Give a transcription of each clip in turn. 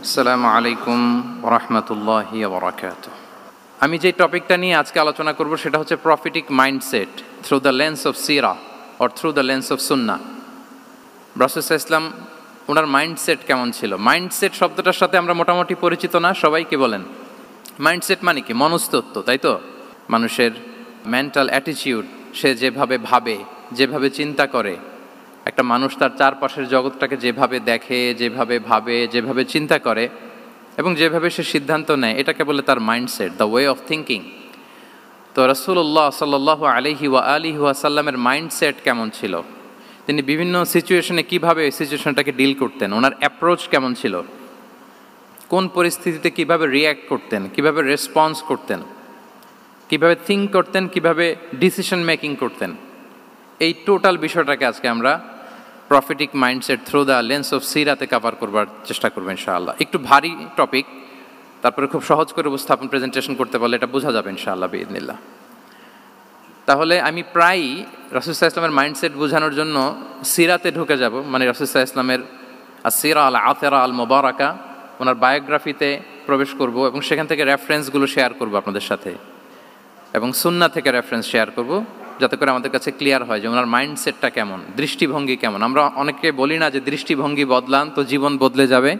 আসসালামু আলাইকুম ওয়া রাহমাতুল্লাহি ওয়া বারাকাতুহু। আমি যে টপিকটা নিয়ে আজকে আলোচনা করব সেটা হচ্ছে prophetic mindset through the lens of সিরা or through the lens of সুন্নাহ। রাসূল সাল্লাল্লাহু আলাইহি ওয়াসাল্লাম ওনার মাইন্ডসেট কেমন ছিল? মাইন্ডসেট শব্দটার সাথে আমরা মোটামুটি পরিচিত না, সবাই কি বলেন? মাইন্ডসেট মানে কি? মনস্তত্ত্ব, তাই তো? মানুষের মেন্টাল অ্যাটিটিউড, সে যেভাবে ভাবে, যেভাবে চিন্তা করে, একটা মানুষ তার চারপাশের জগৎটাকে যেভাবে দেখে, যেভাবে ভাবে, যেভাবে চিন্তা করে এবং যেভাবে সে সিদ্ধান্ত নেয়, এটাকে বলে তার mindset, the way of thinking. তো রাসূলুল্লাহ সাল্লাল্লাহু আলাইহি ওয়া আলিহি ওয়াসাল্লামের মাইন্ডসেট কেমন ছিল? তিনি বিভিন্ন সিচুয়েশনে কিভাবে এই সিচুয়েশনটাকে ডিল করতেন, ওনার অ্যাপ্রোচ কেমন ছিল, কোন পরিস্থিতিতে কিভাবে রিয়্যাক্ট করতেন, কিভাবে রেসপন্স করতেন, কিভাবে থিঙ্ক করতেন, কিভাবে ডিসিশন মেকিং করতেন, এই টোটাল বিষয়টাকে আজকে আমরা prophetic mindset through the lens of সিরাতে কভার করবার চেষ্টা করবো ইনশাআল্লাহ। একটু ভারী টপিক, তারপরে খুব সহজ করে উপস্থাপন প্রেজেন্টেশন করতে পারলে এটা বোঝা যাবে ইনশাআল্লাহ বিইذনিল্লাহ। তাহলে আমি প্রায়ই রাসূল সাল্লাল্লাহু আলাইহি ওয়াসাল্লামের মাইন্ডসেট বোঝানোর জন্য সিরাতে ঢুকে যাব, মানে রাসূল সাল্লাল্লাহু আলাইহি ওয়াসাল্লামের আসিরা আল আতেরা আল মুবারাকা, ওনার বায়োগ্রাফিতে প্রবেশ করব এবং সেখান থেকে রেফারেন্সগুলো শেয়ার করব আপনাদের সাথে, এবং সুন্নাহ থেকে রেফারেন্স শেয়ার করব, যাতে করে আমাদের কাছে ক্লিয়ার হয় যে ওনার মাইন্ডসেটটা কেমন, দৃষ্টিভঙ্গি কেমন। আমরা অনেকে বলি না যে দৃষ্টিভঙ্গি বদলান তো জীবন বদলে যাবে,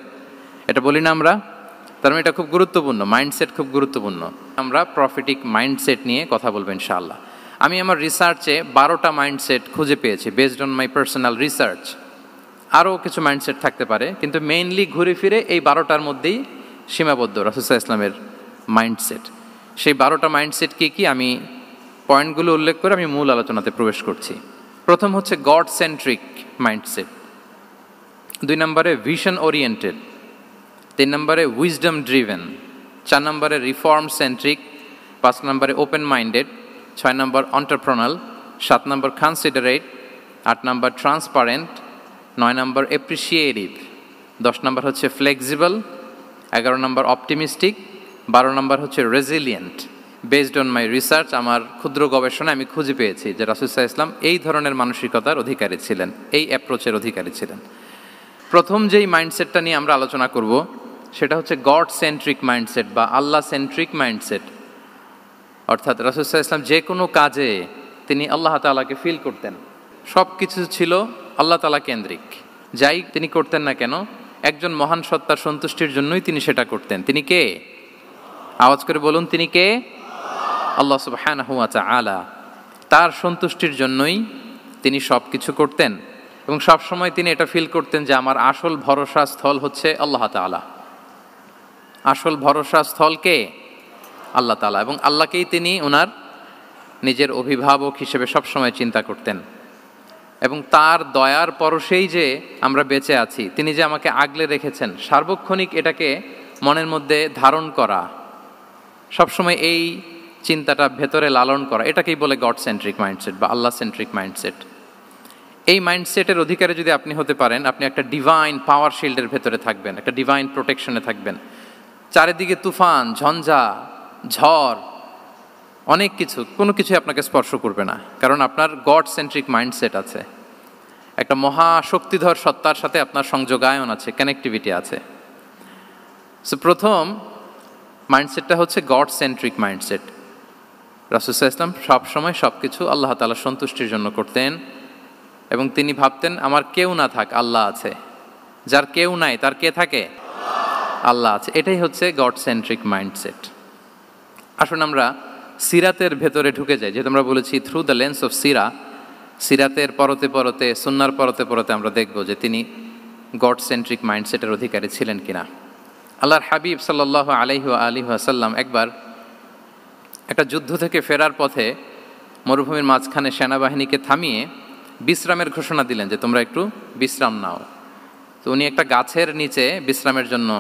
এটা বলি না আমরা? তার মানে এটা খুব গুরুত্বপূর্ণ, মাইন্ডসেট খুব গুরুত্বপূর্ণ। আমরা প্রফিটিক মাইন্ডসেট নিয়ে কথা বলবো ইনশাআল্লাহ। আমি আমার রিসার্চে 12টা মাইন্ডসেট খুঁজে পেয়েছি, based on my personal research. আরও কিছু মাইন্ডসেট থাকতে পারে, কিন্তু মেইনলি ঘুরে ফিরে এই 12টার মধ্যেই সীমাবদ্ধ রাসূল সাল্লাল্লাহু আলাইহি ওয়াসাল্লামের মাইন্ডসেট। সেই 12টা মাইন্ডসেট কি কি, আমি পয়েন্টগুলো উল্লেখ করে আমি মূল আলোচনাতে প্রবেশ করছি। প্রথম হচ্ছে গড সেন্ট্রিক মাইন্ডসেট, 2 নম্বরে ভিশন ওরিয়েন্টেড, 3 নম্বরে উইজডম ড্রিভেন, 4 নম্বরে রিফর্ম সেন্ট্রিক, 5 নম্বরে ওপেন মাইন্ডেড, 6 নম্বর এন্টারপ্রেনাল, 7 নম্বর কনসিডারেট, 8 নম্বর ট্রান্সপারেন্ট, 9 নম্বর অ্যাপ্রিসিয়েটিভ, 10 নম্বর হচ্ছে ফ্লেক্সিবল, 11 নম্বর অপটিমিস্টিক, 12 নম্বর হচ্ছে resilient. Based on my research, আমার ক্ষুদ্র গবেষণায় আমি খুঁজে পেয়েছি যে রাসূল সাল্লাল্লাহু আলাইহি ওয়াসাল্লাম এই ধরনের মানসিকতার অধিকারী ছিলেন, এই অ্যাপ্রোচের অধিকারী ছিলেন। প্রথম যেই মাইন্ডসেটটা নিয়ে আমরা আলোচনা করব সেটা হচ্ছে গড সেন্ট্রিক মাইন্ডসেট বা আল্লাহ সেন্ট্রিক মাইন্ডসেট। অর্থাৎ রাসূল সাল্লাল্লাহু আলাইহি ওয়াসাল্লাম যে কোনো কাজে তিনি আল্লাহ তাআলাকে ফিল করতেন, সব কিছু ছিল আল্লাহ তাআলা কেন্দ্রিক। যাই তিনি করতেন না কেন, একজন মহান সত্তার সন্তুষ্টির জন্যই তিনি সেটা করতেন। তিনি কে? আওয়াজ করে বলুন, তিনি কে? আল্লাহ সুবহানাহু ওয়া তাআলা। তার সন্তুষ্টির জন্যই তিনি সব কিছু করতেন এবং সব সময় তিনি এটা ফিল করতেন যে আমার আসল ভরসা স্থল হচ্ছে আল্লাহ তাআলা। আসল ভরসা স্থল কে? আল্লাহ তাআলা। এবং আল্লাহকেই তিনি ওনার নিজের অভিভাবক হিসেবে সবসময় চিন্তা করতেন এবং তার দয়ার পরশেই যে আমরা বেঁচে আছি, তিনি যে আমাকে আগলে রেখেছেন, সার্বক্ষণিক এটাকে মনের মধ্যে ধারণ করা, সবসময় এই চিন্তাটা ভেতরে লালন করা, এটাকেই বলে গড সেন্ট্রিক মাইন্ডসেট বা আল্লাহ সেন্ট্রিক মাইন্ডসেট। এই মাইন্ডসেটের অধিকারী যদি আপনি হতে পারেন, আপনি একটা ডিভাইন পাওয়ার শিল্ডের ভেতরে থাকবেন, একটা ডিভাইন প্রোটেকশনে থাকবেন। চারিদিকে তুফান, ঝঞ্ঝা, ঝড়, অনেক কিছু, কোনো কিছু আপনাকে স্পর্শ করবে না, কারণ আপনার গড সেন্ট্রিক মাইন্ডসেট আছে। একটা মহাশক্তিধর সত্তার সাথে আপনার সংযোগায়ন আছে, কানেক্টিভিটি আছে। সো প্রথম মাইন্ডসেটটা হচ্ছে গড সেন্ট্রিক মাইন্ডসেট। রাসূল সাল্লাল্লাহু আলাইহি ওয়াসাল্লাম সবসময় সব কিছু আল্লাহ তাআলার সন্তুষ্টির জন্য করতেন এবং তিনি ভাবতেন আমার কেউ না থাক, আল্লাহ আছে। যার কেউ নাই তার কে থাকে? আল্লাহ আছে। এটাই হচ্ছে গড সেন্ট্রিক মাইন্ডসেট। আসুন আমরা সিরাতের ভেতরে ঢুকে যাই, যেহেতু আমরা বলেছি থ্রু দ্য লেন্স অফ সিরা। সিরাতের পরতে পরতে, সুন্নাহর পরতে পরতে আমরা দেখব যে তিনি গড সেন্ট্রিক মাইন্ডসেটের অধিকারী ছিলেন কিনা। আল্লাহর হাবিব সাল্লাল্লাহু আলাইহি ওয়া আলিহি ওয়াসাল্লাম একবার একটা যুদ্ধ থেকে ফেরার পথে মরুভূমির মাঝখানে সেনাবাহিনীকে থামিয়ে বিশ্রামের ঘোষণা দিলেন যে তোমরা একটু বিশ্রাম নাও। তো উনি একটা গাছের নিচে বিশ্রামের জন্য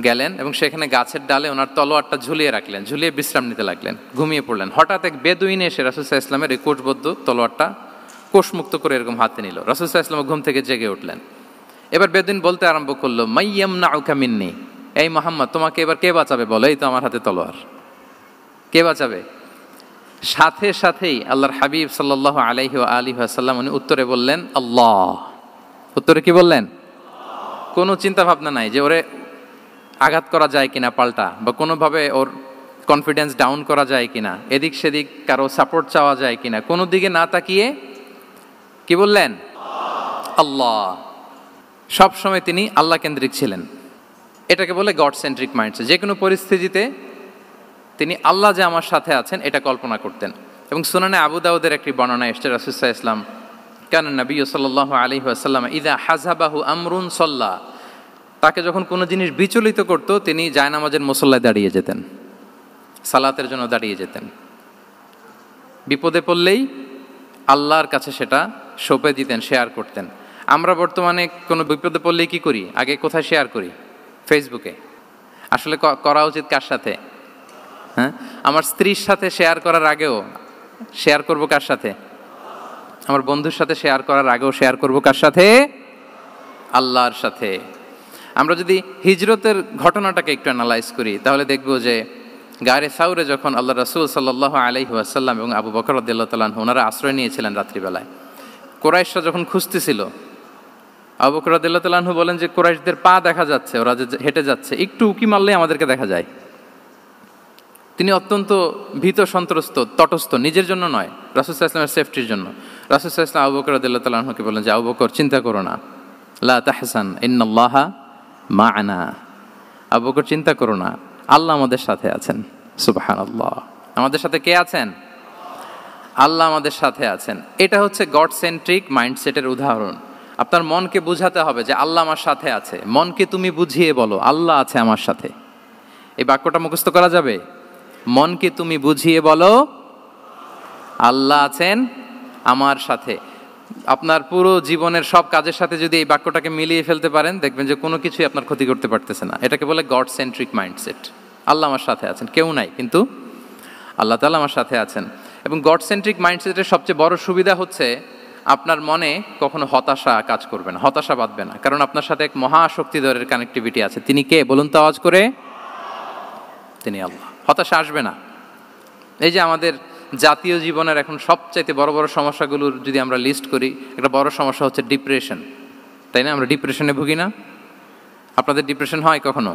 গেলেন এবং সেখানে গাছের ডালে ওনার তলোয়ারটা ঝুলিয়ে রাখলেন, ঝুলিয়ে বিশ্রাম নিতে লাগলেন, ঘুমিয়ে পড়লেন। হঠাৎ এক বেদুইন এসে রাসূল সাল্লাল্লাহু আলাইহি ওয়াসাল্লামের এই কোষবদ্ধ তলোয়ারটা কোষমুক্ত করে এরকম হাতে নিল। রাসূল সাল্লাল্লাহু আলাইহি ওয়াসাল্লাম ঘুম থেকে জেগে উঠলেন। এবার বেদুইন বলতে আরম্ভ করলো, মাইয়ামনাউকা মিন্নি, এই মুহাম্মদ তোমাকে এবার কে বাঁচাবে বলো, এই তো আমার হাতে তলোয়ার, কে বাঁচাবে? সাথে সাথেই আল্লাহর হাবিব সাল্লাল্লাহু আলাইহি ওয়া আলিহি ওয়াসাল্লাম উনি উত্তরে বললেন আল্লাহ। উত্তরে কি বললেন? কোনো চিন্তা ভাবনা নাই যে ওরে আঘাত করা যায় কিনা পাল্টা, বা কোনোভাবে ওর কনফিডেন্স ডাউন করা যায় কিনা, এদিক সেদিক কারো সাপোর্ট চাওয়া যায় কিনা, কোনো দিকে না তাকিয়ে কি বললেন? আল্লাহ। সব সময় তিনি আল্লাহ কেন্দ্রিক ছিলেন। এটাকে বলে গড সেন্ট্রিক মাইন্ডসেট। যে কোনো পরিস্থিতিতে তিনি আল্লাহ যে আমার সাথে আছেন এটা কল্পনা করতেন। এবং সুনানে আবু দাউদের একটি বর্ণনা এসেছে, রাসূল সাল্লাল্লাহু আলাইহি ওয়াসাল্লাম কানা নবী সাল্লাল্লাহু আলাইহি ওয়াসাল্লাম ইযা হাযাবাহু আমরুন সাল্লা, তাকে যখন কোনো জিনিস বিচলিত করত তিনি জায়নামাজের মুসল্লায় দাঁড়িয়ে যেতেন, সালাতের জন্য দাঁড়িয়ে যেতেন। বিপদে পড়লেই আল্লাহর কাছে সেটা সঁপে দিতেন, শেয়ার করতেন। আমরা বর্তমানে কোনো বিপদে পড়লেই কি করি? আগে কোথায় শেয়ার করি? ফেসবুকে। আসলে করা উচিত কার সাথে? হ্যাঁ, আমার স্ত্রীর সাথে শেয়ার করার আগেও শেয়ার করব কার সাথে? আমার বন্ধুর সাথে শেয়ার করার আগেও শেয়ার করব কার সাথে? আল্লাহর সাথে। আমরা যদি হিজরতের ঘটনাটাকে একটু অ্যানালাইজ করি তাহলে দেখব যে গারে সাউরে যখন আল্লাহ রাসূল সাল্লাল্লাহু আলাইহি ওয়াসাল্লাম এবং আবু বকর রাদিয়াল্লাহু তাআলা আনহু ওনারা আশ্রয় নিয়েছিলেন রাত্রিবেলায়, কুরাইশরা যখন খুঁজতেছিল, আবু বকর রাদিয়াল্লাহু তাআলা আনহু বলেন যে কুরাইশদের পা দেখা যাচ্ছে, ওরা যে হেঁটে যাচ্ছে, একটু উকি মারলেই আমাদেরকে দেখা যায়। তিনি অত্যন্ত ভীত সন্ত্রস্ত, তটস্থ, নিজের জন্য নয়, রাসূল সাল্লাল্লাহু আলাইহি ওয়াসাল্লামের সেফটির জন্য। রাসূল সাল্লাল্লাহু আলাইহি ওয়াসাল্লাম আবু বকর রাদিয়াল্লাহু তাআলা আনহুকে বলেন যে আবু বকর চিন্তা করো না, লা তাহসান ইন্নাল্লাহা মা'ানা, আবু বকর চিন্তা করো না, আল্লাহ আমাদের সাথে আছেন। সুবহানাল্লাহ। আমাদের সাথে কে আছেন? আল্লাহ আমাদের সাথে আছেন। এটা হচ্ছে গড সেন্ট্রিক মাইন্ডসেটের উদাহরণ। আপনার মনকে বুঝাতে হবে যে আল্লাহ আমার সাথে আছে। মনকে তুমি বুঝিয়ে বলো আল্লাহ আছে আমার সাথে। এই বাক্যটা মুখস্থ করা যাবে? মনকে তুমি বুঝিয়ে বলো আল্লাহ আছেন আমার সাথে। আপনার পুরো জীবনের সব কাজের সাথে যদি এই বাক্যটাকে মিলিয়ে ফেলতে পারেন দেখবেন যে কোনো কিছুই আপনার ক্ষতি করতে পারতেছে না। এটাকে বলে গড সেন্ট্রিক মাইন্ডসেট। আল্লাহ আমার সাথে আছেন, কেউ নাই কিন্তু আল্লাহ তাআলা আমার সাথে আছেন। এবং গড সেন্ট্রিক মাইন্ডসেটের সবচেয়ে বড় সুবিধা হচ্ছে আপনার মনে কখনো হতাশা কাজ করবে না, হতাশা বাঁধবে না, কারণ আপনার সাথে এক মহাশক্তিধরের কানেক্টিভিটি আছে। তিনি কে বলুন তো আওয়াজ করে? তিনি আল্লাহ। হতাশা আসবে না। এই যে আমাদের জাতীয় জীবনের এখন সবচাইতে বড় বড় সমস্যাগুলোর যদি আমরা লিস্ট করি, একটা বড় সমস্যা হচ্ছে ডিপ্রেশন, তাই না? আমরা ডিপ্রেশনে ভুগি না? আপনাদের ডিপ্রেশন হয় কখনো?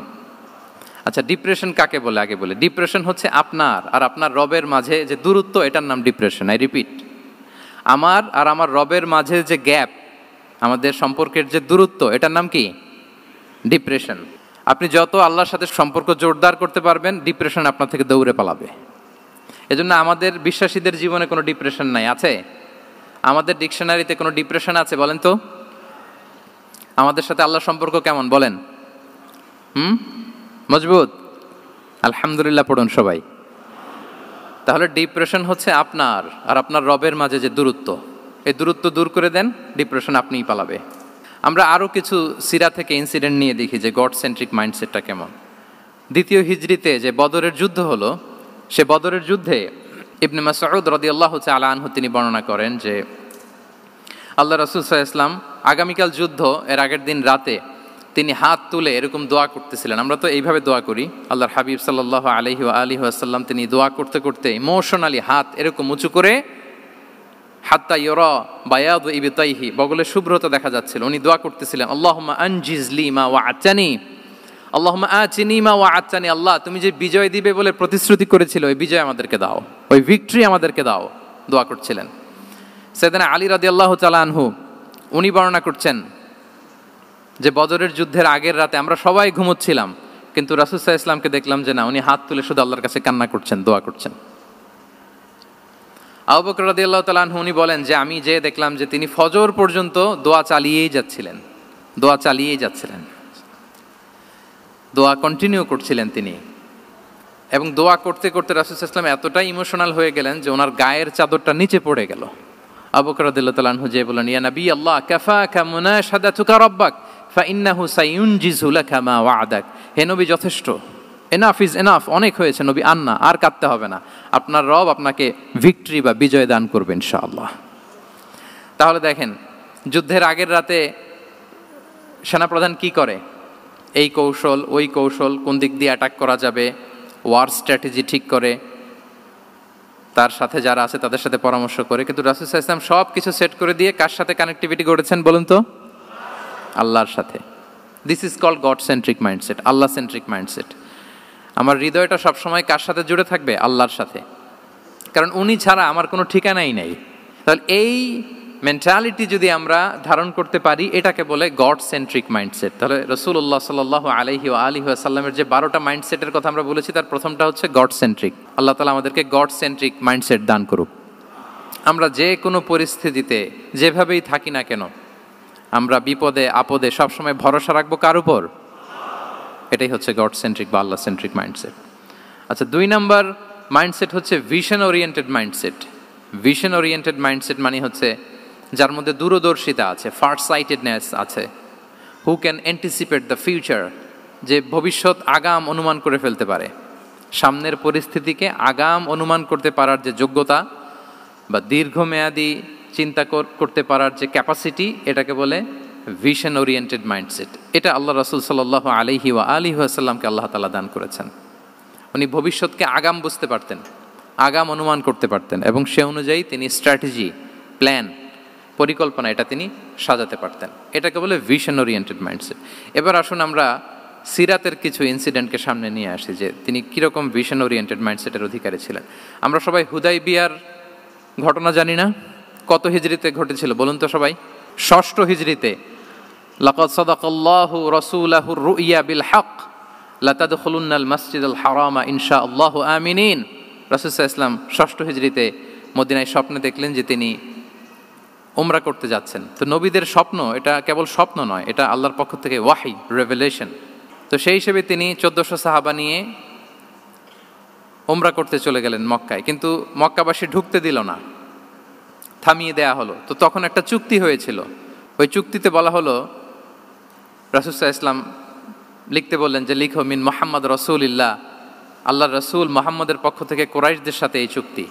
আচ্ছা, ডিপ্রেশন কাকে বলে আগে বলে। ডিপ্রেশন হচ্ছে আপনার আর আপনার রবের মাঝে যে দূরত্ব, এটার নাম ডিপ্রেশন। আই রিপিট, আমার আর আমার রবের মাঝে যে গ্যাপ, আমাদের সম্পর্কের যে দূরত্ব, এটার নাম কি? ডিপ্রেশন। আপনি যত আল্লাহর সাথে সম্পর্ক জোরদার করতে পারবেন, ডিপ্রেশন আপনার থেকে দৌড়ে পালাবে। এজন্য আমাদের বিশ্বাসীদের জীবনে কোনো ডিপ্রেশন নাই। আছে? আমাদের ডিকশনারিতে কোনো ডিপ্রেশন আছে বলেন তো? আমাদের সাথে আল্লাহর সম্পর্ক কেমন বলেন? মজবুত? আলহামদুলিল্লাহ পড়ুন সবাই। তাহলে ডিপ্রেশন হচ্ছে আপনার আর আপনার রবের মাঝে যে দূরত্ব, এই দূরত্ব দূর করে দেন, ডিপ্রেশন আপনিই পালাবে। আমরা আরও কিছু সিরা থেকে ইনসিডেন্ট নিয়ে দেখি যে গড সেন্ট্রিক মাইন্ডসেটটা কেমন। দ্বিতীয় হিজরিতে যে বদরের যুদ্ধ হলো, সে বদরের যুদ্ধে ইবনে মাসউদ রাদিয়াল্লাহু তাআলা আনহু তিনি বর্ণনা করেন যে আল্লাহ রাসূল সাল্লাল্লাহু আলাইহি ওয়াসাল্লাম আগামীকাল যুদ্ধ, এর আগের দিন রাতে তিনি হাত তুলে এরকম দোয়া করতেছিলেন। আমরা তো এইভাবে দোয়া করি। আল্লাহর হাবিব সাল্লাল্লাহু আলাইহি ওয়া আলিহি ওয়াসাল্লাম তিনি দোয়া করতে করতে ইমোশনালি হাত এরকম উঁচু করে, হাত্তা ইউরা বায়াদু ইবতাইহি, বগলে শুভ্রতা দেখা যাচ্ছিল, উনি দোয়া করতেছিলেন আল্লাহুম্মা আনজিজ লি মা ওয়া'আতানি, আল্লাহুম্মা আতিনি মা ওয়া'আতানি, আল্লাহ তুমি যে বিজয় দিবে বলে প্রতিশ্রুতি করেছিল, ওই বিজয় আমাদেরকে দাও, ওই ভিক্টরি আমাদেরকে দাও, দোয়া করছিলেন। সাইয়েদনা আলী রাদিয়াল্লাহু তাআলা আনহু উনি বর্ণনা করছেন যে বদরের যুদ্ধের আগের রাতে আমরা সবাই ঘুমোচ্ছিলাম, কিন্তু রাসূল সাল্লাল্লাহু আলাইহি ওয়াসাল্লামকে দেখলাম যে না, উনি হাত তুলে শুধু আল্লাহর কাছে কান্না করছেন, দোয়া করছেন। আবু বকর রাদিয়াল্লাহু তাআলা আনহু উনি বলেন যে আমি যে দেখলাম যে তিনি ফজর পর্যন্ত দোয়া চালিয়েই যাচ্ছিলেন, দোয়া চালিয়েই যাচ্ছিলেন, দোয়া কন্টিনিউ করছিলেন তিনি। এবং দোয়া করতে করতে রাসূল সাল্লাল্লাহু আলাইহি ওয়াসাল্লাম এতটাই ইমোশনাল হয়ে গেলেন যে ওনার গায়ের চাদরটা নিচে পড়ে গেল। আবু বকর রাদিয়াল্লাহু তাআলা আনহু যে বলেন ইয়া নবী আল্লাহ কাফাকা মুনাশাদাতুকা রাব্বাক ফাইন্নাহু সায়ুনজিজু লাকা মা ওয়া'দাক, হে নবী যথেষ্ট, এনাফ ইজ এনাফ, অনেক হয়েছে নবী, আন্না, আর কাঁদতে হবে না, আপনার রব আপনাকে ভিক্টরি বা বিজয় দান করবে ইনশাআল্লাহ। তাহলে দেখেন, যুদ্ধের আগের রাতে সেনাপ্রধান কি করে? এই কৌশল ওই কৌশল, কোন দিক দিয়ে অ্যাটাক করা যাবে, ওয়ার স্ট্র্যাটেজি ঠিক করে, তার সাথে যারা আছে তাদের সাথে পরামর্শ করে। কিন্তু রাসূল সাল্লাল্লাহু আলাইহি ওয়াসাল্লাম সব কিছু সেট করে দিয়ে কার সাথে কানেক্টিভিটি গড়েছেন বলুন তো? আল্লাহর সাথে। This is called God centric mindset, আল্লাহ সেন্ট্রিক মাইন্ডসেট। আমার হৃদয়টা সবসময় কার সাথে জুড়ে থাকবে? আল্লাহর সাথে, কারণ উনি ছাড়া আমার কোনো ঠিকানাই নেই। তাহলে এই মেন্টালিটি যদি আমরা ধারণ করতে পারি, এটাকে বলে গড সেন্ট্রিক মাইন্ডসেট। তাহলে রাসূলুল্লাহ সাল্লাল্লাহু আলাইহি ওয়া আলিহি ওয়াসাল্লামের যে 12টা মাইন্ডসেটের কথা আমরা বলেছি, তার প্রথমটা হচ্ছে গড সেন্ট্রিক। আল্লাহ তাআলা আমাদেরকে গড সেন্ট্রিক মাইন্ডসেট দান করুক। আমরা যে কোনো পরিস্থিতিতে যেভাবেই থাকি না কেন, আমরা বিপদে আপদে সবসময় ভরসা রাখবো কার উপর? এটাই হচ্ছে গড সেন্ট্রিক বা আল্লাহ সেন্ট্রিক মাইন্ডসেট। আচ্ছা, 2 নাম্বার মাইন্ডসেট হচ্ছে vision oriented mindset. Vision oriented mindset মানে হচ্ছে যার মধ্যে দূরদর্শিতা আছে, ফার সাইটেডনেস আছে, who can anticipate the future, যে ভবিষ্যৎ আগাম অনুমান করে ফেলতে পারে, সামনের পরিস্থিতিকে আগাম অনুমান করতে পারার যে যোগ্যতা বা দীর্ঘমেয়াদী চিন্তা করতে পারার যে ক্যাপাসিটি, এটাকে বলে ভিশন ওরিয়েন্টেড মাইন্ডসেট। এটা আল্লাহ রাসূল সাল্লাল্লাহু আলাইহি ওয়া আলিহি ওয়াসাল্লামকে আল্লাহ তাআলা দান করেছেন। উনি ভবিষ্যৎকে আগাম বুঝতে পারতেন, আগাম অনুমান করতে পারতেন, এবং সে অনুযায়ী তিনি স্ট্র্যাটেজি, প্ল্যান, পরিকল্পনা এটা তিনি সাজাতে পারতেন। এটাকে বলে ভিশন ওরিয়েন্টেড মাইন্ডসেট। এবার আসুন আমরা সিরাতের কিছু ইনসিডেন্টকে সামনে নিয়ে আসি যে তিনি কীরকম ভিশন ওরিয়েন্টেড মাইন্ডসেটের অধিকারী ছিলেন। আমরা সবাই হুদাইবিয়ার ঘটনা জানি না? কত হিজরিতে ঘটেছিল বলুন তো সবাই? 6ষ্ঠ হিজরিতে। লাকাদ সাদাকাল্লাহু রাসূলাহুর রুইয়া বিল হক লাতাদখুলুন্নাল মাসজিদাল হারামা ইনশাআল্লাহু আমিনিন। রাসূল সাল্লাল্লাহু আলাইহি ওয়াসাল্লাম 6ষ্ঠ হিজরিতে মদিনায় স্বপ্নে দেখলেন যে তিনি উমরা করতে যাচ্ছেন। তো নবীদের স্বপ্ন এটা কেবল স্বপ্ন নয়, এটা আল্লাহর পক্ষ থেকে ওয়াহি, রেভেলেশন। তো সেই হিসেবে তিনি 1400 সাহাবা নিয়ে উমরা করতে চলে গেলেন মক্কায়, কিন্তু মক্কাবাসী ঢুকতে দিল না, থামিয়ে দেয়া হলো। তো তখন একটা চুক্তি হয়েছিল, ওই চুক্তিতে বলা হলো, রাসূল সাল্লাল্লাহু আলাইহি ওয়াসাল্লাম লিখতে বললেন যে লিখো মিন মুহাম্মদ রাসূলিল্লাহ, আল্লাহর রাসূল মুহাম্মদের পক্ষ থেকে কুরাইশদের সাথে এই চুক্তি।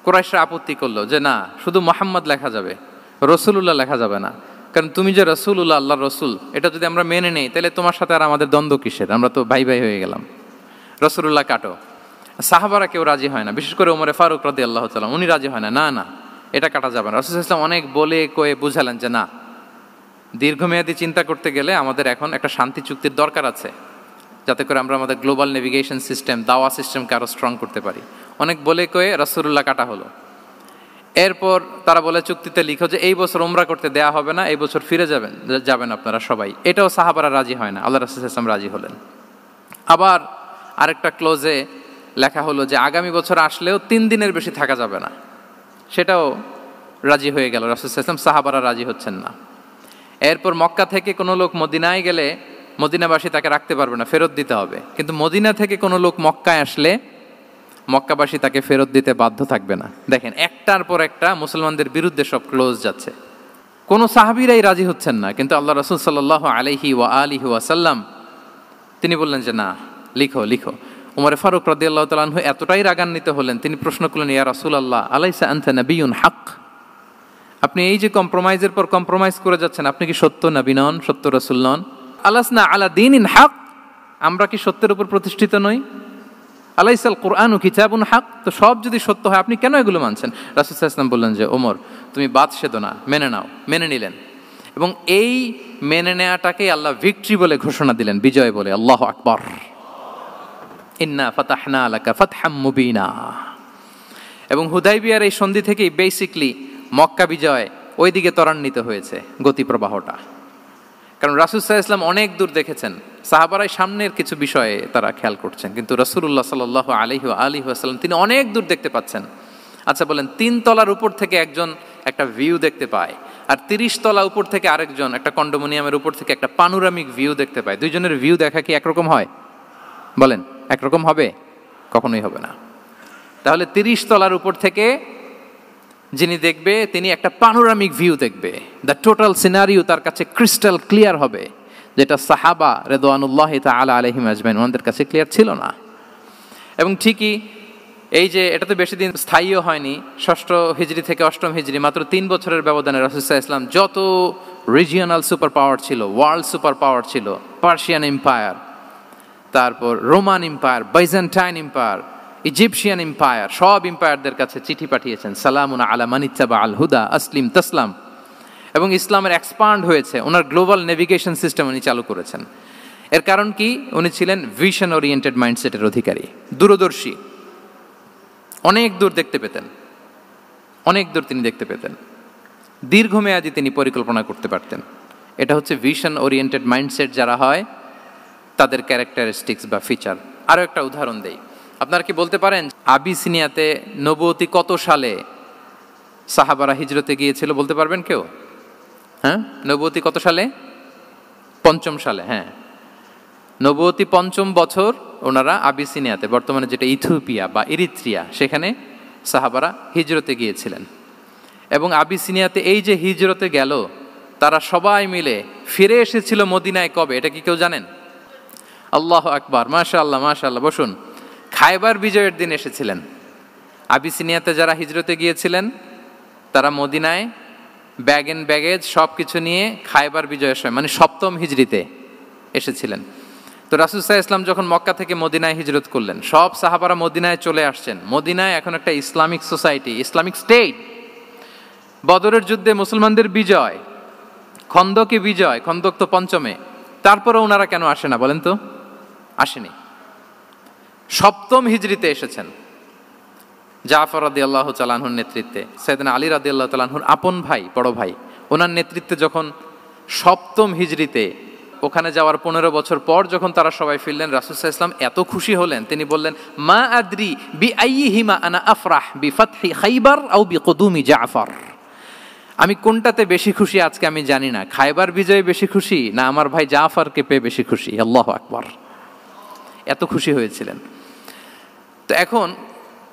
কুরাইশরা আপত্তি করলো যে না, শুধু মুহাম্মদ লেখা যাবে, রাসূলুল্লাহ লেখা যাবে না, কারণ তুমি যে রাসূলুল্লাহ, আল্লাহর রাসূল, এটা যদি আমরা মেনে নেই তাহলে তোমার সাথে আর আমাদের দ্বন্দ্ব কিসের, আমরা তো ভাই ভাই হয়ে গেলাম, রাসূলুল্লাহ কাটো। সাহাবারা কেউ রাজি হয় না, বিশেষ করে ওমরে ফারুক রাদিয়াল্লাহু তাআলা, উনি রাজি হয় না, না না এটা কাটা যাবে না। রাসূল সাল্লাল্লাহু আলাইহি ওয়াসাল্লাম অনেক বলে কয়ে বুঝালেন যে না, দীর্ঘমেয়াদী চিন্তা করতে গেলে আমাদের এখন একটা শান্তি চুক্তির দরকার আছে, যাতে করে আমরা আমাদের গ্লোবাল নেভিগেশন সিস্টেম, দাওয়া সিস্টেমকে আরও স্ট্রং করতে পারি। অনেক বলে কয়ে রাসূলুল্লাহ কাটা হলো। এরপর তারা বলে চুক্তিতে লিখো যে এই বছর উমরা করতে দেয়া হবে না, এই বছর ফিরে যাবেন আপনারা সবাই। এটাও সাহাবারা রাজি হয় না, আল্লাহ রাসূল সাল্লাল্লাহু আলাইহি ওয়াসাল্লাম রাজি হলেন। আবার আরেকটা ক্লোজে লেখা হলো যে আগামী বছর আসলেও 3 দিনের বেশি থাকা যাবে না, সেটাও রাজি হয়ে গেল রাসূল সাল্লাল্লাহু আলাইহি ওয়াসাল্লাম, সাহাবারা রাজি হচ্ছেন না। এরপর মক্কা থেকে কোনো লোক মদিনায় গেলে মদিনাবাসী তাকে রাখতে পারবে না, ফেরত দিতে হবে। কিন্তু মদিনা থেকে কোনো লোক মক্কায় আসলে মক্কাবাসী তাকে ফেরত দিতে বাধ্য থাকবে না। দেখেন, একটার পর একটা মুসলমানদের বিরুদ্ধে সব ক্লোজ যাচ্ছে, কোনো সাহাবীরাই রাজি হচ্ছেন না। কিন্তু আল্লাহ রাসূল সাল্লাল্লাহু আলাইহি ওয়া আলিহি ওয়াসাল্লাম তিনি বললেন যে না, লিখো লিখো। উমর ফারুক রাদিয়াল্লাহু তাআলা আনহু এতটাই রাগান্বিত হলেন, তিনি প্রশ্ন করলেন, ইয়া রাসূলুল্লাহ, আলাইসা আনতা নাবিয়্যুন হক, আপনি এই যে কম্প্রোমাইজের পর কম্প্রোমাইজ করে যাচ্ছেন, আপনি কি সত্য নবী নন, সত্য রাসূল নন? আলাসনা আলা দীনিন হক, আমরা কি সত্যের উপর প্রতিষ্ঠিত নই? আলাইসাল কুরআনু কিতাবুন হক, তো সব যদি সত্য হয় আপনি কেন এগুলো মানছেন? রাসূল সাল্লাল্লাহু আলাইহি ওয়াসাল্লাম বললেন যে ওমর, তুমি বাদ সেদো না, মেনে নাও। মেনে নিলেন, এবং এই মেনে নেওয়াটাকেই আল্লাহ ভিক্টরি বলে ঘোষণা দিলেন, বিজয় বলে। আল্লাহু আকবার। ইন্না ফাতাহনা লাকা ফাতহাম মুবিনা। এবং হুদাইবিয়ার এই সন্ধি থেকেই বেসিকলি মক্কা বিজয় ওইদিকে ত্বরান্বিত হয়েছে গতি প্রবাহটা। কারণ রাসূল সাল্লাল্লাহু আলাইহি ওয়াসাল্লাম অনেক দূর দেখেছেন, সাহাবারাই সামনের কিছু বিষয়ে তারা খেয়াল করছেন, কিন্তু রাসূলুল্লাহ সাল্লাল্লাহু আলাইহি ওয়া আলিহি ওয়াসাল্লাম তিনি অনেক দূর দেখতে পাচ্ছেন। আচ্ছা বলেন, 3 তলার উপর থেকে একজন একটা ভিউ দেখতে পায়, আর 30 তলা উপর থেকে আরেকজন একটা কন্ডোমিনিয়ামের উপর থেকে একটা পানোরামিক ভিউ দেখতে পায়, দুইজনের ভিউ দেখা কি একরকম হয়? বলেন, একরকম হবে? কখনোই হবে না। তাহলে 30 তলার উপর থেকে যিনি দেখবে তিনি একটা পানোরামিক ভিউ দেখবে, দ্য টোটাল সিনারিও তার কাছে ক্রিস্টাল ক্লিয়ার হবে, যেটা সাহাবা রিদওয়ানুল্লাহি তাআলা আলাইহিম আজমাইন ওনাদের কাছে ক্লিয়ার ছিল না। এবং ঠিকই এই যে এটা তো বেশি দিন স্থায়ীও হয়নি, 6ষ্ঠ হিজরি থেকে 8ম হিজরি, মাত্র 3 বছরের ব্যবধানে রাসূল সাল্লাল্লাহু আলাইহি ওয়াসাল্লাম যত রিজিওনাল সুপার পাওয়ার ছিল, ওয়ার্ল্ড সুপার পাওয়ার ছিল, পার্সিয়ান এম্পায়ার, তারপর Roman empire, Byzantine empire, Egyptian empire, সব এম্পায়ারদের কাছে চিঠি পাঠিয়েছেন, সালামুন আলা মান ইত্তাবা আল হুদা আসলিম তাসলাম। এবং ইসলামের এক্সপান্ড হয়েছে, ওনার গ্লোবাল নেভিগেশন সিস্টেম উনি চালু করেছেন। এর কারণ কি? উনি ছিলেন ভিশন ওরিয়েন্টেড মাইন্ডসেটের অধিকারী, দূরদর্শী, অনেক দূর দেখতে পেতেন, অনেক দূর তিনি দেখতে পেতেন, দীর্ঘমেয়াদী তিনি পরিকল্পনা করতে পারতেন। এটা হচ্ছে ভিশন ওরিয়েন্টেড মাইন্ডসেট যারা হয় তাদের ক্যারেক্টারিস্টিক্স বা ফিচার। আরও একটা উদাহরণ দেই, আপনারা কি বলতে পারেন আবিসিনিয়াতে নবুয়তি কত সালে সাহাবারা হিজরতে গিয়েছিল? বলতে পারবেন কেউ? হ্যাঁ, নবুয়তি কত সালে? 5ম সালে। হ্যাঁ, নবুয়তি 5ম বছর ওনারা আবিসিনিয়াতে, বর্তমানে যেটা ইথিওপিয়া বা ইরিত্রিয়া, সেখানে সাহাবারা হিজরতে গিয়েছিলেন। এবং আবিসিনিয়াতে এই যে হিজরতে গেল, তারা সবাই মিলে ফিরে এসেছিল মদিনায় কবে? এটা কি কেউ জানেন? আল্লাহু আকবার, মাশাআল্লাহ মাশাআল্লাহ। বসুন। খায়বার বিজয়ের দিন এসেছিলেন। আবিসিনিয়াতে যারা হিজরতে গিয়েছিলেন তারা মদিনায় ব্যাগ এন্ড ব্যাগেজ সব কিছু নিয়ে খায়বার বিজয়ের সময়, মানে 7ম হিজরিতে এসেছিলেন। তো রাসূল সাল্লাল্লাহু আলাইহি ওয়াসাল্লাম যখন মক্কা থেকে মদিনায় হিজরত করলেন, সব সাহাবারা মদিনায় চলে আসছেন। মদিনায় এখন একটা ইসলামিক সোসাইটি, ইসলামিক স্টেট। বদরের যুদ্ধে মুসলমানদের বিজয়, খন্দকে বিজয়, খন্দক তো 5মে। তারপরে ওনারা কেন আসে না বলেন তো? আসেনি। 7ম হিজরিতে এসেছেন। জাফর রাদিয়াল্লাহু তাআলা আনহুর নেতৃত্বে, সাইয়েদনা আলী রাদিয়াল্লাহু তাআলা আনহুর আপন ভাই, বড় ভাই, ওনার নেতৃত্বে যখন 7ম হিজরিতে ওখানে যাওয়ার 15 বছর পর যখন তারা সবাই ফিরলেন, রাসূল সাল্লাল্লাহু আলাইহি ওয়াসাল্লাম এত খুশি হলেন, তিনি বললেন, মা আদরি বিআইয়িহিমা আনা আফরাহ বিফাতহি খাইবার আও বিকুদুমি জাফর। আমি কোনটাতে বেশি খুশি আজকে আমি জানি না, খায়বার বিজয়ে বেশি খুশি না আমার ভাই জাফরকে পেয়ে বেশি খুশি। আল্লাহু আকবার, এত খুশি হয়েছিলেন। তো এখন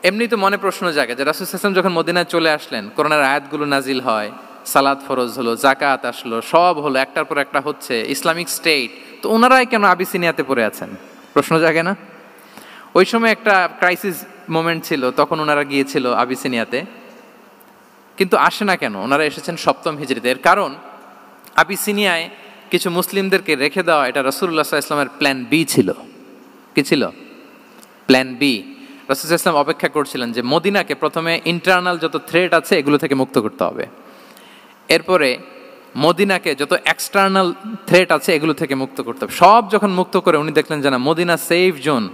এমনি তো মনে প্রশ্ন জাগে যে রাসূল সাল্লাল্লাহু আলাইহি ওয়াসাল্লাম যখন মদিনায় চলে আসলেন, কোরআনের আয়াতগুলো নাজিল হয়, সালাত ফরজ হলো, জাকাত আসলো, সব হলো, একটার পর একটা হচ্ছে, ইসলামিক স্টেট, তো ওনারাই কেন আবিসিনিয়াতে পড়ে আছেন? প্রশ্ন জাগে না? ওই সময় একটা ক্রাইসিস মোমেন্ট ছিল, তখন ওনারা গিয়েছিল আবিসিনিয়াতে, কিন্তু আসে না কেন? ওনারা এসেছেন 7ম হিজরিতে। এর কারণ আবিসিনিয়ায় কিছু মুসলিমদেরকে রেখে দেওয়া, এটা রাসূলুল্লাহ সাল্লাল্লাহু আলাইহি ওয়াসাল্লামের প্ল্যান বি ছিল। কি ছিল? Plan B. রাসূল সাল্লাল্লাহু আলাইহি ওয়াসাল্লাম অপেক্ষা করছিলেন যে মদিনাকে প্রথমে ইন্টারনাল যত থ্রেট আছে এগুলো থেকে মুক্ত করতে হবে, এরপরে মদিনাকে যত এক্সটার্নাল থ্রেট আছে এগুলো থেকে মুক্ত করতে হবে। সব যখন মুক্ত করে উনি দেখলেন যে না, মদিনা সেফ জোন,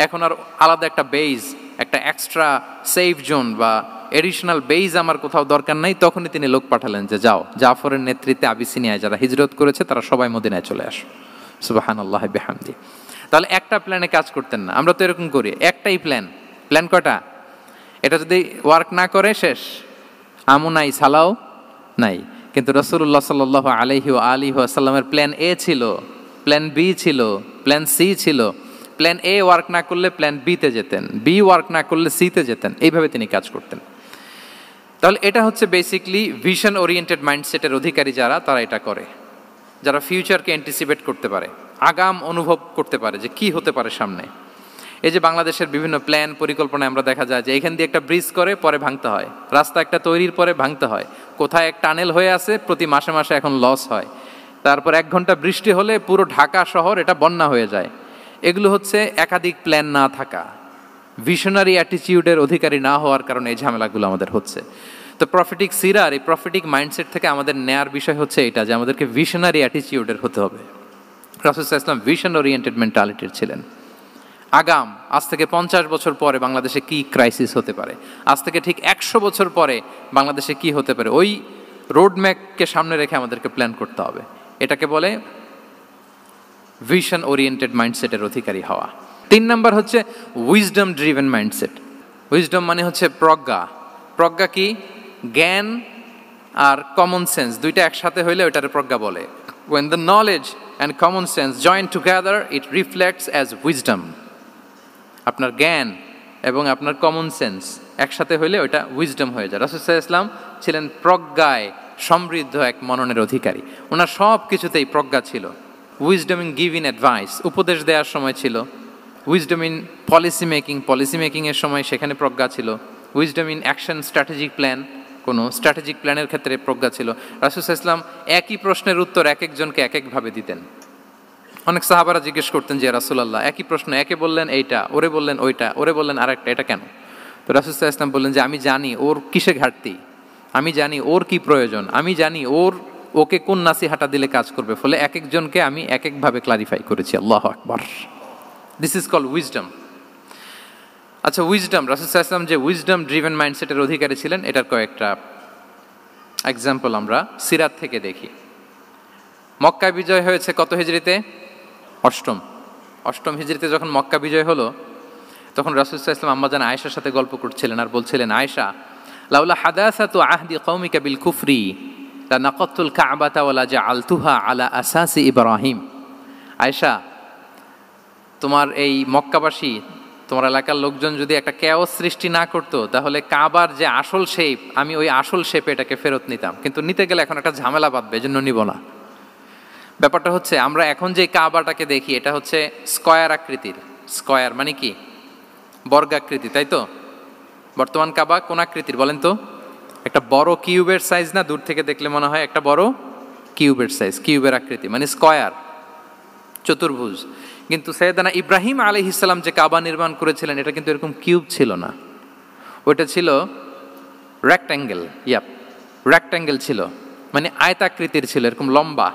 এখন আর আলাদা একটা বেজ, একটা এক্সট্রা সেফ জোন বা এডিশনাল বেজ আমার কোথাও দরকার নাই। তখনই তিনি লোক পাঠালেন যে যাও, জাফরের নেতৃত্বে আবিসিনিয়ায় যারা হিজরত করেছে তারা সবাই মদিনায় চলে আসো। সুবহানাল্লাহি বিহামদি। তাহলে একটা প্ল্যানে কাজ করতেন না। আমরা তো এরকম করি, একটাই প্ল্যান। প্ল্যান কটা? এটা যদি ওয়ার্ক না করে শেষ, আমু নাই সালাও নাই। কিন্তু রাসূলুল্লাহ সাল্লাল্লাহু আলাইহি ওয়া আলিহি ওয়াসাল্লামের প্ল্যান এ ছিল, প্ল্যান বি ছিল, প্ল্যান সি ছিল। প্ল্যান এ ওয়ার্ক না করলে প্ল্যান বিতে যেতেন, বি ওয়ার্ক না করলে সিতে যেতেন, এইভাবে তিনি কাজ করতেন। তাহলে এটা হচ্ছে বেসিকলি ভিশন ওরিয়েন্টেড মাইন্ডসেটের অধিকারী যারা, তারা এটা করে, যারা ফিউচারকে অ্যান্টিসিপেট করতে পারে, আগাম অনুভব করতে পারে যে কি হতে পারে সামনে। এই যে বাংলাদেশের বিভিন্ন প্ল্যান পরিকল্পনায় আমরা দেখা যায় যে এখান দিয়ে একটা ব্রিজ করে পরে ভাঙতে হয়, রাস্তা একটা তৈরির পরে ভাঙতে হয়, কোথায় এক টানেল হয়ে আছে প্রতি মাসে মাসে এখন লস হয়, তারপর 1 ঘন্টা বৃষ্টি হলে পুরো ঢাকা শহর এটা বন্যা হয়ে যায়। এগুলো হচ্ছে একাধিক প্ল্যান না থাকা, ভিশনারি অ্যাটিটিউডের অধিকারী না হওয়ার কারণে এই ঝামেলাগুলো আমাদের হচ্ছে। তো প্রফেটিক সিরার এই প্রফেটিক মাইন্ডসেট থেকে আমাদের নেয়ার বিষয় হচ্ছে এটা, যে আমাদেরকে ভিশনারি অ্যাটিটিউডের হতে হবে। রাসূল সাল্লাল্লাহু আলাইহি ওয়াসাল্লাম ভিশন ওরিয়েন্টেড মেন্টালিটির ছিলেন। আগাম, আজ থেকে 50 বছর পরে বাংলাদেশে কি ক্রাইসিস হতে পারে, আজ থেকে ঠিক 100 বছর পরে বাংলাদেশে কি হতে পারে, ওই রোডম্যাপকে সামনে রেখে আমাদেরকে প্ল্যান করতে হবে। এটাকে বলে ভিশন ওরিয়েন্টেড মাইন্ডসেটের অধিকারী হওয়া। 3 নাম্বার হচ্ছে উইজডম ড্রিভেন মাইন্ডসেট। উইজডম মানে হচ্ছে প্রজ্ঞা। প্রজ্ঞা কি? জ্ঞান আর কমন সেন্স দুইটা একসাথে হইলে ওইটারে প্রজ্ঞা বলে। When the knowledge and common sense join together, it reflects as wisdom. আপনার জ্ঞান এবং আপনার কমন সেন্স একসাথে হইলে ওইটা উইজডম হয়ে যায়। রাসূল সাল্লাল্লাহু আলাইহি ওয়াসাল্লাম ছিলেন প্রজ্ঞায় সমৃদ্ধ এক মননের অধিকারী। ওনার সব কিছুতেই প্রজ্ঞা ছিল। উইজডম ইন গিভিং অ্যাডভাইস, উপদেশ দেওয়ার সময় ছিল। উইজডম ইন পলিসি মেকিংয়ের সময় সেখানে প্রজ্ঞা ছিল। Wisdom in action strategic plan, কোনো স্ট্র্যাটেজিক প্ল্যানের ক্ষেত্রে প্রজ্ঞা ছিল। রাসূল সাল্লাল্লাহু আলাইহি ওয়াসাল্লাম একই প্রশ্নের উত্তর এক একজনকে এক একভাবে দিতেন। অনেক সাহাবারা জিজ্ঞেস করতেন যে রাসূলুল্লাহ একই প্রশ্ন, একে বললেন এইটা, ওরে বললেন ওইটা, ওরে বললেন আরেকটা, এটা কেন? তো রাসূল সাল্লাল্লাহু আলাইহি ওয়াসাল্লাম বললেন যে আমি জানি ওর কিসে ঘাটতি, আমি জানি ওর কি প্রয়োজন, আমি জানি ওকে কোন নাসিহাটা দিলে কাজ করবে, ফলে এক একজনকে আমি এক একভাবে ক্লারিফাই করেছি। আল্লাহু আকবার। This is called wisdom. আচ্ছা, উইজডম, রাসূল সাল্লাল্লাহু আলাইহি ওয়াসাল্লাম যে উইজডম ড্রিভেন মাইন্ডসেটের অধিকারী ছিলেন, এটার কয়েকটা এক্সাম্পল আমরা সিরাত থেকে দেখি। মক্কা বিজয় হয়েছে কত হিজরিতে? অষ্টম হিজরিতে যখন মক্কা বিজয় হলো, তখন রাসূল সাল্লাল্লাহু আলাইহি ওয়াসাল্লাম আম্মাজান আয়েশার সাথে গল্প করছিলেন আর বলছিলেন, আয়েশা, লাউলা হাদাসাতু আহদি কওমিকা বিল কুফরি লা নাকাতুল কাবাতা ওয়া লা জাআলতুহা আলা আসাসি ইব্রাহিম। আয়েশা, তোমার এই মক্কাবাসী, তোমার এলাকার লোকজন যদি একটা কেওস সৃষ্টি না করতো, তাহলে কাবার যে আসল শেপ, আমি ওই আসল শেপে এটাকে ফেরত নিতাম, কিন্তু নিতে গেলে এখন একটা ঝামেলা বাঁধবে, এজন্য নিব না। ব্যাপারটা হচ্ছে, আমরা এখন যে কাবাটাকে দেখি, এটা হচ্ছে স্কয়ার আকৃতির। স্কয়ার মানে কি? বর্গাকৃতি, তাই তো? বর্তমান কাবা কোন আকৃতির বলেন তো? একটা বড় কিউবের সাইজ না? দূর থেকে দেখলে মনে হয় একটা বড় কিউবের সাইজ, কিউবের আকৃতি মানে স্কয়ার, চতুর্ভুজ। কিন্তু সাইয়েদনা ইব্রাহিম আলাইহিস সালাম যে কাবা নির্মাণ করেছিলেন, এটা কিন্তু এরকম কিউব ছিল না, ওটা ছিল রেক্ট্যাঙ্গেল। রেক্ট্যাঙ্গেল ছিল, মানে আয়তাকৃতির ছিল, এরকম লম্বা।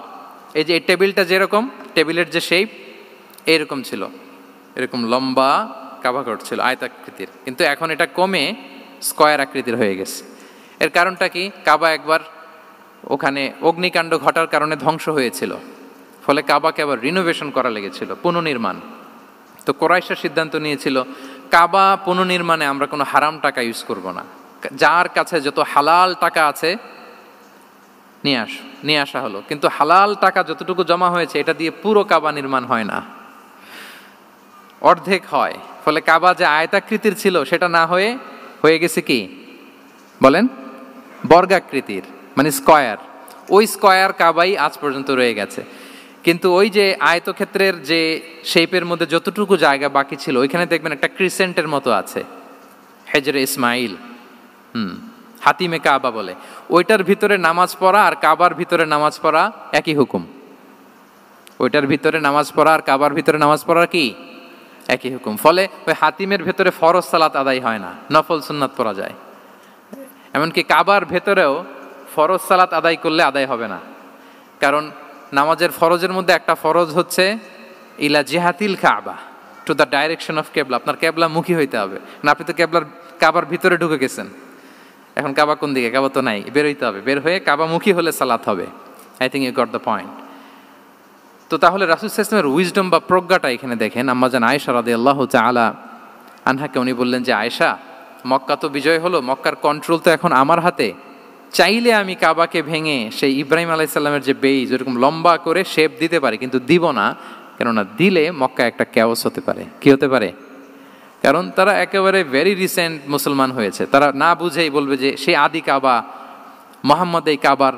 এই যে এই টেবিলটা যেরকম, টেবিলের যে শেপ এইরকম ছিল, এরকম লম্বা কাবাঘর ছিল আয়তাকৃতির। কিন্তু এখন এটা কমে স্কয়ার আকৃতির হয়ে গেছে। এর কারণটা কি? কাবা একবার ওখানে অগ্নিকাণ্ড ঘটার কারণে ধ্বংস হয়েছিল, ফলে কাবাকে আবার রিনোভেশন করা লেগেছিল, পুনর্নির্মাণ। তো কুরাইশরা সিদ্ধান্ত নিয়েছিল, কাবা পুনর্নির্মাণে আমরা কোনো হারাম টাকা ইউজ করব না, যার কাছে যত হালাল টাকা আছে নিয়ে আসা হলো। কিন্তু হালাল টাকা যতটুকু জমা হয়েছে, এটা দিয়ে পুরো কাবা নির্মাণ হয় না, অর্ধেক হয়। ফলে কাবা যে আয়তাকৃতির ছিল, সেটা না হয়ে গেছে কি বলেন? বর্গাকৃতির, মানে স্কয়ার। ওই স্কয়ার কাবাই আজ পর্যন্ত রয়ে গেছে। কিন্তু ওই যে আয়তক্ষেত্রের যে শেপের মধ্যে যতটুকু জায়গা বাকি ছিল, ওইখানে দেখবেন একটা ক্রিসেন্টের মতো আছে, হেজরে ইসমাইল, হাতিমে কাবা বলে। ওইটার ভিতরে নামাজ পড়া আর কাবার ভিতরে নামাজ পড়া একই হুকুম। ওইটার ভিতরে নামাজ পড়া আর কাবার ভিতরে নামাজ পড়া কি একই হুকুম। ফলে ওই হাতিমের ভেতরে ফরজ সালাত আদায় হয় না, নফল সুন্নাত পড়া যায়। এমনকি কাবার ভেতরেও ফরজ সালাত আদায় করলে আদায় হবে না, কারণ নামাজের ফরজের মধ্যে একটা ফরজ হচ্ছে ইলা জিহাতিল কাবা, টু দ্য ডাইরেকশন অফ কেবলা। আপনার কেবলা মুখী হইতে হবে না। আপনি তো কাবার ভিতরে ঢুকে গেছেন, এখন কাবা কোন দিকে? কাবা তো নাই, বের হইতে হবে। বের হয়ে কাবা মুখী হলে সালাত হবে। I think you got the point. তো তাহলে রাসূল সাল্লাল্লাহু আলাইহি ওয়াসাল্লামের উইজডম বা প্রজ্ঞাটা এখানে দেখেন। আম্মাজান আয়েশা রাদিয়াল্লাহু তাআলা আনহাকে উনি বললেন যে, আয়েশা, মক্কা তো বিজয় হলো, মক্কার কন্ট্রোল তো এখন আমার হাতে। চাইলে আমি কাবাকে ভেঙে সেই ইব্রাহিম আলাইহিস সালামের যে বেইজ, ওরকম লম্বা করে শেপ দিতে পারি, কিন্তু দিব না। কেননা দিলে মক্কা একটা ক্যাওস হতে পারে। কি হতে পারে? কারণ তারা একেবারে ভেরি রিসেন্ট মুসলমান হয়েছে, তারা না বুঝেই বলবে যে সেই আদি কাবা, মুহাম্মদ এই কাবার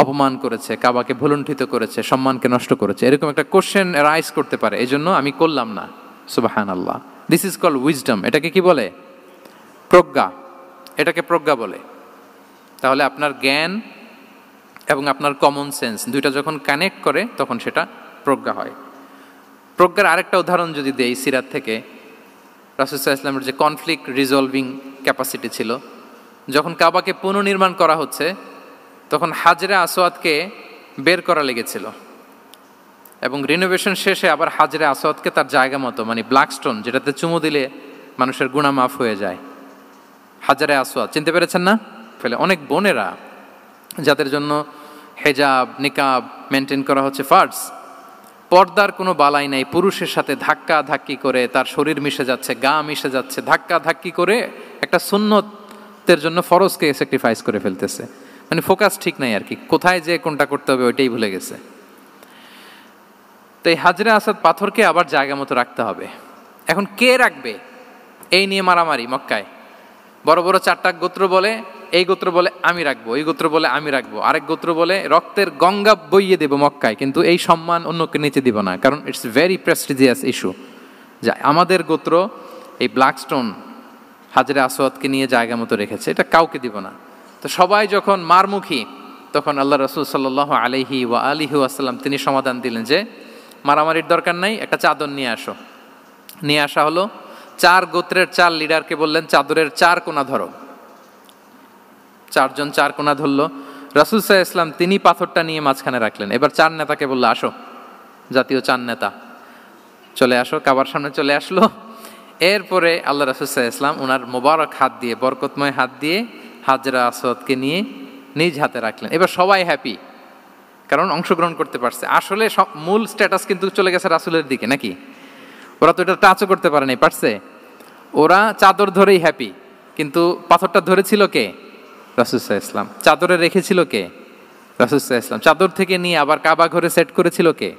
অপমান করেছে, কাবাকে ভুলুণ্ঠিত করেছে, সম্মানকে নষ্ট করেছে, এরকম একটা কোশ্চেন রাইজ করতে পারে। এই জন্য আমি করলাম না। সুবহানাল্লাহ। This is called wisdom. এটাকে কি বলে? প্রজ্ঞা। এটাকে প্রজ্ঞা বলে। তাহলে আপনার জ্ঞান এবং আপনার কমন সেন্স দুইটা যখন কানেক্ট করে, তখন সেটা প্রজ্ঞা হয়। প্রজ্ঞার আরেকটা উদাহরণ যদি দেই সিরাত থেকে, রাসূল সাল্লাল্লাহু আলাইহি ওয়াসাল্লামের যে কনফ্লিক্ট রিজলভিং ক্যাপাসিটি ছিল, যখন কাবাকে পুনর্নির্মাণ করা হচ্ছে, তখন হাজরে আসওয়াদকে বের করা লেগেছিল, এবং রিনোভেশন শেষে আবার হাজরে আসওয়াদকে তার জায়গা মতো, মানে ব্ল্যাক স্টোন, যেটাতে চুমু দিলে মানুষের গুনাহ মাফ হয়ে যায়, হাজরে আসওয়াদ, চিনতে পেরেছেন না? ফলে অনেক বোনেরা যাদের জন্য হেজাব নিকাব মেনটেন করা হচ্ছে ফার্জ, পর্দার কোনো বালাই নাই, পুরুষের সাথে ধাক্কা ধাক্কি করে তার শরীর মিশে যাচ্ছে, গা মিশে যাচ্ছে, ধাক্কা ধাক্কি করে একটা সুন্নতের জন্য ফরজকে স্যাক্রিফাইস করে ফেলতেছে। মানে ফোকাস ঠিক নাই আর কি, কোথায় যে কোনটা করতে হবে ওইটাই ভুলে গেছে। তো এই হাজরে আসওয়াদ পাথরকে আবার জায়গা মতো রাখতে হবে। এখন কে রাখবে এই নিয়ে মারামারি মক্কায়। বড় বড় চারটা গোত্র বলে, এই গোত্র বলে আমি রাখবো, এই গোত্র বলে আমি রাখবো, আরেক গোত্র বলে রক্তের গঙ্গা বইয়ে দেব মক্কায়, কিন্তু এই সম্মান অন্যকে নিচে দিব না, কারণ ইটস ভেরি প্রেস্টিজিয়াস ইস্যু। যা আমাদের গোত্র এই ব্ল্যাক স্টোন হাজরে আসওয়াদকে নিয়ে জায়গা মতো রেখেছে, এটা কাউকে দিব না। তো সবাই যখন মারমুখী, তখন আল্লাহ রাসূল সাল্লাল্লাহু আলাইহি ওয়া আলিহি ওয়াসাল্লাম তিনি সমাধান দিলেন যে মারামারির দরকার নাই, একটা চাদর নিয়ে আসো। নিয়ে আসা হলো। 4 গোত্রের 4 লিডারকে বললেন চাদরের 4 কোণা ধরো। চারজন চার কোণা ধরলো, রাসূল সাল্লাল্লাহু আলাইহি ওয়াসাল্লাম তিনি পাথরটা নিয়ে মাঝখানে রাখলেন। এবার চার নেতাকে বললো, আসো, জাতীয় চার নেতা চলে আসো, কাবার সামনে চলে আসলো। এরপরে আল্লাহ রাসূল সাল্লাল্লাহু আলাইহি ওয়াসাল্লাম ওনার মোবারক হাত দিয়ে, বরকতময় হাত দিয়ে হাজরা আসওয়াদকে নিয়ে নিজ হাতে রাখলেন। এবার সবাই হ্যাপি, কারণ অংশগ্রহণ করতে পারছে। আসলে মূল স্ট্যাটাস কিন্তু চলে গেছে রাসূলের দিকে, নাকি? ওরা তো এটা টাচও করতে পারে নাই, পারছে? ওরা চাদর ধরেই হ্যাপি, কিন্তু পাথরটা ধরেছিল কে? রাসূল সাল্লাল্লাহু আলাইহি ওয়াসাল্লাম। চাদরে রেখেছিল কে? রাসূল সাল্লাল্লাহু আলাইহি ওয়াসাল্লাম। চাদর থেকে নিয়ে আবার কাবা ঘরে সেট করেছিল কে?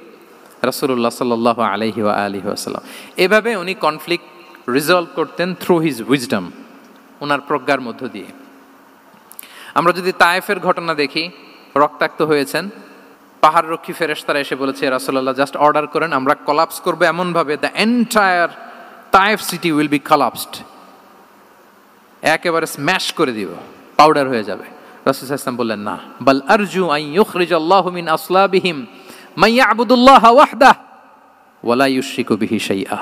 রাসূলুল্লাহ সাল্লাল্লাহু আলাইহি ওয়া আলিহি ওয়াসাল্লাম। এভাবে উনি কনফ্লিক্ট রিজলভ করতেন থ্রু হিজ উইজডম, ওনার প্রজ্ঞার মধ্য দিয়ে। আমরা যদি তায়েফের ঘটনা দেখি, রক্তাক্ত হয়েছেন, পাহাড় রক্ষী ফেরেশতারা এসে বলেছে, রাসূলুল্লাহ জাস্ট অর্ডার করেন, আমরা কলাপস করবো এমনভাবে the entire Taif city will be collapsed, একেবারে স্ম্যাশ করে দিব, পাউডার হয়ে যাবে। রাসূল সাল্লাল্লাহু আলাইহি ওয়াসাল্লাম বললেন, না, বাল আরজু আন ইউখরিজাল্লাহু মিন আসলাবিহিম মান ইয়াবুদুল্লাহ ওয়াহদাহু ওয়া লা ইউশরিকু বিহি শাইআ।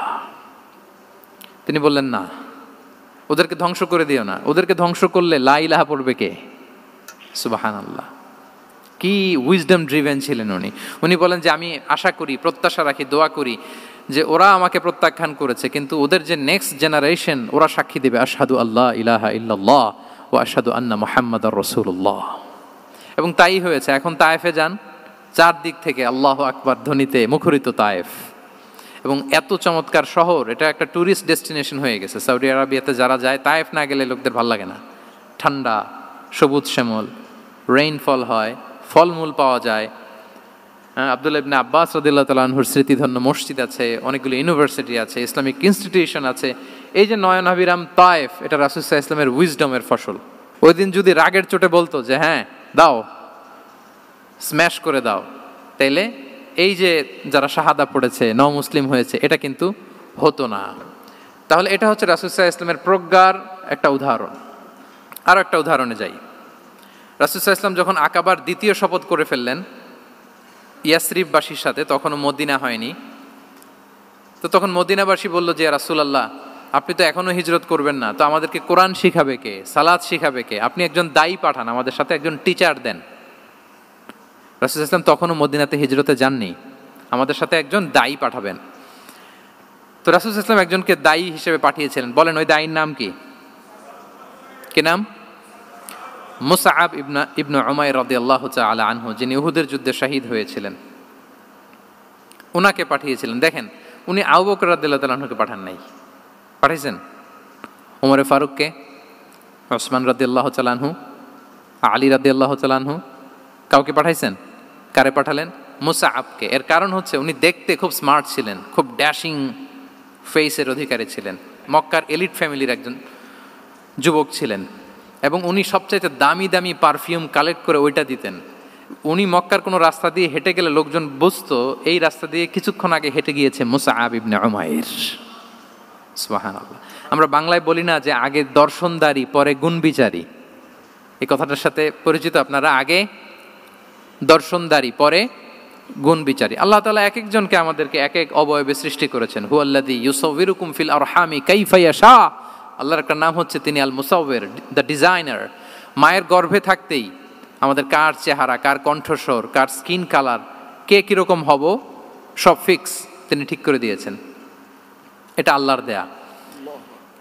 তিনি বললেন, না, ওদেরকে ধ্বংস করে দিও না। ওদেরকে ধ্বংস করলে লা ইলাহা পড়বে কে? সুবহানাল্লাহ। কি উইজডম ড্রিভেন ছিলেন উনি। উনি বলেন যে আমি আশা করি, প্রত্যাশা রাখি, দোয়া করি যে ওরা আমাকে প্রত্যাখ্যান করেছে, কিন্তু ওদের যে নেক্সট জেনারেশন, ওরা সাক্ষী দেবে আশহাদু আল্লাহ ইলাহা ইল্লাল্লাহ ওয়া আশহাদু আন্না মুহাম্মাদার রাসূলুল্লাহ। এবং তাই হয়েছে। এখন তায়েফে যান, চারদিক থেকে আল্লাহু আকবার ধ্বনিতে মুখরিত তায়েফ। এবং এত চমৎকার শহর, এটা একটা ট্যুরিস্ট ডেস্টিনেশন হয়ে গেছে। সৌদি আরবিয়াতে যারা যায়, তায়েফ না গেলে লোকদের ভালো লাগে না। ঠান্ডা, সবুজ শ্যামল, রেইনফল হয়, ফলমূল পাওয়া যায়। আব্দুল্লাহ ইবনে আব্বাস রাদিয়াল্লাহু তাআলা আনহুর স্মৃতিধন্য মসজিদ আছে, অনেকগুলো ইউনিভার্সিটি আছে, ইসলামিক ইনস্টিটিউশন আছে। এই যে নয়নাভিরাম তায়েফ, এটা রাসূল সাল্লাল্লাহু আলাইহি ওয়াসাল্লামের উইজডমের ফসল। ওই দিন যদি রাগের চোটে বলতো যে হ্যাঁ দাও, স্ম্যাশ করে দাও, তাইলে এই যে যারা শাহাদা পড়েছে, মুসলিম হয়েছে, এটা কিন্তু হতো না। তাহলে এটা হচ্ছে রাসূল সাল্লাল্লাহু আলাইহি ওয়াসাল্লামের প্রজ্ঞার একটা উদাহরণ। আরও একটা উদাহরণে যাই। রাসূল সাল্লাল্লাহু আলাইহি ওয়াসাল্লাম যখন আকাবার দ্বিতীয় শপথ করে ফেললেন ইয়াসরিববাসীর সাথে, তখনও মদিনা হয়নি, তো তখন মদিনাবাসী বলল যে রাসূলুল্লাহ, আপনি তো এখনো হিজরত করবেন না, তো আমাদেরকে কোরআন শিখাবে কে, সালাত শিখাবে কে? আপনি একজন দায়ী পাঠান, আমাদের সাথে একজন টিচার দেন। রাসূল সাল্লাল্লাহু আলাইহি ওয়াসাল্লাম তখনও মদিনাতে হিজরতে যাননি, আমাদের সাথে একজন দায়ী পাঠাবেন। তো রাসূল সাল্লাল্লাহু আলাইহি ওয়াসাল্লাম একজনকে দায়ী হিসেবে পাঠিয়েছিলেন। বলেন ওই দায়ীর নাম কি? কি নাম? মুসআব ইবনে উমাইর রাদিয়াল্লাহু তাআলা আনহু, যিনি উহুদের যুদ্ধে শহীদ হয়েছিলেন, ওনাকে পাঠিয়েছিলেন। দেখেন, উনি আবু বকর রাদিয়াল্লাহু তাআলা আনহুকে পাঠান নাই, পাঠিয়েছেন ওমরে ফারুককে, ওসমান রাদিয়াল্লাহু তাআলা আনহু, আলী রাদিয়াল্লাহু তাআলা আনহু, কাউকে পাঠাইছেন? কারে পাঠালেন? মুসআবকে। এর কারণ হচ্ছে উনি দেখতে খুব স্মার্ট ছিলেন, খুব ড্যাশিং ফেসের অধিকারী ছিলেন, মক্কার এলিট ফ্যামিলির একজন যুবক ছিলেন, এবং উনি সবচাইতে দামি দামি পারফিউম কালেক্ট করে ওইটা দিতেন। উনি মক্কার কোনো রাস্তা দিয়ে হেঁটে গেলে লোকজন বুঝতো এই রাস্তা দিয়ে কিছুক্ষণ আগে হেঁটে গিয়েছে মুসআব ইবনে উমাইর। সুবহানাল্লাহ। আমরা বাংলায় বলি না যে আগে দর্শনদারি পরে গুণবিচারী? এই কথাটার সাথে পরিচিত আপনারা? আগে দর্শনদারি পরে গুণবিচারী। আল্লাহ তাআলা এক একজনকে আমাদেরকে এক এক অবয়বে সৃষ্টি করেছেন। হুয়াল্লাযী ইউসাউবিরুকুম ফিল আরহামি কাইফা ইয়াশা। আল্লাহর একটা নাম হচ্ছে তিনি আল মুসাউবির, দ্য ডিজাইনার। মায়ের গর্ভে থাকতেই আমাদের কার চেহারা, কার কণ্ঠস্বর, কার স্কিন কালার, কে কীরকম হব, সব ফিক্স তিনি ঠিক করে দিয়েছেন। এটা আল্লাহর দেয়া।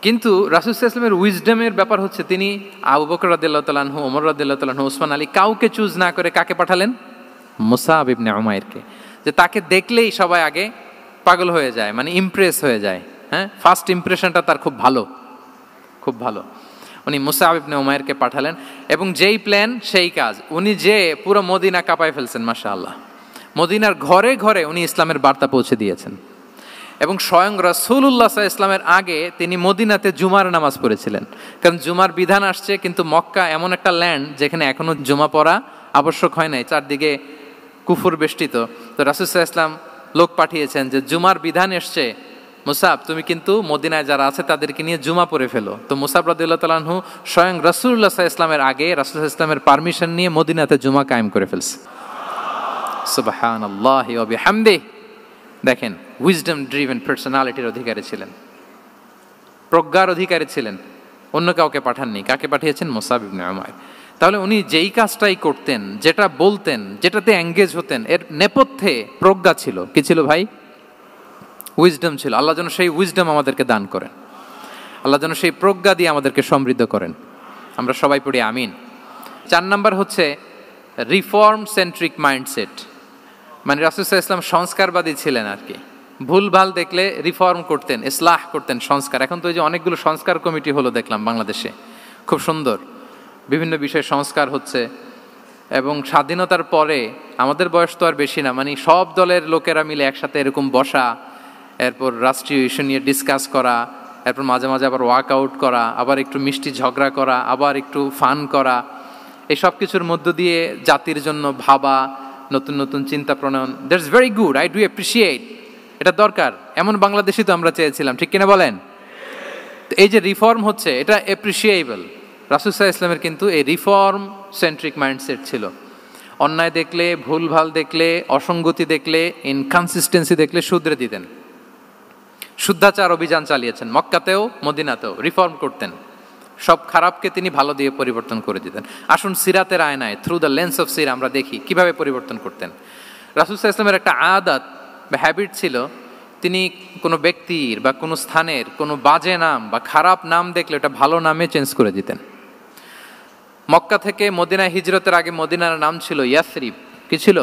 কিন্তু রাসূল সাল্লাল্লাহু আলাইহি ওয়াসাল্লামের উইজডমের ব্যাপার হচ্ছে তিনি আবু বকর রাদিয়াল্লাহু তাআলা আনহু, ওমর রাদিয়াল্লাহু তাআলা আনহু, ওসমান আলী, কাউকে চুজ না করে কাকে পাঠালেন? মুসআব ইবনে উমাইরকে। যে তাকে দেখলেই সবাই আগে পাগল হয়ে যায়, মানে ইমপ্রেস হয়ে যায়। হ্যাঁ, ফার্স্ট ইমপ্রেশনটা তার খুব ভালো, খুব ভালো। উনি মুসআব ইবনে উমাইরকে পাঠালেন, এবং যেই প্ল্যান সেই কাজ। উনি যে পুরো মদিনা কাঁপায় ফেলছেন, মাশাআল্লাহ। মদিনার ঘরে ঘরে উনি ইসলামের বার্তা পৌঁছে দিয়েছেন। এবং স্বয়ং রাসূলুল্লাহ সাল্লাল্লাহু আলাইহি ওয়াসাল্লামের আগে তিনি মদিনাতে জুমার নামাজ পড়েছিলেন, কারণ জুমার বিধান আসছে। কিন্তু মক্কা এমন একটা ল্যান্ড যেখানে এখনো জুমা পড়া আবশ্যক হয় নাই, চারদিকে কুফর বেষ্টিত। তো রাসূল সাল্লাল্লাহু আলাইহি ওয়াসাল্লাম লোক পাঠিয়েছেন যে জুমার বিধান এসছে, মুসাব তুমি কিন্তু মদিনায় যারা আছে তাদেরকে নিয়ে জুমা পড়ে ফেলো। তো মুসাব রাদিয়াল্লাহু তাআলা আনহু স্বয়ং রাসূলুল্লাহ সাল্লাল্লাহু আলাইহি ওয়াসাল্লামের আগে রাসূল সাল্লাল্লাহু আলাইহি ওয়াসাল্লামের পারমিশন নিয়ে মদিনাতে জুমা কায়েম করে ফেলছে। সুবহানাল্লাহি ওয়া বিহামদিহি। দেখেন, উইজডম ড্রিভেন পার্সোনালিটির অধিকারী ছিলেন, প্রজ্ঞার অধিকারী ছিলেন, অন্য কাউকে পাঠাননি। কাকে পাঠিয়েছেন? মুসআব ইবনে উমাইর। তাহলে উনি যেই কাজটাই করতেন, যেটা বলতেন, যেটাতে এঙ্গেজ হতেন, এর নেপথ্যে প্রজ্ঞা ছিল। কি ছিল ভাই? উইজডম ছিল। আল্লাহ যেন সেই উইজডম আমাদেরকে দান করেন, আল্লাহ যেন সেই প্রজ্ঞা দিয়ে আমাদেরকে সমৃদ্ধ করেন। আমরা সবাই পড়ি আমিন। 4 নাম্বার হচ্ছে রিফর্ম সেন্ট্রিক মাইন্ডসেট। মানে রাসূল সাল্লাল্লাহু আলাইহি ওয়াসাল্লাম সংস্কারবাদী ছিলেন আর কি। ভুলভাল দেখলে রিফর্ম করতেন, ইসলাহ করতেন, সংস্কার। এখন তো এই যে অনেকগুলো সংস্কার কমিটি হলো দেখলাম বাংলাদেশে, খুব সুন্দর, বিভিন্ন বিষয়ে সংস্কার হচ্ছে। এবং স্বাধীনতার পরে আমাদের বয়স তো আর বেশি না, মানে সব দলের লোকেরা মিলে একসাথে এরকম বসা, এরপর রাষ্ট্রীয় ইস্যু নিয়ে ডিসকাস করা, এরপর মাঝে মাঝে আবার ওয়ার্কআউট করা, আবার একটু মিষ্টি ঝগড়া করা, আবার একটু ফান করা, এই সব কিছুর মধ্য দিয়ে জাতির জন্য ভাবা, নতুন নতুন চিন্তা প্রণয়ন। That's very good, I do appreciate, এটা দরকার। এমন বাংলাদেশই তো আমরা চেয়েছিলাম, ঠিক কিনা বলেন? এই যে রিফর্ম হচ্ছে, এটা অ্যাপ্রিসিয়েবল। রাসূল সাল্লাল্লাহু আলাইহি ওয়াসাল্লামের কিন্তু এই রিফর্ম সেন্ট্রিক মাইন্ডসেট ছিল। অন্যায় দেখলে, ভুলভাল দেখলে, অসঙ্গতি দেখলে, ইনকনসিস্টেন্সি দেখলে শুধরে দিতেন। শুদ্ধাচার অভিযান চালিয়েছেন মক্কাতেও মদিনাতেও, রিফর্ম করতেন। সব খারাপকে তিনি ভালো দিয়ে পরিবর্তন করে দিতেন। আসুন সিরাতের আয়নায়, থ্রু দ্য লেন্স অফ সিরা, আমরা দেখি কিভাবে পরিবর্তন করতেন। রাসূল সাল্লাল্লাহু আলাইহি ওয়াসাল্লামের একটা আদাত বা হ্যাবিট ছিল, তিনি কোনো ব্যক্তির বা কোনো স্থানের কোনো বাজে নাম বা খারাপ নাম দেখলে ওটা ভালো নামে চেঞ্জ করে দিতেন। মক্কা থেকে মদিনায় হিজরতের আগে মদিনার নাম ছিল ইয়াসরিব। কি ছিল?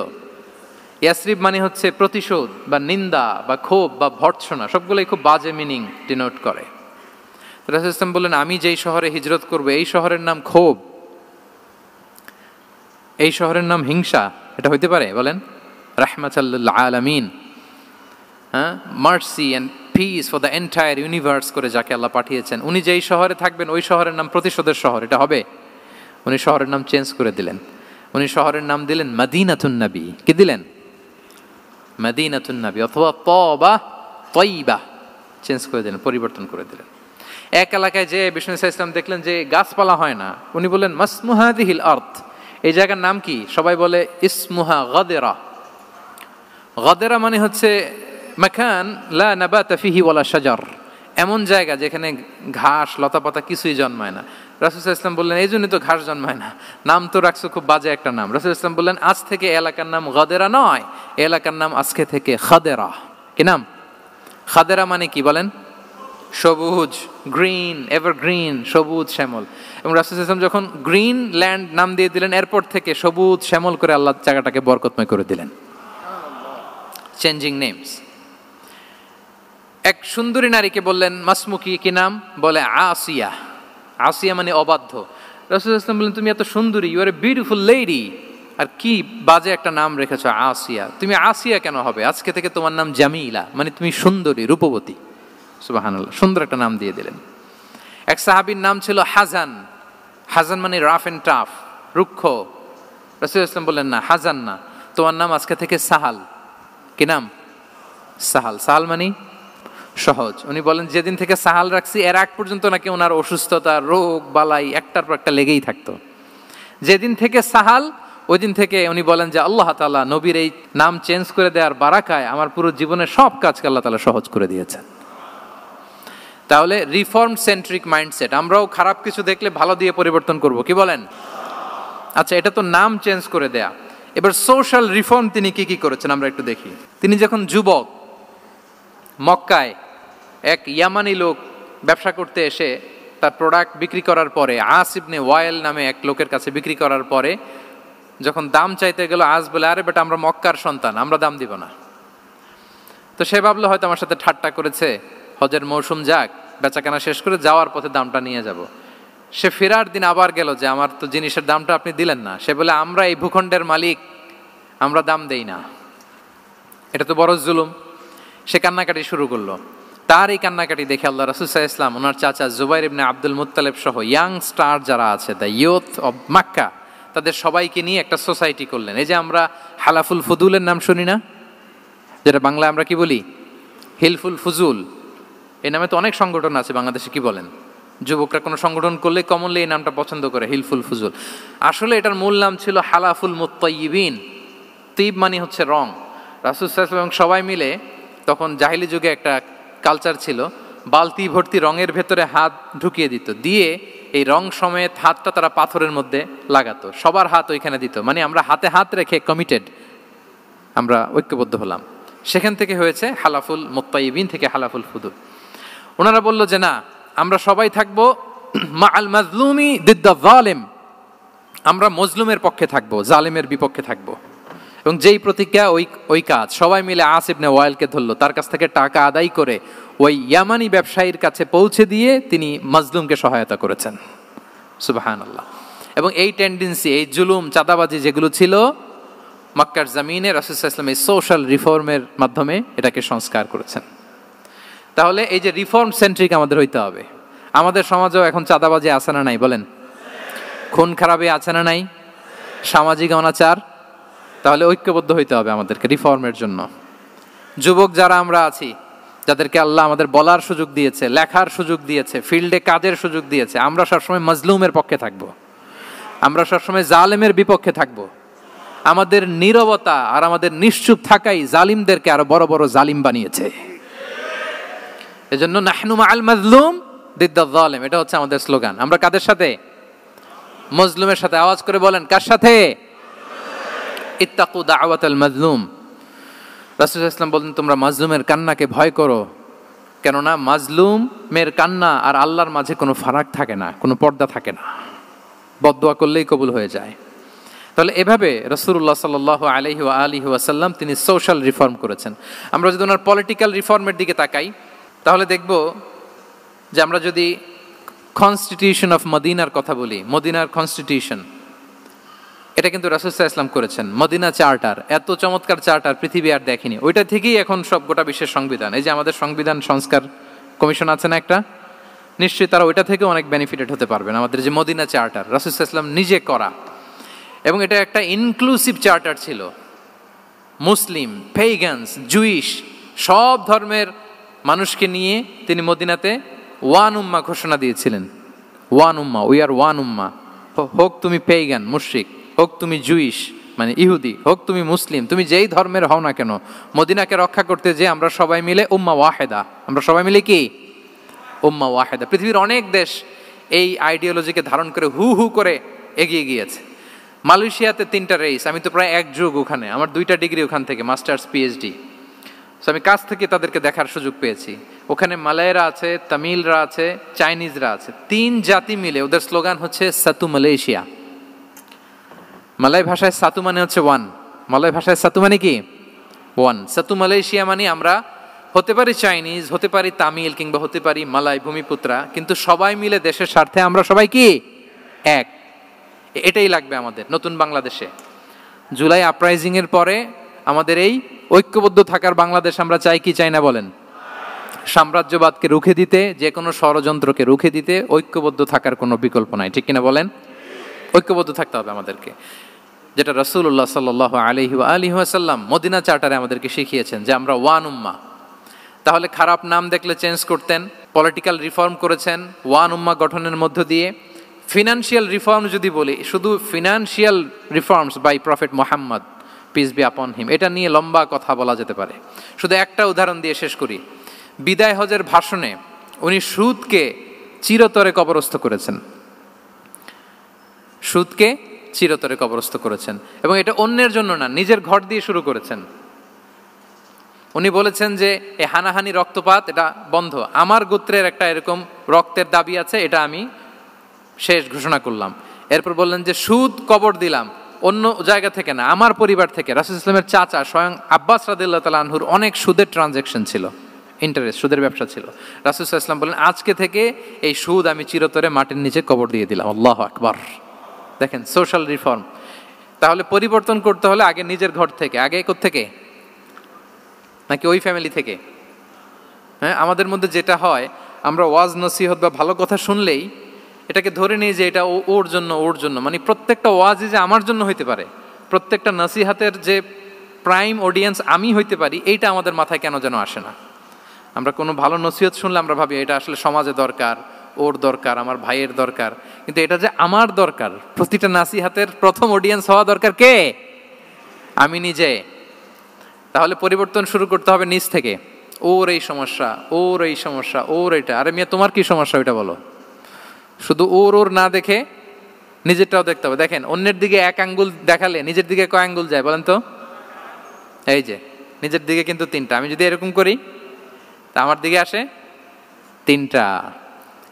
ইয়াসরিব মানে হচ্ছে প্রতিশোধ বা নিন্দা বা ক্ষোভ বা ভর্ৎসনা, সবগুলোই খুব বাজে মিনিং ডিনোট করে। রাসূল সাল্লাল্লাহু আলাইহি ওয়াসাল্লাম বললেন, আমি যেই শহরে হিজরত করব এই শহরের নাম ক্ষোভ, এই শহরের নাম হিংসা, এটা হইতে পারে? বলেন। রাহমাতাল লিল আলামিন, হ্যাঁ, mercy and peace for the entire universe করে যাকে আল্লাহ পাঠিয়েছেন, উনি যেই শহরে থাকবেন ওই শহরের নাম প্রতিশোধের শহর, এটা হবে? উনি শহরের নাম চেঞ্জ করে দিলেন। উনি শহরের নাম দিলেন মদিনাতুন নবী। কি দিলেন? মদিনাতুন নবী, অথবা তবা তয়্যিবা, চেঞ্জ করে দিলেন, পরিবর্তন করে দিলেন। এক এলাকায় যে বিষ্ণু ইসলাম দেখলেন যে গাছপালা হয় না, উনি বললেন মাসমুহা দিহিল আরদ, এই জায়গার নাম কি? সবাই বলে ইসমুহা গাদেরা। গাদেরা মানে হচ্ছে মাকান লা নাবাতা ফিহি ওয়ালা শাজার, এমন জায়গা যেখানে ঘাস লতাপাতা কিছুই জন্মায় না। রাসূল সাল্লাল্লাহু আলাইহি ওয়াসাল্লাম বললেন, এই জন্যই তো ঘাস জন্মায় না, নাম তো রাখছো খুব বাজে একটা নাম। রাসূল সাল্লাল্লাহু আলাইহি ওয়াসাল্লাম বললেন, আজ থেকে এলাকার নাম গাদেরা নয়, এলাকার নাম আজকে থেকে খাদেরা। কি নাম? খাদেরা মানে কি বলেন? সবুজ, গ্রিন, এভারগ্রিন, সবুজ শ্যামল। এবং রাসূল সাল্লাল্লাহু আলাইহি ওয়াসাল্লাম যখন গ্রিন ল্যান্ড নাম দিয়ে দিলেন, এরপর থেকে সবুজ শ্যামল করে আল্লাহ জায়গাটাকে বরকতময় করে দিলেন। Changing names. এক সুন্দরী নারীকে বললেন মাসমুকি, কি নাম? বলে আসিয়া। আসিয়া মানে অবাধ্য। রাসূল সাল্লাল্লাহু আলাইহি ওয়াসাল্লাম বললেন, তুমি এত সুন্দরী, you are a beautiful lady, আর কি বাজে একটা নাম রেখেছো আসিয়া। তুমি আসিয়া কেন হবে? আজকে থেকে তোমার নাম জামিলা, মানে তুমি সুন্দরী, রূপবতী। সুবহানাল্লাহ, সুন্দর একটা নাম দিয়ে দিলেন। এক সাহাবীর নাম ছিল হাজান। হাজান মানে রাফ এন্ড টাফ, রুক্ষ। রাসূল সাল্লাল্লাহু আলাইহি ওয়াসাল্লাম বললেন, না, হাজান না, তোমার নাম আজকে থেকে সাহাল। কি নাম? সাহাল। সাহাল মানে সহজ। উনি বলেন, যেদিন থেকে সাহাল রাখছি এর আগ পর্যন্ত নাকি ওনার অসুস্থতা, রোগ বালাই একটার পর একটা লেগেই থাকতো। যেদিন থেকে সাহাল, ওই দিন থেকে উনি বলেন যে আল্লাহ তাআলা নবীর এই নাম চেঞ্জ করে দেওয়ার বারাকায় আমার পুরো জীবনের সব কাজকে আল্লাহ তাআলা সহজ করে দিয়েছেন। তাহলে রিফর্ম সেন্ট্রিক মাইন্ডসেট, আমরাও খারাপ কিছু দেখলে ভালো দিয়ে পরিবর্তন করব। কি বলেন? আচ্ছা, এটা তো নাম চেঞ্জ করে দেয়া। এবার সোশ্যাল রিফর্ম তিনি কি কি করেছেন আমরা একটু দেখি। তিনি যখন যুবক, মক্কায় এক ইয়ামানি লোক ব্যবসা করতে এসে তার প্রোডাক্ট বিক্রি করার পরে, আস ইবনে ওয়াইল নামে এক লোকের কাছে বিক্রি করার পরে যখন দাম চাইতে গেল, আস বলে, আরে বেটা, আমরা মক্কার সন্তান, আমরা দাম দিব না। তো সে ভাবলো হয়তো আমার সাথে ঠাট্টা করেছে, হজের মৌসুম যাক, বেচাকেনা শেষ করে যাওয়ার পথে দামটা নিয়ে যাব। সে ফেরার দিন আবার গেল যে আমার তো জিনিসের দামটা আপনি দিলেন না। সে বলে, আমরা এই ভূখণ্ডের মালিক, আমরা দাম দেই না, এটা তো বড় জুলুম। সে কান্নাকাটি শুরু করলো। তার এই কান্নাকাটি দেখে আল্লাহ রাসূল সাল্লাল্লাহু আলাইহি ওয়াসাল্লাম, ওনার চাচা জুবাইর ইবনে আব্দুল মুত্তালিব সহ ইয়াং স্টার যারা আছে, দ্য ইয়ুথ অব মক্কা, তাদের সবাইকে নিয়ে একটা সোসাইটি করলেন। এই যে আমরা হালাফুল ফুদুলের নাম শুনি না, যেটা বাংলায় আমরা কি বলি? হিলফুল ফুজুল। এই নামে তো অনেক সংগঠন আছে বাংলাদেশে। কি বলেন? যুবকরা কোনো সংগঠন করলে কমনলি এই নামটা পছন্দ করে, হিলফুল ফুজুল। আসলে এটার মূল নাম ছিল হালাফুল মুত্তাইয়িবিন। তিব মানে হচ্ছে রং। রাসূল সাল্লাল্লাহু আলাইহি ওয়াসাল্লাম সবাই মিলে, তখন জাহিলি যুগে একটা কালচার ছিল, বালতি ভর্তি রঙের ভেতরে হাত ঢুকিয়ে দিত, দিয়ে এই রং সমেত হাতটা তারা পাথরের মধ্যে লাগাতো, সবার হাত ওইখানে দিত, মানে আমরা হাতে হাত রেখে কমিটেড, আমরা ঐক্যবদ্ধ হলাম। সেখান থেকে হয়েছে হালাফুল মুত্তাইবিন থেকে হালাফুল ফুদুল। ওনারা বলল যে না, আমরা সবাই থাকবো মা আল মাজলুমি দিদ্দা জালেম, আমরা মজলুমের পক্ষে থাকবো, জালেমের বিপক্ষে থাকবো। এবং যেই প্রতিজ্ঞা ওই কাজ, সবাই মিলে আস ইবনে ওয়াইলকে ধরলো, তার কাছ থেকে টাকা আদায় করে ওই ইয়ামানি ব্যবসায়ীর কাছে পৌঁছে দিয়ে তিনি মাজলুমকে সহায়তা করেছেন। সুবহানাল্লাহ। এবং এই টেন্ডেন্সি, এই জুলুম, চাঁদাবাজি যেগুলো ছিল মক্কার জমিনে, রাসূল সাল্লাল্লাহু আলাইহি ওয়াসাল্লাম এই সোশ্যাল রিফর্মের মাধ্যমে এটাকে সংস্কার করেছেন। তাহলে এই যে রিফর্ম সেন্ট্রিক আমাদের হইতে হবে। আমাদের সমাজেও এখন চাঁদাবাজি আছে না নাই বলেন? খুন খারাপি আছে না নাই? সামাজিক অনাচার? তাহলে ঐক্যবদ্ধ হইতে হবে আমাদেরকে রিফর্মের জন্য। যুবক যারা আমরা আছি, যাদেরকে আল্লাহ আমাদের বলার সুযোগ দিয়েছে, লেখার সুযোগ দিয়েছে, ফিল্ডে কাজের সুযোগ দিয়েছে, আমরা সবসময় মজলুমের পক্ষে থাকব, আমরা সবসময় জালেমের বিপক্ষে থাকব। আমাদের নীরবতা আর আমাদের নিশ্চুপ থাকাই জালিমদেরকে আরো বড় বড় জালিম বানিয়েছে। এজন্য নাহনু মাআল মাজলুম দিদ্দা যালিম, এটা হচ্ছে আমাদের স্লোগান। আমরা কাদের সাথে? মজলুমের সাথে। আওয়াজ করে বলেন, কার সাথে? ইত্তাকু দাওয়াতাল মাজলুম। রাসূল সাল্লাল্লাহু আলাইহি ওয়াসাল্লাম বলেন, তোমরা মাজলুমের কান্নাকে ভয় করো, কেননা মাজলুমের কান্না আর আল্লাহর মাঝে কোনো ফারাক থাকে না, কোনো পর্দা থাকে না, বদদোয়া করলেই কবুল হয়ে যায়। তাহলে এভাবে রাসূলুল্লাহ সাল্লাল্লাহু আলাইহি ওয়া আলিহি ওয়াসাল্লাম তিনি সোশ্যাল রিফর্ম করেছেন। আমরা যদি ওনার পলিটিক্যাল রিফর্মের দিকে তাকাই, তাহলে দেখব যে আমরা যদি কনস্টিটিউশন অফ মদিনার কথা বলি, মদিনার কনস্টিটিউশন, এটা কিন্তু রাসূল সাল্লাল্লাহু আলাইহি ওয়াসাল্লাম করেছেন। মদিনা চার্টার, এত চমৎকার চার্টার পৃথিবী আর দেখেনি। ওইটা থেকেই এখন সব গোটা বিশ্বের সংবিধান। এই যে আমাদের সংবিধান সংস্কার কমিশন আছে না একটা, নিশ্চয়ই তারা ওইটা থেকে অনেক বেনিফিটেড হতে পারবেন। আমাদের যে মদিনা চার্টার, রাসূল সাল্লাল্লাহু আলাইহি ওয়াসাল্লাম নিজে করা, এবং এটা একটা ইনক্লুসিভ চার্টার ছিল। মুসলিম, পেগানস, জুইশ, সব ধর্মের মানুষকে নিয়ে তিনি মদিনাতে ওয়ান উম্মা ঘোষণা দিয়েছিলেন। One Umma, we are one উম্মা। হোক তুমি পেগান মুশরিক, হোক তুমি জুইশ মানে ইহুদি, হোক তুমি মুসলিম, তুমি যেই ধর্মের হও না কেন, মদিনাকে রক্ষা করতে যে আমরা সবাই মিলে উম্মা ওয়াহেদা, আমরা সবাই মিলে কি উম্মা ওয়াহেদা। পৃথিবীর অনেক দেশ এই আইডিওলজিকে ধারণ করে হু হু করে এগিয়ে গিয়েছে। মালয়েশিয়াতে 3টা রেস, আমি তো প্রায় 1 যুগ ওখানে, আমার 2টা ডিগ্রি ওখান থেকে, মাস্টার্স পিএইচডি। সো আমি কাছ থেকে তাদেরকে দেখার সুযোগ পেয়েছি। ওখানে মালয়েরা আছে, তামিলরা আছে, চাইনিজরা আছে, 3 জাতি মিলে ওদের স্লোগান হচ্ছে সাতু মালয়েশিয়া। মালয় ভাষায় সাতু মানে হচ্ছে ওয়ান, মালয় ভাষায় সাতু মানে কি ওয়ান। সাতু মালয়েশিয়া মানে আমরা হতে পারি চাইনিজ, হতে পারি তামিল, কিংবা হতে পারি মালয় ভূমিপুত্রা, কিন্তু সবাই মিলে দেশের স্বার্থে আমরা সবাই কি এক। এটাই লাগবে আমাদের নতুন বাংলাদেশে। জুলাই আপরাইজিং এর পরে আমাদের এই ঐক্যবদ্ধ থাকার বাংলাদেশ আমরা চাই কি চাই না বলেন? সাম্রাজ্যবাদকে রুখে দিতে, যে কোনো ষড়যন্ত্রকে রুখে দিতে ঐক্যবদ্ধ থাকার কোনো বিকল্প নাই, ঠিক কিনা বলেন? ঐক্যবদ্ধ থাকতে হবে আমাদেরকে, যেটা রাসূলুল্লাহ সাল্লাল্লাহু আলাইহি ওয়া আলিহি ওয়াসাল্লাম মদিনা চার্টারে আমাদেরকে শিখিয়েছেন যে আমরা ওয়ান উম্মাহ। তাহলে খারাপ নাম দেখলে চেঞ্জ করতেন, পলিটিক্যাল রিফর্ম করেছেন ওয়ান উম্মাহ গঠনের মধ্য দিয়ে। ফিনান্সিয়াল রিফর্ম যদি বলি, শুধু financial reforms by prophet Muhammad peace be upon him, এটা নিয়ে লম্বা কথা বলা যেতে পারে। শুধু একটা উদাহরণ দিয়ে শেষ করি। বিদায় হজের ভাষণে উনি সুদকে চিরতরে কবরস্থ করেছেন, সুদকে চিরতরে কবরস্থ করেছেন, এবং এটা অন্যের জন্য না, নিজের ঘর দিয়ে শুরু করেছেন। উনি বলেছেন যে এই হানাহানি রক্তপাত এটা বন্ধ, আমার গোত্রের একটা এরকম রক্তের দাবি আছে, এটা আমি শেষ ঘোষণা করলাম। এরপর বললেন যে সুদ কবর দিলাম, অন্য জায়গা থেকে না, আমার পরিবার থেকে। রাসূল সাল্লাল্লাহু আলাইহি ওয়াসাল্লামের চাচা স্বয়ং আব্বাস রাদিয়াল্লাহু তাআলা আনহুর অনেক সুদের ট্রানজ্যাকশন ছিল, ইন্টারেস্ট, সুদের ব্যবসা ছিল। রাসূল সাল্লাল্লাহু আলাইহি ওয়াসাল্লাম বলেন আজকে থেকে এই সুদ আমি চিরতরে মাটির নিচে কবর দিয়ে দিলাম। আল্লাহু আকবার। দেখেন সোশ্যাল রিফর্ম। তাহলে পরিবর্তন করতে হলে আগে নিজের ঘর থেকে, আগে কোত্থেকে? নাকি ওই ফ্যামিলি থেকে? হ্যাঁ, আমাদের মধ্যে যেটা হয়, আমরা ওয়াজ নসিহত বা ভালো কথা শুনলেই এটাকে ধরে নিই যে এটা ওর জন্য, ওর জন্য, মানে প্রত্যেকটা ওয়াজই যে আমার জন্য হইতে পারে, প্রত্যেকটা নসিহাতের যে প্রাইম অডিয়েন্স আমি হইতে পারি, এইটা আমাদের মাথায় কেন যেন আসে না। আমরা কোনো ভালো নসিহত শুনলে আমরা ভাবি এটা আসলে সমাজে দরকার, ওর দরকার, আমার ভাইয়ের দরকার, কিন্তু এটা যে আমার দরকার, প্রতিটা নাসিহাতের প্রথম অডিয়েন্স হওয়া দরকার কে? আমি নিজে। তাহলে পরিবর্তন শুরু করতে হবে নিজ থেকে। ওর এই সমস্যা, ওর এই সমস্যা, ওর এটা, আরে মিয়া তোমার কি সমস্যা ওইটা বলো। শুধু ওর ওর না দেখে নিজেরটাও দেখতে হবে। দেখেন, অন্যের দিকে এক আঙ্গুল দেখালে নিজের দিকে কয় আঙ্গুল যায় বলেন তো? এই যে নিজের দিকে কিন্তু 3টা। আমি যদি এরকম করি তা আমার দিকে আসে 3টা।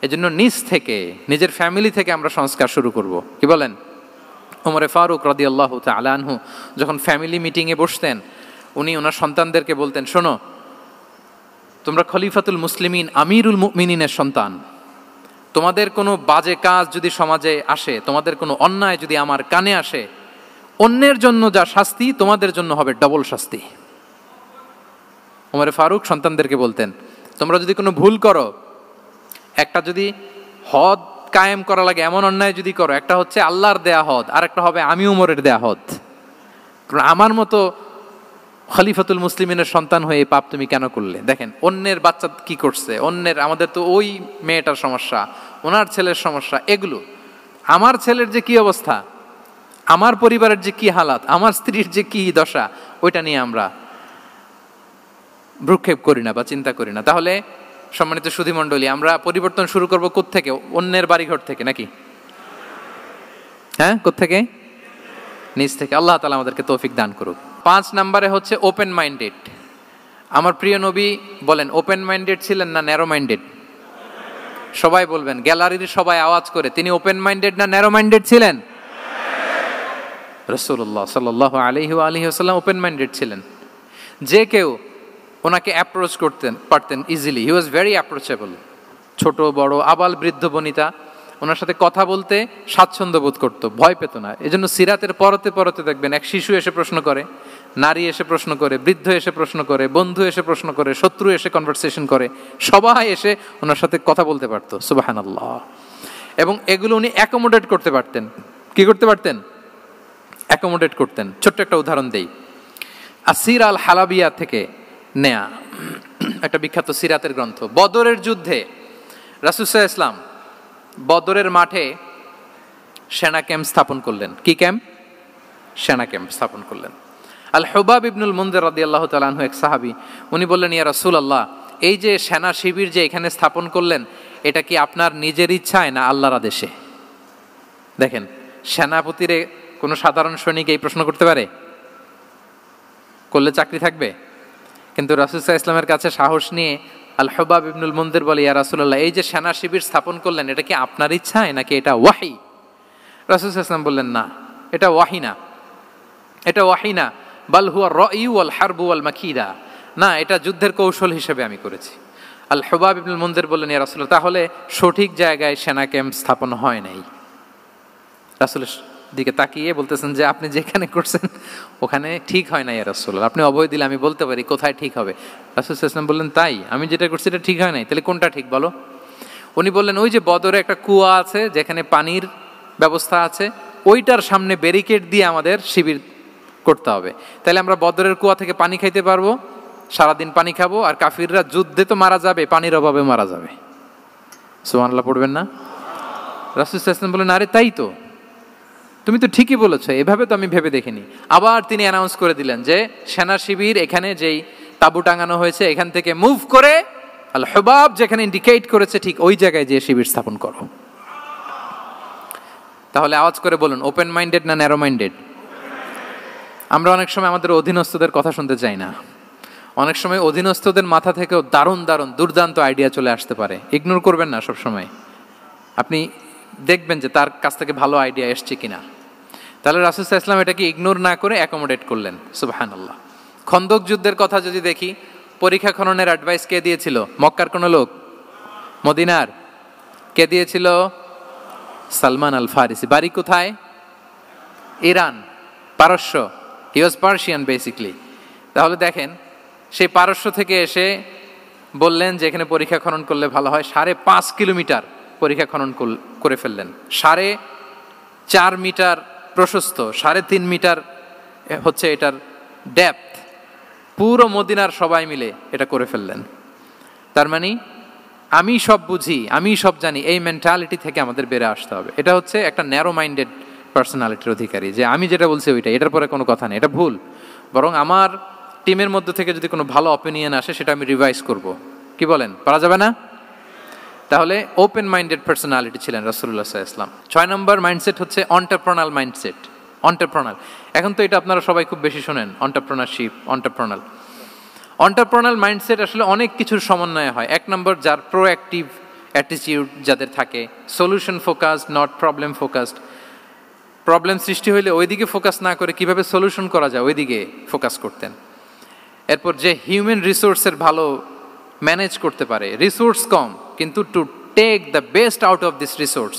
এজন্য নিজ থেকে, নিজের ফ্যামিলি থেকে আমরা সংস্কার শুরু করব। কি বলেন? ওমরে ফারুক রাদিয়াল্লাহু তাআলা আনহু যখন ফ্যামিলি মিটিংয়ে বসতেন, উনি ওনার সন্তানদেরকে বলতেন, শোনো, তোমরা খলিফাতুল মুসলিমিন, আমিরুল মুমিনিনের সন্তান। তোমাদের কোনো বাজে কাজ যদি সমাজে আসে, তোমাদের কোনো অন্যায় যদি আমার কানে আসে, অন্যের জন্য যা শাস্তি তোমাদের জন্য হবে ডবল শাস্তি। ওমরে ফারুক সন্তানদেরকে বলতেন, তোমরা যদি কোনো ভুল করো, একটা যদি হদ কায়েম করা লাগে এমন অন্যায় যদি করো, একটা হচ্ছে আল্লাহর দেয়া হদ, আর একটা হবে আমি উমরের দেয়া হদ। কারণ আমার মতো খলিফাতুল মুসলিমিনের সন্তান হয়ে এই পাপ তুমি কেন করলে? দেখেন অন্যের বাচ্চা কি করছে, অন্যের, আমাদের তো ওই মেয়েটার সমস্যা, ওনার ছেলের সমস্যা, এগুলো আমার ছেলের যে কি অবস্থা, আমার পরিবারের যে কি হালাত, আমার স্ত্রীর যে কি দশা, ওইটা নিয়ে আমরা ভ্রুক্ষেপ করি না বা চিন্তা করি না। তাহলে সম্মানিত সুধীমণ্ডলী, আমরা পরিবর্তন শুরু করবো কোত্থেকে? অন্যের বাড়িঘর থেকে নাকি? হ্যাঁ, কোত্থেকে? নিজ থেকে। আল্লাহ তাআলা আমাদেরকে তৌফিক দান করুক। 5 নম্বরে হচ্ছে ওপেন মাইন্ডেড। আমার প্রিয় নবী বলেন, ওপেন মাইন্ডেড ছিলেন না ন্যারো মাইন্ডেড? সবাই বলবেন, গ্যালারির সবাই আওয়াজ করে, তিনি ওপেন মাইন্ডেড না ন্যারো মাইন্ডেড ছিলেন? রাসূলুল্লাহ সাল্লাল্লাহু আলাইহি ওয়া আলিহি ওয়াসাল্লাম ওপেন মাইন্ডেড ছিলেন। যে কেউ ওনাকে অ্যাপ্রোচ করতেন পারতেন easily. He was very approachable. ছোট বড় আবাল বৃদ্ধ বনিতা ওনার সাথে কথা বলতে স্বাচ্ছন্দ্য বোধ করতো, ভয় পেত না। এজন্য সিরাতের পরতে পরতে দেখবেন এক শিশু এসে প্রশ্ন করে, নারী এসে প্রশ্ন করে, বৃদ্ধ এসে প্রশ্ন করে, বন্ধু এসে প্রশ্ন করে, শত্রু এসে কনভারসেশন করে, সবাই এসে ওনার সাথে কথা বলতে পারতো। সুবহানাল্লাহ। এবং এগুলো উনি অ্যাকোমোডেট করতে পারতেন। কি করতে পারতেন? অ্যাকোমোডেট করতেন। ছোট্ট একটা উদাহরণ দেই, আসির আল হালাবিয়া থেকে নেয়া একটা বিখ্যাত সিরাতের গ্রন্থ। বদরের যুদ্ধে রাসূল সাল্লাল্লাহু আলাইহি ওয়াসাল্লাম বদরের মাঠে সেনা ক্যাম্প স্থাপন করলেন। কি ক্যাম্প? সেনা ক্যাম্প স্থাপন করলেন। আল হুবাব ইবনুল মুনজির রাদিয়াল্লাহু তাআলা আনহু এক সাহাবী, উনি বললেন, ইয়া রাসূলুল্লাহ, এই যে সেনা শিবির যে এখানে স্থাপন করলেন, এটা কি আপনার নিজের ইচ্ছায় না আল্লাহর আদেশে? দেখেন, সেনাপতিরে কোনো সাধারণ সৈনিক এই প্রশ্ন করতে পারে? করলে চাকরি থাকবে? কিন্তু রাসূল সাল্লাল্লাহু আলাইহি ওয়াসাল্লামের কাছে সাহস নিয়ে আল হুবাব ইবনুল মুনজির বলে, ইয়া রাসূলুল্লাহ, এই যে সেনা শিবির স্থাপন করলেন, এটা কি আপনার ইচ্ছায় নাকি এটা ওয়াহি? রাসূল সাল্লাল্লাহু আলাইহি ওয়াসাল্লাম বললেন, না, এটা ওয়াহি না, এটা ওয়াহি না, বাল হুয়া রায়ু ওয়াল হারবু ওয়াল মাকিদা, না, এটা যুদ্ধের কৌশল হিসেবে আমি করেছি। আল হুবাব ইবনুল মুনজির বললেন, ইয়া রাসূলুল্লাহ, তাহলে সঠিক জায়গায় সেনা ক্যাম্প স্থাপন হয় নাই। রাসূলের দিকে তাকিয়ে বলতেছেন যে আপনি যেখানে করছেন ওখানে ঠিক হয় না ইয়া রাসূলুল্লাহ, আপনি অভয় দিলে আমি বলতে পারি কোথায় ঠিক হবে। রাসূল সাল্লাল্লাহু আলাইহি ওয়াসাল্লাম বললেন, তাই? আমি যেটা করছি এটা ঠিক হয় নাই, তাহলে কোনটা ঠিক বলো? উনি বললেন, ওই যে বদরে একটা কুয়া আছে যেখানে পানির ব্যবস্থা আছে, ওইটার সামনে ব্যারিকেড দিয়ে আমাদের শিবির করতে হবে। তাহলে আমরা বদরের কুয়া থেকে পানি খাইতে পারবো, সারাদিন পানি খাবো, আর কাফিররা যুদ্ধে তো মারা যাবে, পানির অভাবে মারা যাবে। সুবহানাল্লাহ পড়বেন না? রাসূল সাল্লাল্লাহু আলাইহি ওয়াসাল্লাম বললেন, আরে তাই তো, তুমি তো ঠিকই বলেছো, এভাবে তো আমি ভেবে দেখিনি। আবার তিনি অ্যানাউন্স করে দিলেন যে সেনা শিবির এখানে যেই তাঁবু টাঙানো হয়েছে এখান থেকে মুভ করে আল হুবাব যেখানে ইন্ডিকেট করেছে ঠিক ওই জায়গায় যে শিবির স্থাপন করো। তাহলে আওয়াজ করে বলুন, ওপেন মাইন্ডেড না ন্যারো মাইন্ডেড? আমরা অনেক সময় আমাদের অধীনস্থদের কথা শুনতে চাই না। অনেক সময় অধীনস্থদের মাথা থেকেও দারুণ দারুণ দুর্দান্ত আইডিয়া চলে আসতে পারে। ইগনোর করবেন না সব সময়, আপনি দেখবেন যে তার কাছ থেকে ভালো আইডিয়া এসছে কিনা। তাহলে রাসূল সাল্লাল্লাহু আলাইহি ওয়াসাল্লাম এটাকে ইগনোর না করে অ্যাকোমোডেট করলেন। সুবহানাল্লাহ। খন্দক যুদ্ধের কথা যদি দেখি, পরীক্ষা খননের অ্যাডভাইস কে দিয়েছিল? মক্কার কোনো লোক? মদিনার? কে দিয়েছিল? সালমান আল ফারিসি। বাড়ি কোথায়? ইরান, পারস্য। হি ওয়াজ পার্সিয়ান বেসিকলি। তাহলে দেখেন, সেই পারস্য থেকে এসে বললেন যে এখানে পরীক্ষা খনন করলে ভালো হয়। 5.5 কিলোমিটার পরীক্ষা খনন করে ফেললেন। 4.5 মিটার প্রশস্ত, 3.5 মিটার হচ্ছে এটার ডেপথ। পুরো মদিনার সবাই মিলে এটা করে ফেললেন। তার মানে আমি সব বুঝি, আমি সব জানি, এই মেন্টালিটি থেকে আমাদের বেড়ে আসতে হবে। এটা হচ্ছে একটা ন্যারো মাইন্ডেড পার্সোনালিটির অধিকারী, যে আমি যেটা বলছি ওইটা, এটার পরে কোনো কথা নেই, এটা ভুল। বরং আমার টিমের মধ্যে থেকে যদি কোনো ভালো অপিনিয়ন আসে সেটা আমি রিভাইজ করব। কি বলেন, পারা যাবে না? তাহলে ওপেন মাইন্ডেড পার্সোনালিটি ছিলেন রাসূলুল্লাহ সাল্লাল্লাহু আলাইহি ওয়াসাল্লাম। 6 নম্বর মাইন্ডসেট হচ্ছে এন্টারপ্রেনাল মাইন্ডসেট। এন্টারপ্রেনাল, এখন তো এটা আপনারা সবাই খুব বেশি শোনেন, এন্টারপ্রেনারশিপ, এন্টারপ্রেনাল। এন্টারপ্রেনাল মাইন্ডসেট আসলে অনেক কিছুর সমন্বয় হয়। 1 নম্বর, যার প্রোঅ্যাক্টিভ অ্যাটিটিউড যাদের থাকে, solution focused, not problem focused. Problem সৃষ্টি হইলে ওইদিকে ফোকাস না করে কিভাবে সলিউশন করা যায় ওইদিকে ফোকাস করতেন। এরপর যে হিউম্যান রিসোর্সের ভালো ম্যানেজ করতে পারে, রিসোর্স কম কিন্তু to take the best out of this resource.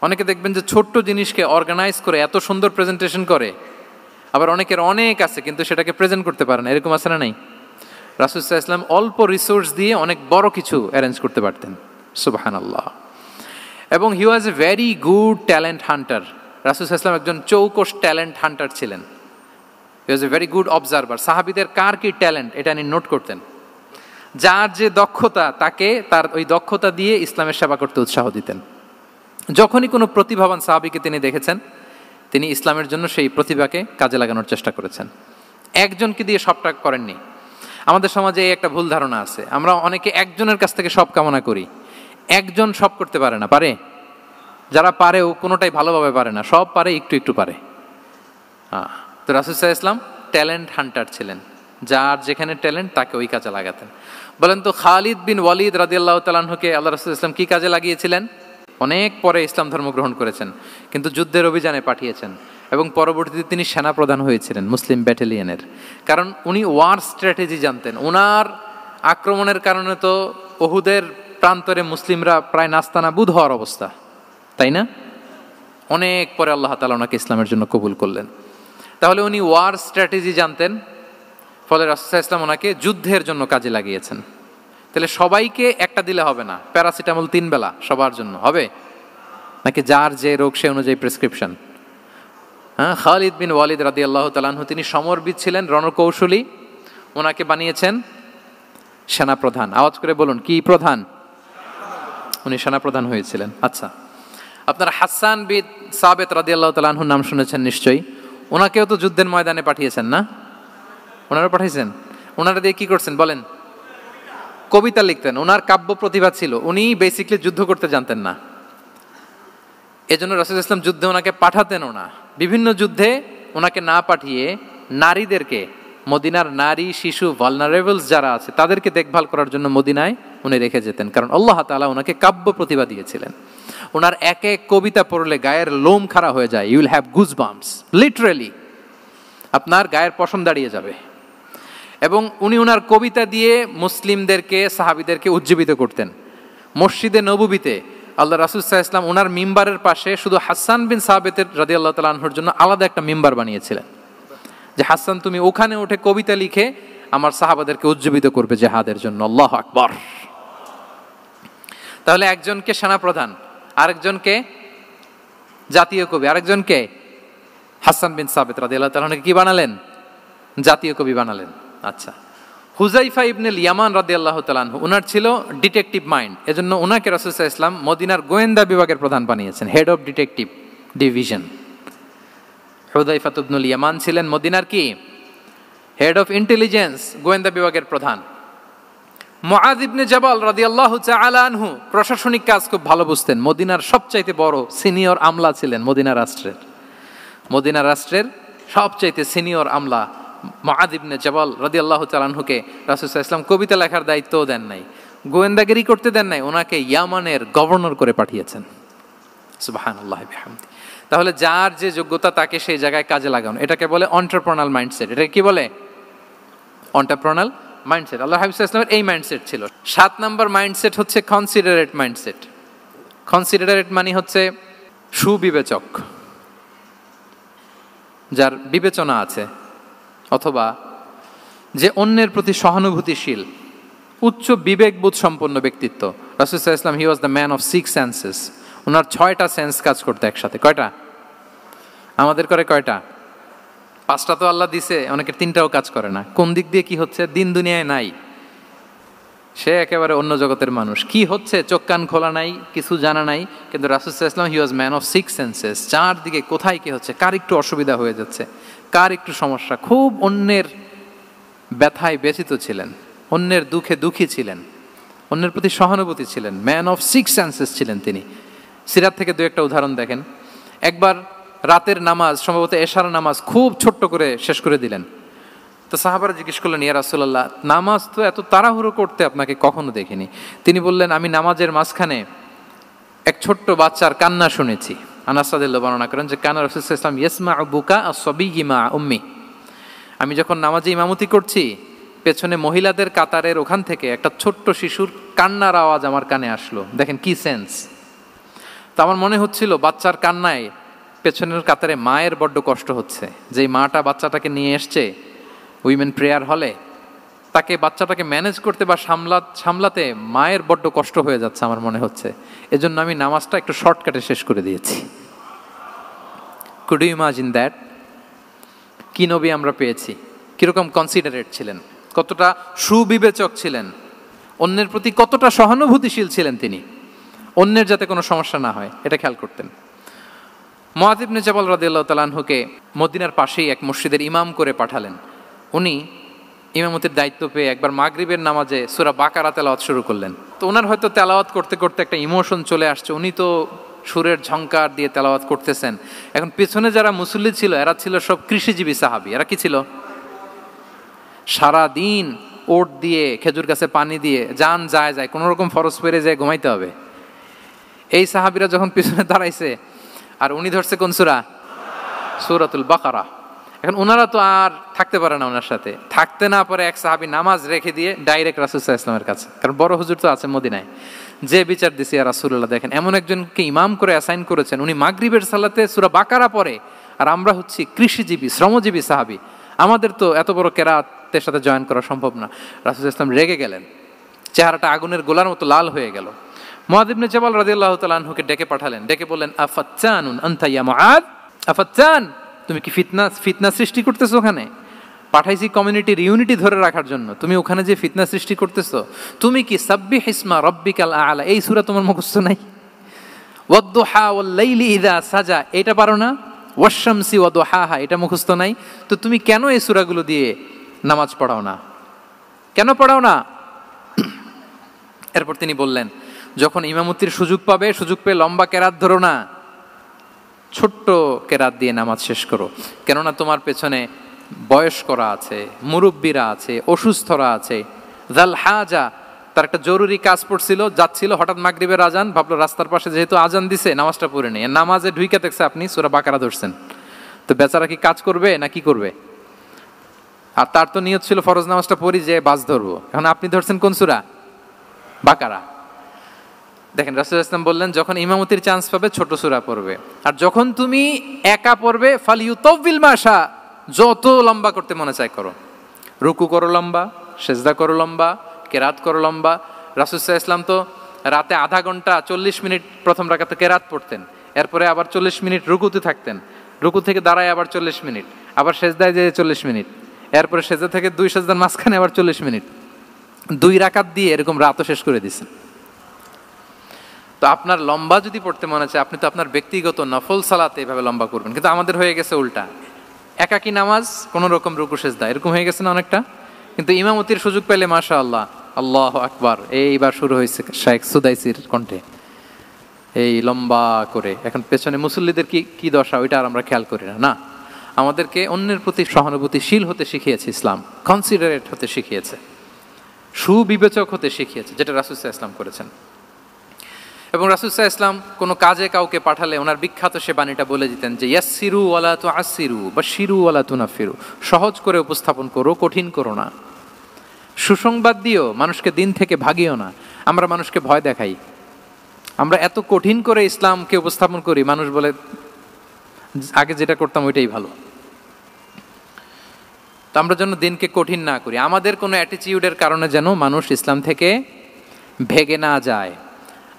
অনেকে দেখবেন যে ছোট্ট জিনিসকে অর্গানাইজ করে এত সুন্দর প্রেজেন্টেশন করে, আবার অনেকের অনেক আছে কিন্তু সেটাকে প্রেজেন্ট করতে পারে না, এরকম আছে না নাই? রাসূল সাল্লাল্লাহু আলাইহি ওয়াসাল্লাম অল্প রিসোর্স দিয়ে অনেক বড় কিছু অ্যারেঞ্জ করতে পারতেন, সুবহানাল্লাহ। এবং he was a very good talent hunter. রাসূল সাল্লাল্লাহু আলাইহি ওয়াসাল্লাম একজন চৌকস ট্যালেন্ট হান্টার ছিলেন। He was a very good observer. সাহাবীদের কার কি ট্যালেন্ট এটা তিনি নোট করতেন। যার যে দক্ষতা তাকে তার ওই দক্ষতা দিয়ে ইসলামের সেবা করতে উৎসাহ দিতেন। যখনই কোনো প্রতিভাবান সাহাবীকে তিনি দেখেছেন, তিনি ইসলামের জন্য সেই প্রতিভাকে কাজে লাগানোর চেষ্টা করেছেন। একজনকে দিয়ে সবটা করেননি। আমাদের সমাজে এই একটা ভুল ধারণা আছে, আমরা অনেকে একজনের কাছ থেকে সব কামনা করি। একজন সব করতে পারে না, পারে? যারা পারেও কোনোটাই ভালোভাবে পারে না, সব পারে একটু একটু পারে। তো রাসূল সাল্লাল্লাহু আলাইহি ওয়াসাল্লাম ট্যালেন্ট হান্টার ছিলেন, যার যেখানে ট্যালেন্ট তাকে ওই কাজে লাগাতেন। বলেন তো খালিদ বিন ওয়ালিদ রাদিয়াল্লাহু তাআলা আনহুকে আল্লাহ রাসূল সাল্লাল্লাহু আলাইহি ওয়াসাল্লাম কি কাজে লাগিয়েছিলেন? অনেক পরে ইসলাম ধর্ম গ্রহণ করেছেন, কিন্তু যুদ্ধের অভিযানে পাঠিয়েছেন এবং পরবর্তীতে তিনি সেনাপ্রধান হয়েছিলেন মুসলিম ব্যাটালিয়নের। কারণ উনি ওয়ার স্ট্র্যাটেজি জানতেন। ওনার আক্রমণের কারণে তো উহুদের প্রান্তরে মুসলিমরা প্রায় নাস্তানাবুদ হওয়ার অবস্থা, তাই না? অনেক পরে আল্লাহ তাআলা ওনাকে ইসলামের জন্য কবুল করলেন। তাহলে উনি ওয়ার স্ট্র্যাটেজি জানতেন, ফলে রাসূল সাল্লাল্লাহু আলাইহি ওয়াসাল্লাম ওনাকে যুদ্ধের জন্য কাজে লাগিয়েছেন। তাহলে সবাইকে একটা দিলে হবে না, প্যারাসিটামল 3 বেলা সবার জন্য হবে নাকি যার যে রোগ সে অনুযায়ী প্রেসক্রিপশন? হ্যাঁ, খালিদ বিন ওয়ালিদ রাদিয়াল্লাহু তাআলা আনহু তিনি সমরবিদ ছিলেন, রণকৌশলী। ওনাকে বানিয়েছেন সেনাপ্রধান। আওয়াজ করে বলুন, কি প্রধান? উনি সেনাপ্রধান হয়েছিলেন। আচ্ছা, আপনারা হাসান বিন সাবিত রাদিয়াল্লাহু তাআলা আনহুর নাম শুনেছেন নিশ্চয়ই। ওনাকেও তো যুদ্ধের ময়দানে পাঠিয়েছেন না? ওনারা পাঠিয়েছেন। ওনারা দিয়ে কি করছেন বলেন? কবিতা লিখতেন। ওনার কাব্য প্রতিভা ছিল। উনি বেসিক্যালি যুদ্ধ করতে জানতেন না, এজন্য রাসূল সাল্লাল্লাহু আলাইহি ওয়াসাল্লাম যুদ্ধে ওনাকে পাঠাতেনও না। বিভিন্ন যুদ্ধে ওনাকে না পাঠিয়ে নারীদেরকে, মদিনার নারী শিশু ভালনারেবলস যারা আছে তাদেরকে দেখভাল করার জন্য মদিনায় উনি রেখে যেতেন, কারণ আল্লাহ তাআলা ওনাকে কাব্য প্রতিভা দিয়েছিলেন। ওনার এক এক কবিতা পড়লে গায়ের লোম খাড়া হয়ে যায়। You will have goosebumps, literally আপনার গায়ের পশম দাঁড়িয়ে যাবে। এবং উনি ওনার কবিতা দিয়ে মুসলিমদেরকে, সাহাবীদেরকে উজ্জীবিত করতেন। মসজিদে নববীতে আল্লাহ রাসূল সাল্লাল্লাহু আলাইহি ওয়াসাল্লাম ওনার মিম্বারের পাশে শুধু হাসান বিন সাবিত রাদিয়াল্লাহু তাআলা আনহুর জন্য আলাদা একটা মিম্বার বানিয়েছিলেন, যে হাসান তুমি ওখানে উঠে কবিতা লিখে আমার সাহাবাদেরকে উজ্জীবিত করবে জিহাদের জন্য। আল্লাহু আকবার। তাহলে একজনকে সেনাপ্রধান, আরেকজনকে জাতীয় কবি, আরেকজনকে হাসান বিন সাবিত রাদিয়াল্লাহু তাআলা আনহুকে কি বানালেন? জাতীয় কবি বানালেন। আচ্ছা, হুযাইফা ইবনুল ইয়ামান রাদিয়াল্লাহু তাআলা আনহু, ওনার ছিল ডিটেকটিভ মাইন্ড, এজন্য ওনাকে রাসূল সাল্লাল্লাহু আলাইহি ওয়াসাল্লাম মদিনার গোয়েন্দা বিভাগের প্রধান বানিয়েছেন, হেড অফ ডিটেকটিভ ডিভিশন। হুযাইফা ইবনুল ইয়ামান ছিলেন মদিনার কি? হেড অফ ইন্টেলিজেন্স, গোয়েন্দা বিভাগের প্রধান। মুআয ইবনে জাবাল রাদিয়াল্লাহু তাআলা আনহু প্রশাসনিক কাজ খুব ভালো বুঝতেন। মদিনার সবচাইতে বড় সিনিয়র আমলা ছিলেন মদিনা রাষ্ট্রের। মদিনা রাষ্ট্রের সবচাইতে সিনিয়র আমলা মুআয ইবনে জাবাল রাদিয়াল্লাহু তাআলা আনহুকে রাসূল সাল্লাল্লাহু আলাইহি ওয়াসাল্লাম কবিতা লেখার দায়িত্বও দেন নাই, গোয়েন্দাগিরি করতে দেন নাই, ওনাকে ইয়ামানের গভর্নর করে পাঠিয়েছেন। সুবহানাল্লাহ বিহামদি। তাহলে যার যে যোগ্যতা তাকে সেই জায়গায় কাজে লাগানো, এটাকে বলে এন্টারপ্রেনাল মাইন্ডসেট। এটা কি বলে? এন্টারপ্রেনাল মাইন্ডসেট। আল্লাহ হাবিব সাল্লাল্লাহু আলাইহি ওয়াসাল্লামের এই মাইন্ডসেট ছিল। 7 নম্বর মাইন্ডসেট হচ্ছে কনসিডারেট মাইন্ডসেট। কনসিডারেট মানে হচ্ছে সুবিবেচক, যার বিবেচনা আছে, অথবা যে অন্যের প্রতি সহানুভূতিশীল, উচ্চ বিবেকবোধ সম্পন্ন ব্যক্তিত্ব। রাসূল সাল্লাল্লাহু আলাইহি ওয়াসাল্লাম he was the man of 6 senses. ওনার 6টা সেন্স কাজ করতে একসাথে। কয়টা? আমাদের করে কয়টা? 5টা তো আল্লাহ দিছে, অনেকের 3টাও কাজ করে না। কোন দিক দিয়ে কি হচ্ছে দিন দুনিয়ায় নাই, সে একেবারে অন্য জগতের মানুষ। কি হচ্ছে চোখ কান খোলা নাই, কিছু জানা নাই। কিন্তু রাসূল সাল্লাল্লাহু আলাইহি ওয়াসাল্লাম he was man of 6 senses. চারদিকে কোথায় কি হচ্ছে, কার একটু অসুবিধা হয়ে যাচ্ছে, কার একটু সমস্যা, খুব অন্যের ব্যথায় ব্যথিত ছিলেন, অন্যের দুঃখে দুঃখী ছিলেন। অন্যের প্রতি সহানুভূতি ছিলেন, ম্যান অফ সিক্স সেন্সেস ছিলেন তিনি। সিরাত থেকে দু একটা উদাহরণ দেখেন। একবার রাতের নামাজ, সম্ভবত এশার নামাজ, খুব ছোট্ট করে শেষ করে দিলেন। তো সাহাবারা জিজ্ঞেস করলেন, ইয়া রাসূলুল্লাহ, নামাজ তো এত তাড়াহুড়ো করতে আপনাকে কখনো দেখিনি। তিনি বললেন, আমি নামাজের মাঝখানে এক ছোট্ট বাচ্চার কান্না শুনেছি। আনাস রাদিয়াল্লাহু বর্ণনা করেন যে কানা রাসূলুল্লাহ সাল্লাল্লাহু আলাইহি ওয়াসাল্লাম ইয়াসমাউ বুকা আস-সাবিয়্যি মা উম্মি। আমি যখন নামাজে ইমামতি করছি, পেছনে মহিলাদের কাতারের ওখান থেকে একটা ছোট্ট শিশুর কান্নার আওয়াজ আমার কানে আসলো। দেখেন কি সেন্স। তো আমার মনে হচ্ছিল বাচ্চার কান্নায় পেছনের কাতারে মায়ের বড্ড কষ্ট হচ্ছে। যেই মাটা বাচ্চাটাকে নিয়ে এসছে উইমেন প্রেয়ার হলে, তাকে বাচ্চাটাকে ম্যানেজ করতে বা সামলাতে মায়ের বড্ড কষ্ট হয়ে যাচ্ছে আমার মনে হচ্ছে। এজন্য আমি নামাজটা একটু শর্টকাটে শেষ করে দিয়েছি। Could you imagine that? কি নবী আমরা পেয়েছি, কিরকম কনসিডারেট ছিলেন, কতটা সুবিবেচক ছিলেন, অন্যের প্রতি কতটা সহানুভূতিশীল ছিলেন তিনি, অন্যের যাতে কোনো সমস্যা না হয় এটা খেয়াল করতেন। মুআয ইবনে জাবাল রাদিয়াল্লাহু তাআলা আনহুকে মদিনার পাশেই এক মসজিদের ইমাম করে পাঠালেন। উনি ইমামতির দায়িত্ব পেয়ে একবার মাগরিবের নামাজে সূরা বাকারা তেলাওয়াত শুরু করলেন। তো ওনার হয়তো তেলাওয়াত করতে করতে একটা ইমোশন চলে আসছে, উনি তো সুরের ঝংকার দিয়ে তেলাওয়াত করতেছেন। এখন পেছনে যারা মুসল্লি ছিল এরা ছিল সব কৃষিজীবী সাহাবী। এরা কি ছিল? সারা দিন ওট দিয়ে, খেজুর গাছে পানি দিয়ে যান যায় কোনো রকম ফরজ পেরে যায় ঘুমাইতে হবে। এই সাহাবীরা যখন পিছনে দাঁড়াইছে আর উনি ধরছে কোন সূরা? সূরাতুল বাকারা। এখন ওনারা তো আর থাকতে পারে না, ওনার সাথে থাকতে না পারে এক সাহাবী নামাজ রেখে দিয়ে ডাইরেক্ট রাসূল সাল্লাল্লাহু আলাইহি ওয়াসাল্লামের কাছে, কারণ বড় হুজুর তো আছে মদিনায়। যে বিচার দিছে ইয়া রাসূলুল্লাহ, দেখেন এমন একজনকে ইমাম করে অ্যাসাইন করেছেন, উনি মাগরিবের সালাতে সূরা বাকারা পড়ে, আর আমরা হচ্ছি কৃষিজীবী শ্রমজীবী সাহাবী, আমাদের তো এত বড় কেরাতের সাথে জয়েন করা সম্ভব না। রাসূল সাল্লাল্লাহু আলাইহি ওয়াসাল্লাম রেগে গেলেন, চেহারাটা আগুনের গোলার মতো লাল হয়ে গেল। মুআয ইবনে জাবাল রাদিয়াল্লাহু তাআলা আনহুকে ডেকে পাঠালেন, ডেকে বললেন, আফাত্তানুন আনতা ইয়া মুআয, আফাত্তান, তুমি কি ফিতনা সৃষ্টি করতেছো? ওখানে পাঠাইছি কমিউনিটির ইউনিটি ধরে রাখার জন্য, তুমি ওখানে যে ফিতনা সৃষ্টি করতেছো। তুমি কি সাব্বিহ ইসমা রাব্বিকাল আ'লা এই সূরা তোমার মুখস্থ নাই? ওয়াদ-দুহা ওয়াল-লাইলি ইযা সাজা এটা পারো না? ওয়াশ-শামসি ওয়া দুহাহা এটা মুখস্থ নাই? তো তুমি কেন এই সূরাগুলো দিয়ে নামাজ পড়াও না? কেন পড়াও না? এরপর তিনি বললেন, যখন ইমামতির সুযোগ পাবে, সুযোগ পেয়ে লম্বা কেরাত ধরো না, ছোট্ট কেরাত দিয়ে নামাজ শেষ করো। কেননা তোমার পেছনে বয়স্করা আছে, মুরব্বীরা আছে, অসুস্থরা আছে। জাল হাজা, তার একটা জরুরি কাজ পড়ছিল, যাচ্ছিল, হঠাৎ মাগরিবের আজান, ভাবলো রাস্তার পাশে যেহেতু আজান দিছে নামাজটা পড়ে নেই। নামাজে ঢুইকে দেখছে আপনি সূরা বাকারা ধরছেন, তো বেচারা কি কাজ করবে না কি করবে? আর তার তো নিয়ত ছিল ফরজ নামাজটা পড়ি যে বাস ধরবো, এখন আপনি ধরছেন কোন সূরা? বাকারা। দেখেন রাসূল সাল্লাল্লাহু আলাইহি ওয়াসাল্লাম বললেন, যখন ইমামতির চান্স পাবে ছোট সূরা পড়বে, আর যখন তুমি একা পড়বে ফালিউতাউবিল মাশা, যত লম্বা করতে মনে চায় করো, রুকু করো লম্বা, সেজদা করো লম্বা, কেরাত করো লম্বা। রাসূল সাল্লাল্লাহু আলাইহি ওয়াসাল্লাম তো রাতে আধা ঘন্টা 40 মিনিট প্রথম রাকাতে কেরাত পড়তেন, এরপরে আবার 40 মিনিট রুকুতে থাকতেন, রুকু থেকে দাঁড়ায় আবার 40 মিনিট, আবার সেজদায় যেয়ে 40 মিনিট, এরপরে সেজদা থেকে 2 সেজদার মাঝখানে আবার 40 মিনিট, 2 রাকাত দিয়ে এরকম রাতও শেষ করে দিয়েছেন। তো আপনার লম্বা যদি পড়তে মনে চায়, আপনি তো আপনার ব্যক্তিগত নফল সালাতে এভাবে লম্বা করবেন। কিন্তু আমাদের হয়ে গেছে উল্টা, একাকী নামাজ কোনো রকম রুকু সেজদা এরকম হয়ে গেছে না অনেকটা। কিন্তু ইমামতির সুযোগ পেলে মাশাআল্লাহ, আল্লাহু আকবার, এইবার শুরু হয়েছে শাইখ সুদাইসির কণ্ঠে এই লম্বা করে। এখন পেছনে মুসল্লিদের কি দশা ওইটা আর আমরা খেয়াল করি না। না, আমাদেরকে অন্যের প্রতি সহানুভূতিশীল হতে শিখিয়েছে ইসলাম, কনসিডারেট হতে শিখিয়েছে, সুবিবেচক হতে শিখিয়েছে, যেটা রাসূল সাল্লাল্লাহু আলাইহি ওয়াসাল্লাম করেছেন। এবং রাসূল সাল্লাল্লাহু আলাইহি ওয়াসাল্লাম কোনো কাজে কাউকে পাঠালে ওনার বিখ্যাত সে বাণীটা বলে দিতেন যে ইয়াসসিরু ওয়ালা তুআসসিরু বাশশিরু ওয়ালা তুনাফিরু, সহজ করে উপস্থাপন করো, কঠিন করো না। সুসংবাদ দিও, মানুষকে দিন থেকে ভাগিও না। আমরা মানুষকে ভয় দেখাই, আমরা এত কঠিন করে ইসলামকে উপস্থাপন করি, মানুষ বলে আগে যেটা করতাম ওইটাই ভালো। তো আমরা যেন দিনকে কঠিন না করি, আমাদের কোনো অ্যাটিটিউডের কারণে যেন মানুষ ইসলাম থেকে ভেগে না যায়।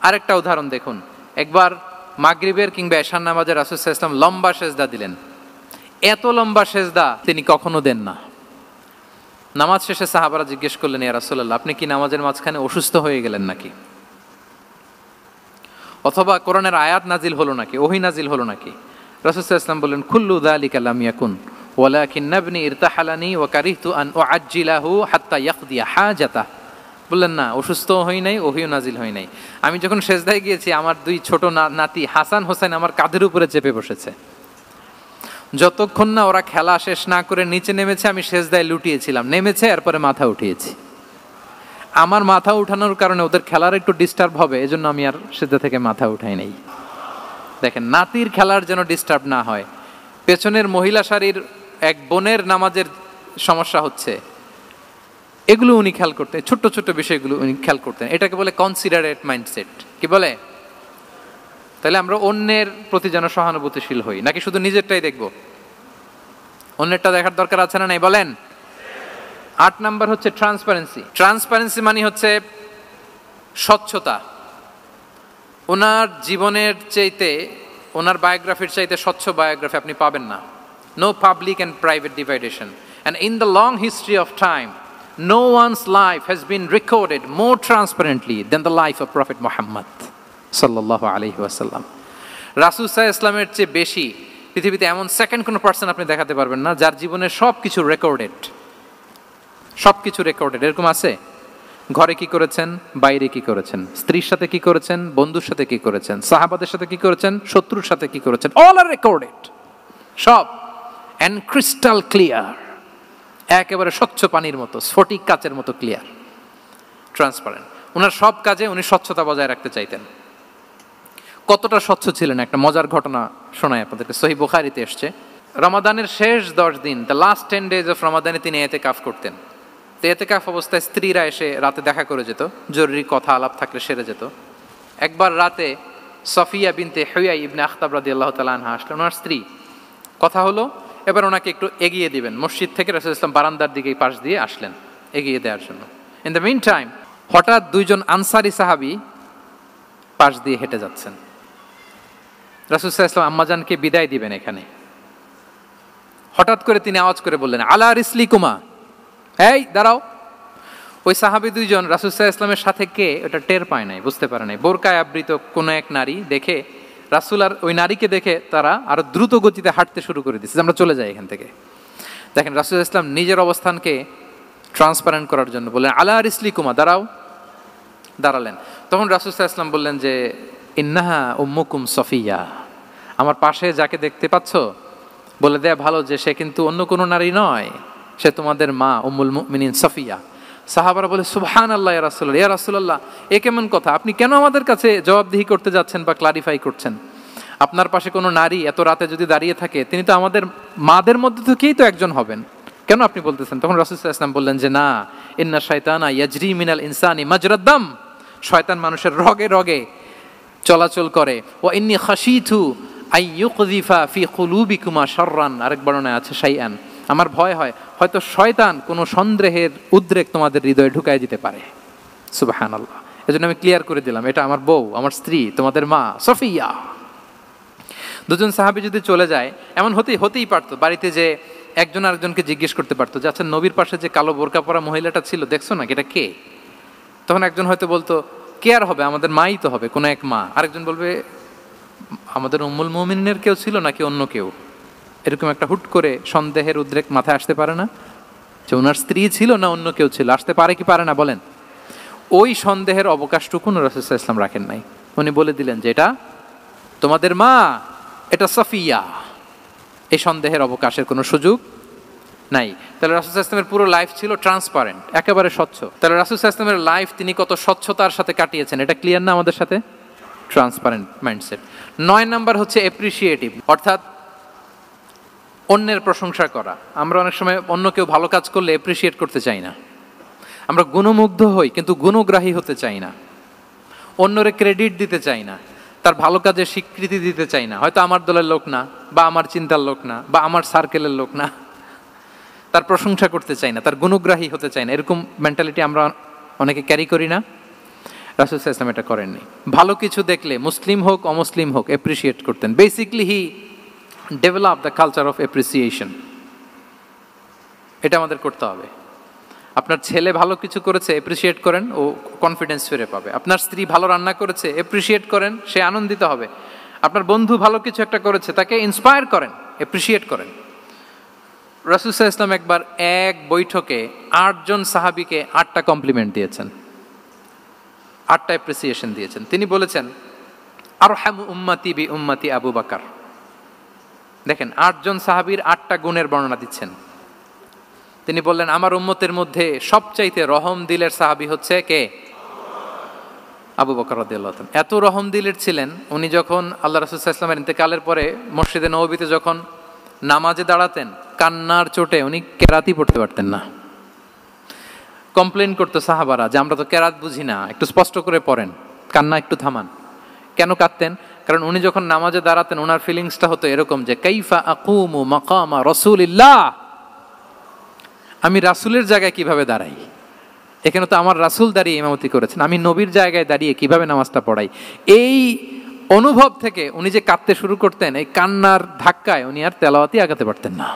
আরেকটা উদাহরণ দেখুন, একবার মাগরিবের কিংবা এশার নামাজে রাসূল সাল্লাল্লাহু আলাইহি ওয়াসাল্লাম লম্বা সেজদা দিলেন। এত লম্বা সেজদা তিনি কখনো দেন না। নামাজ শেষে সাহাবারা জিজ্ঞেস করলেন, ইয়া রাসূলুল্লাহ, আপনি কি নামাজের মাঝখানে অসুস্থ হয়ে গেলেন নাকি? অথবা কোরআনের আয়াত নাজিল হলো নাকি, ওহী নাজিল হলো নাকি? রাসূল সাল্লাল্লাহু আলাইহি ওয়াসাল্লাম বললেন, কুল্লু যালিকা লাম ইয়াকুন ওয়ালাকিন নাবনি ইরতাহালানি ওয়া কারিহতু আন উআজ্জিলাহু হাত্তা ইয়াকদিয়া হাজাতাহ বললেন না, অসুস্থ হই নাই, ওহিও নাজিল হই নাই। আমি যখন সেজদায় গিয়েছি আমার দুই ছোট নাতি হাসান হোসেন আমার কাঁধের উপরে চেপে বসেছে। যতক্ষণ না ওরা খেলা শেষ না করে নিচে নেমেছে আমি সেজদায় লুটিয়েছিলাম, নেমেছে এরপরে মাথা উঠিয়েছি। আমার মাথা উঠানোর কারণে ওদের খেলার একটু ডিস্টার্ব হবে, এজন্য আমি আর সেজদা থেকে মাথা উঠাই নাই। দেখেন, নাতির খেলার যেন ডিস্টার্ব না হয়। পেছনের মহিলা সারির এক বোনের নামাজের সমস্যা হচ্ছে, এগুলো উনি খেয়াল করতেন, ছোট্ট ছোট্ট বিষয়গুলো উনি খেয়াল করতেন। এটাকে বলে কনসিডারেট মাইন্ডসেট। কি বলে? তাহলে আমরা অন্যের প্রতি যেন সহানুভূতিশীল হই, নাকি শুধু নিজেরটাই দেখব? অন্যেরটা দেখার দরকার আছে না নাই বলেন? 8 নাম্বার হচ্ছে ট্রান্সপারেন্সি। ট্রান্সপারেন্সি মানে হচ্ছে স্বচ্ছতা। ওনার জীবনের চাইতে, ওনার বায়োগ্রাফির চাইতে স্বচ্ছ বায়োগ্রাফি আপনি পাবেন না। No public and private dividation. And in the long history of time, no one's life has been recorded more transparently than the life of Prophet Muhammad sallallahu alaihi wasallam. রাসূল সাল্লাল্লাহু আলাইহি ওয়াসাল্লামের চেয়ে বেশি পৃথিবীতে এমন সেকেন্ড কোনো পার্সন আপনি দেখাতে পারবেন না যার জীবনের সবকিছু রেকর্ডেড। সবকিছু রেকর্ডেড। এরকম আছে? ঘরে কি করেছেন, বাইরে কি করেছেন, স্ত্রীর সাথে কি করেছেন, বন্ধুর সাথে কি করেছেন, সাহাবাদের সাথে কি করেছেন, শত্রুর সাথে কি করেছেন, অল আর রেকর্ডেড। সব এন্ড ক্রিস্টাল ক্লিয়ার, একেবারে স্বচ্ছ পানির মতো, স্ফটিক কাচের মতো ক্লিয়ার, ট্রান্সপারেন্ট। ওনার সব কাজে উনি স্বচ্ছতা বজায় রাখতে চাইতেন। কতটা স্বচ্ছ ছিলেন একটা মজার ঘটনা শোনাই আপনাদেরকে। সহিহ বুখারীতে এসছে, রমাদানের শেষ 10 দিন, দ্য লাস্ট 10 days অফ রমাদানে তিনি এতেকাফ করতেন। তো এতেকাফ অবস্থায় স্ত্রীরা এসে রাতে দেখা করে যেত, জরুরি কথা আলাপ থাকলে সেরে যেত। একবার রাতে সফিয়া বিনতে হুয়াই ইবনে আখতাব রাদিয়াল্লাহু তাআলা আনহা আসলেন, ওনার স্ত্রী। কথা হলো এবার ওনাকে একটু এগিয়ে দিবেন। মসজিদ থেকে রাসূলুল্লাহ সাল্লাল্লাহু আলাইহি ওয়াসাল্লাম বারান্দার দিকে পাশ দিয়ে আসলেন এগিয়ে দেওয়ার জন্য। ইন দ্য মিন টাইম হঠাৎ দুইজন আনসারি সাহাবী পাশ দিয়ে হেঁটে যাচ্ছেন। রাসূলুল্লাহ সাল্লাল্লাহু আলাইহি ওয়াসাল্লাম আম্মাজানকে বিদায় দিবেন এখানে। হঠাৎ করে তিনি আওয়াজ করে বললেন, আলা রিসলিকুমা, এই দাঁড়াও। ওই সাহাবী দুইজন রাসূলুল্লাহ সাল্লাল্লাহু আলাইহি ওয়াসাল্লামের সাথে কে ওটা টের পায় নাই, বুঝতে পারে নাই। বোরকায় আবৃত কোনো এক নারী দেখে রাসূল আর ওই নারীকে দেখে তারা আরো দ্রুত গতিতে হাঁটতে শুরু করে দিচ্ছে, আমরা চলে যাই এখান থেকে। দেখেন, রাসূল সাল্লাল্লাহু আলাইহি ওয়াসাল্লাম নিজের অবস্থানকে ট্রান্সপারেন্ট করার জন্য বললেন, আলা রিসলিকুমা, দাঁড়াও। দাঁড়ালেন। তখন রাসূল সাল্লাল্লাহু আলাইহি ওয়াসাল্লাম বললেন যে, ইন্নাহা উম্মুকুম সফিয়া, আমার পাশে যাকে দেখতে পাচ্ছ বলে দেয়া ভালো যে সে কিন্তু অন্য কোনো নারী নয়, সে তোমাদের মা উম্মুল মুমিনিন সফিয়া। সাহাবারা বলে, সুবহানাল্লাহ ইয়া রাসূলুল্লাহ, ইয়া রাসূলুল্লাহ, এ কেমন কথা? আপনি কেন আমাদের কাছে জবাবদিহি করতে যাচ্ছেন বা ক্লারিফাই করছেন? আপনার পাশে কোনো নারী এত রাতে যদি দাঁড়িয়ে থাকে, তিনি তো আমাদের মাদের মধ্যে থেকেই তো একজন হবেন, কেন আপনি বলতেছেন? তখন রাসূল সাল্লাল্লাহু আলাইহি ওয়াসাল্লাম বললেন যে, না, ইন্না শাইতানা ইয়াজরি মিনাল ইনসানি মাজরাদ দাম, শয়তান মানুষের রগে রগে চলাচল করে। ওয়া ইন্নী খাশিতু আই ইউকযিফা ফি কুলুবিকুমা শাররান, আরেক বর্ণনায় আছে শাইআন, আমার ভয় হয় হয়তো শয়তান কোনো সন্দেহের উদ্রেক তোমাদের হৃদয়ে ঢুকায় দিতে পারে। সুবহানাল্লাহ। এজন্য আমি ক্লিয়ার করে দিলাম, এটা আমার বউ, আমার স্ত্রী, তোমাদের মা সফিয়া। দুজন সাহাবী যদি চলে যায়, এমন হতেই পারতো বাড়িতে যে একজন আরেকজনকে জিজ্ঞেস করতে পারতো যে, আচ্ছা নবীর পাশে যে কালো বোরকা পরা মহিলাটা ছিল দেখছো না, এটা কে? তখন একজন হয়তো বলতো, কে আর হবে, আমাদের মাই তো হবে, কোনো এক মা। আরেকজন বলবে, আমাদের উম্মুল মুমিনিনের কেউ ছিল নাকি অন্য কেউ? এরকম একটা হুট করে সন্দেহের উদ্রেক মাথায় আসতে পারে না যে ওনার স্ত্রী ছিল না অন্য কেউ ছিল? আসতে পারে কি পারে না বলেন? ওই সন্দেহের অবকাশটুকু রাসূল সাল্লাল্লাহু আলাইহি ওয়াসাল্লাম রাখেন নাই। উনি বলে দিলেন যে এটা তোমাদের মা, এটা সফিয়া। এই সন্দেহের অবকাশের কোনো সুযোগ নাই। তাহলে রাসূল সাল্লাল্লাহু আলাইহি ওয়াসাল্লামের পুরো লাইফ ছিল ট্রান্সপারেন্ট, একেবারে স্বচ্ছ। তাহলে রাসূল সাল্লাল্লাহু আলাইহি ওয়াসাল্লামের লাইফ তিনি কত স্বচ্ছতার সাথে কাটিয়েছেন, এটা ক্লিয়ার না আমাদের সাথে? Transparent mindset. 9 নাম্বার হচ্ছে অ্যাপ্রিশিয়েটিভ, অর্থাৎ অন্যের প্রশংসা করা। আমরা অনেক সময় অন্য কেউ ভালো কাজ করলে অ্যাপ্রিশিয়েট করতে চাই না, আমরা গুণমুগ্ধ হই কিন্তু গুণগ্রাহী হতে চাই না, অন্যরে ক্রেডিট দিতে চাই না, তার ভালো কাজে স্বীকৃতি দিতে চাই না। হয়তো আমার দলের লোক না, বা আমার চিন্তার লোক না, বা আমার সার্কেলের লোক না, তার প্রশংসা করতে চাই না, তার গুণগ্রাহী হতে চাই না। এরকম মেন্টালিটি আমরা অনেকে ক্যারি করি না? রাসূল সাল্লাল্লাহু আলাইহি ওয়াসাল্লাম এটা করেননি। ভালো কিছু দেখলে মুসলিম হোক অমুসলিম হোক অ্যাপ্রিশিয়েট করতেন। Basically he develop the culture of appreciation. এটা আমাদের করতে হবে। আপনার ছেলে ভালো কিছু করেছে, অ্যাপ্রিশিয়েট করেন, ও কনফিডেন্স ফিরে পাবে। আপনার স্ত্রী ভালো রান্না করেছে, অ্যাপ্রিশিয়েট করেন, সে আনন্দিত হবে। আপনার বন্ধু ভালো কিছু একটা করেছে, তাকে ইন্সপায়ার করেন, অ্যাপ্রিশিয়েট করেন। রাসূল সাল্লাল্লাহু আলাইহি ওয়াসাল্লাম একবার এক বৈঠকে 8 জন সাহাবীকে 8টা কমপ্লিমেন্ট দিয়েছেন। 8টা অ্যাপ্রিসিয়েশন দিয়েছেন। তিনি বলেছেন আরহামু উম্মতি বি উম্মতি আবু বকর। দেখেন 8 জন সাহাবীর 8টা গুণের বর্ণনা দিচ্ছেন। তিনি বললেন আমার উম্মতের মধ্যে সবচাইতে রহম দিলের সাহাবী হচ্ছে কে? আবু বকর রাদিয়াল্লাহু তাআলা। এত রহম দিলের ছিলেন, উনি যখন আল্লাহ রাসূল সাল্লাল্লাহু আলাইহি ওয়াসাল্লামের ইন্তেকালের পরে মসজিদে নববীতে যখন নামাজে দাঁড়াতেন, কান্নার চোটে উনি কেরাতই পড়তে পারতেন না। কমপ্লেন করতো সাহাবারা যে আমরা তো কেরাত বুঝি না, একটু স্পষ্ট করে পড়েন, কান্না একটু থামান। কেন কাঁদতেন? কারণ উনি যখন নামাজে দাঁড়াতেন ওনার ফিলিংসটা হতো এরকম যে কাইফা আকুমু মাকামা রাসূলিল্লাহ, আমি রাসূলের জায়গায় কিভাবে দাঁড়াই, এখানে তো আমার রাসূল দাঁড়িয়ে ইমামতি করেছেন, আমি নবীর জায়গায় দাঁড়িয়ে কিভাবে নামাজটা পড়াই। এই অনুভব থেকে উনি যে কাঁদতে শুরু করতেন, এই কান্নার ধাক্কায় উনি আর তেলাওয়াতই আগাতে পারতেন না।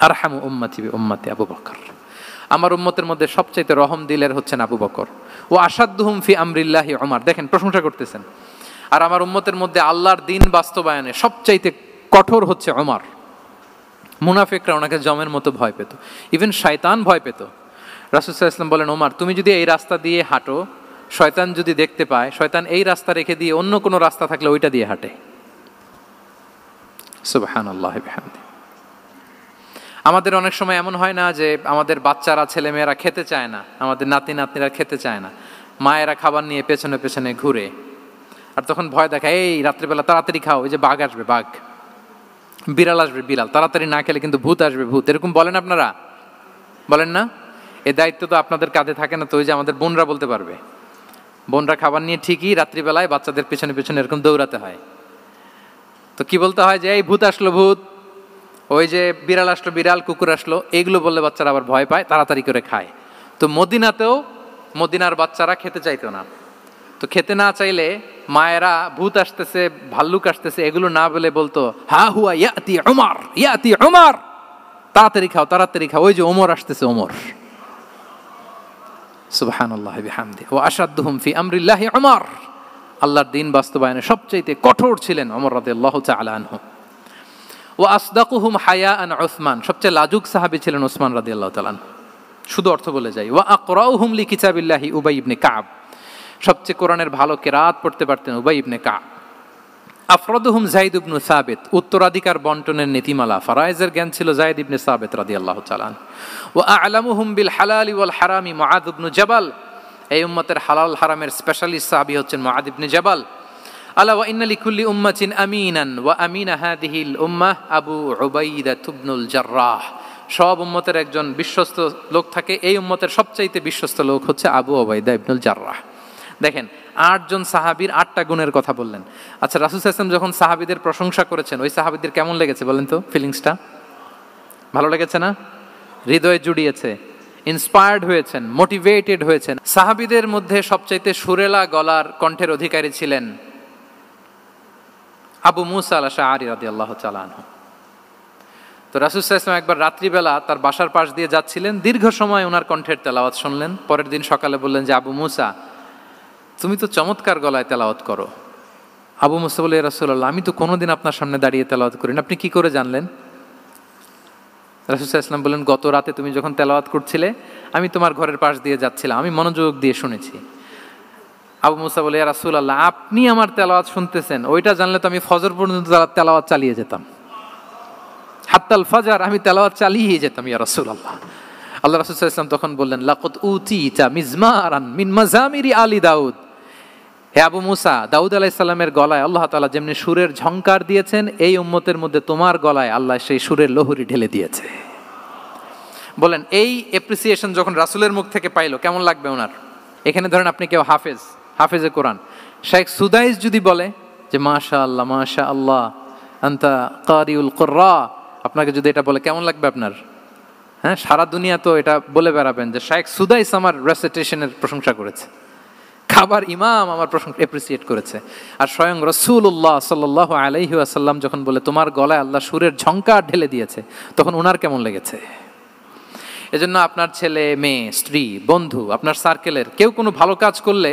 আরহামু উম্মতি বি উম্মতি আবু বকর, আমার উম্মতের মধ্যে সবচাইতে রহম দিলের হচ্ছেন আবু বকর। ও আসাদ্দুহুম ফি আমরিল্লাহি ওমর, দেখেন প্রশংসা করতেছেন। আর আমার উম্মতের মধ্যে আল্লাহর দ্বীন বাস্তবায়নে সবচাইতে কঠোর হচ্ছে ওমর। মুনাফিকরা ওনাকে জমের মতো ভয় পেত, ইভেন শয়তান ভয় পেত। রাসূল সাল্লাল্লাহু আলাইহি ওয়াসাল্লাম বলেন ওমর তুমি যদি এই রাস্তা দিয়ে হাঁটো, শয়তান যদি দেখতে পায়, শয়তান এই রাস্তা রেখে দিয়ে অন্য কোনো রাস্তা থাকলে ওইটা দিয়ে হাঁটে। সুবহানাল্লাহি ওয়া বিহামদিহি। আমাদের অনেক সময় এমন হয় না যে আমাদের বাচ্চারা ছেলেমেয়েরা খেতে চায় না, আমাদের নাতি নাতনিরা খেতে চায় না, মায়েরা খাবার নিয়ে পেছনে পেছনে ঘুরে, আর তখন ভয় দেখায় এই রাত্রিবেলা তাড়াতাড়ি খাও, ওই যে বাঘ আসবে বাঘ, বিড়াল আসবে বিড়াল, তাড়াতাড়ি না খেলে কিন্তু ভূত আসবে ভূত, এরকম বলেন আপনারা? বলেন না? এই দায়িত্ব তো আপনাদের কাঁধে থাকে না তো? ওই যে আমাদের বোনরা বলতে পারবে, বোনরা খাবার নিয়ে ঠিকই রাত্রিবেলায় বাচ্চাদের পেছনে পেছনে এরকম দৌড়াতে হয়। তো কি বলতে হয় যে এই ভূত আসলো ভূত, ওই যে বিড়াল আসলো বিড়াল, কুকুর আসলো, এগুলো বললে বাচ্চারা আবার ভয় পায়, তাড়াতাড়ি করে খায়। তো মদিনাতেও মদিনার বাচ্চারা খেতে চাইতো না। তো খেতে না চাইলে মায়েরা ভূত আসতেছে ভাল্লুক আসতেছে এগুলো না বলে বলতো হা হুয়া ইয়াতি উমর, ইয়াতি উমর, তাড়াতাড়ি খাও তাড়াতাড়ি খাও, ওই যে ওমর আসতেছে ওমর। সুবহানাল্লাহি বিহামদিহি। ওয়া আশাদ্দুহুম ফি আমরিল্লাহি উমর, আল্লাহর দ্বীন বাস্তবায়নে সবচাইতে কঠোর ছিলেন ওমর রাদিয়াল্লাহু তাআলা আনহু। ওয়া আসদাকুহুম হায়াআন উসমান, সবচেয়ে লাজুক সাহাবী ছিলেন উসমান রাদিয়াল্লাহু তাআলা আনহু। শুধু অর্থ বলে যাই। ওয়া আকরাউহুম লিকিতাবিল্লাহি উবাই ইবনে কাব, সবচেয়ে কোরআনের ভালো কেরাত পড়তে পারতেন উবাই ইবনে কাব। আফরাদুহুম যায়েদ ইবনে সাবিত, উত্তরাধিকার বন্টনের নীতিমালা ফারায়েজের জ্ঞান ছিল যায়েদ ইবনে সাবিত রাদিয়াল্লাহু তাআলা। ওয়া আ'লামুহুম বিল হালালি ওয়াল হারামি মুআদ ইবনে জাবাল, এই উম্মতের হালাল হারামের স্পেশালিস্ট সাহাবী হচ্ছেন মুআদ ইবনে জাবাল। আলা ওয়া ইন্না লিকুল্লি উম্মাতিন আমিনান ওয়া আমিনা হাদিহিল উম্মাহ আবু উবাইদা ইবনুল জাররাহ, সব উম্মতের একজন বিশ্বস্ত লোক থাকে, এই উম্মতের সবচাইতে বিশ্বস্ত লোক হচ্ছে আবু উবাইদা ইবনুল জাররাহ। দেখেন 8 জন সাহাবীর 8টা গুণের কথা বললেন। আচ্ছা রাসূল সাল্লাল্লাহু আলাইহি ওয়াসাল্লাম যখন সাহাবীদের প্রশংসা করেছেন, ওই সাহাবীদের কেমন লেগেছে বলেন তো? ফিলিংসটা ভালো লেগেছে না? হৃদয়ে জুড়িয়েছে, ইন্সপায়ার্ড হয়েছেন, মোটিভেটেড হয়েছেন। সাহাবীদের মধ্যে সবচাইতে সুরেলা গলার কণ্ঠের অধিকারী ছিলেন আবু মুসা আল আশআরী রাদিয়াল্লাহু তাআলা আনহু। তো রাসূল সাল্লাল্লাহু আলাইহি ওয়াসাল্লাম একবার রাত্রিবেলা তার বাসার পাশ দিয়ে যাচ্ছিলেন, দীর্ঘ সময় ওনার কণ্ঠের তেলাওয়াত শুনলেন। পরের দিন সকালে বললেন যে আবু মুসা তুমি তো চমৎকার গলায় তেলাওয়াত করো। আবু মুসা বলে ইয়া রাসূলুল্লাহ আমি তো কোনোদিন আপনার সামনে দাঁড়িয়ে তেলাওয়াত করি না, আপনি কি করে জানলেন? রাসূল সাল্লাল্লাহু আলাইহি ওয়াসাল্লাম বললেন গত রাতে তুমি যখন তেলাওয়াত করছিলে আমি তোমার ঘরের পাশ দিয়ে যাচ্ছিলাম, আমি মনোযোগ দিয়ে শুনেছি। আবু মুসা বলে ইয়া রাসূলুল্লাহ আপনি আমার তেলাওয়াত শুনতেছেন, ওইটা জানলে তো আমি ফজর পর্যন্ত তেলাওয়াত চালিয়ে যেতাম, হাত্তাল ফাজর আমি তেলাওয়াত চালিয়ে যেতাম ইয়া রাসূলুল্লাহ। আল্লাহ রাসূল সাল্লাল্লাহু আলাইহি ওয়াসাল্লাম তখন বললেন লাকাদ উতিতা মিজমারান মিন মাজামিরি আলি দাউদ, হে আবু মুসা দাউদ আলাইহিস সালামের গলায় আল্লাহ তাআলা যেমনি সুরের ঝংকার দিয়েছেন, এই উম্মতের মধ্যে তোমার গলায় আল্লাহ সেই সুরের লহরী ঢেলে দিয়েছে। বলেন এই অ্যাপ্রিসিয়েশন যখন রাসূলের মুখ থেকে পাইলো কেমন লাগবে ওনার? এখানে ধরেন আপনি কেউ হাফেজে কোরআন শেখ সুদাইস যদি বলে যে মাশাআল্লাহ মাশাআল্লাহ আনতা কারিউল কুররা, আপনাকে যদি এটা বলে কেমন লাগবে আপনার? হ্যাঁ, সারা দুনিয়া তো এটা বলে বেড়াবেন যে শেখ সুদাইস আমার রেসিটেশনের প্রশংসা করেছে, খাবার ইমাম আমার প্রশংসা অ্যাপ্রিসিয়েট করেছে। আর স্বয়ং রাসূলুল্লাহ সাল্লাল্লাহু আলাইহি ওয়াসাল্লাম যখন বলে তোমার গলায় আল্লাহ সুরের ঝংকার ঢেলে দিয়েছে, তখন ওনার কেমন লেগেছে? এজন্য আপনার ছেলে মেয়ে স্ত্রী বন্ধু আপনার সার্কেলের কেউ কোনো ভালো কাজ করলে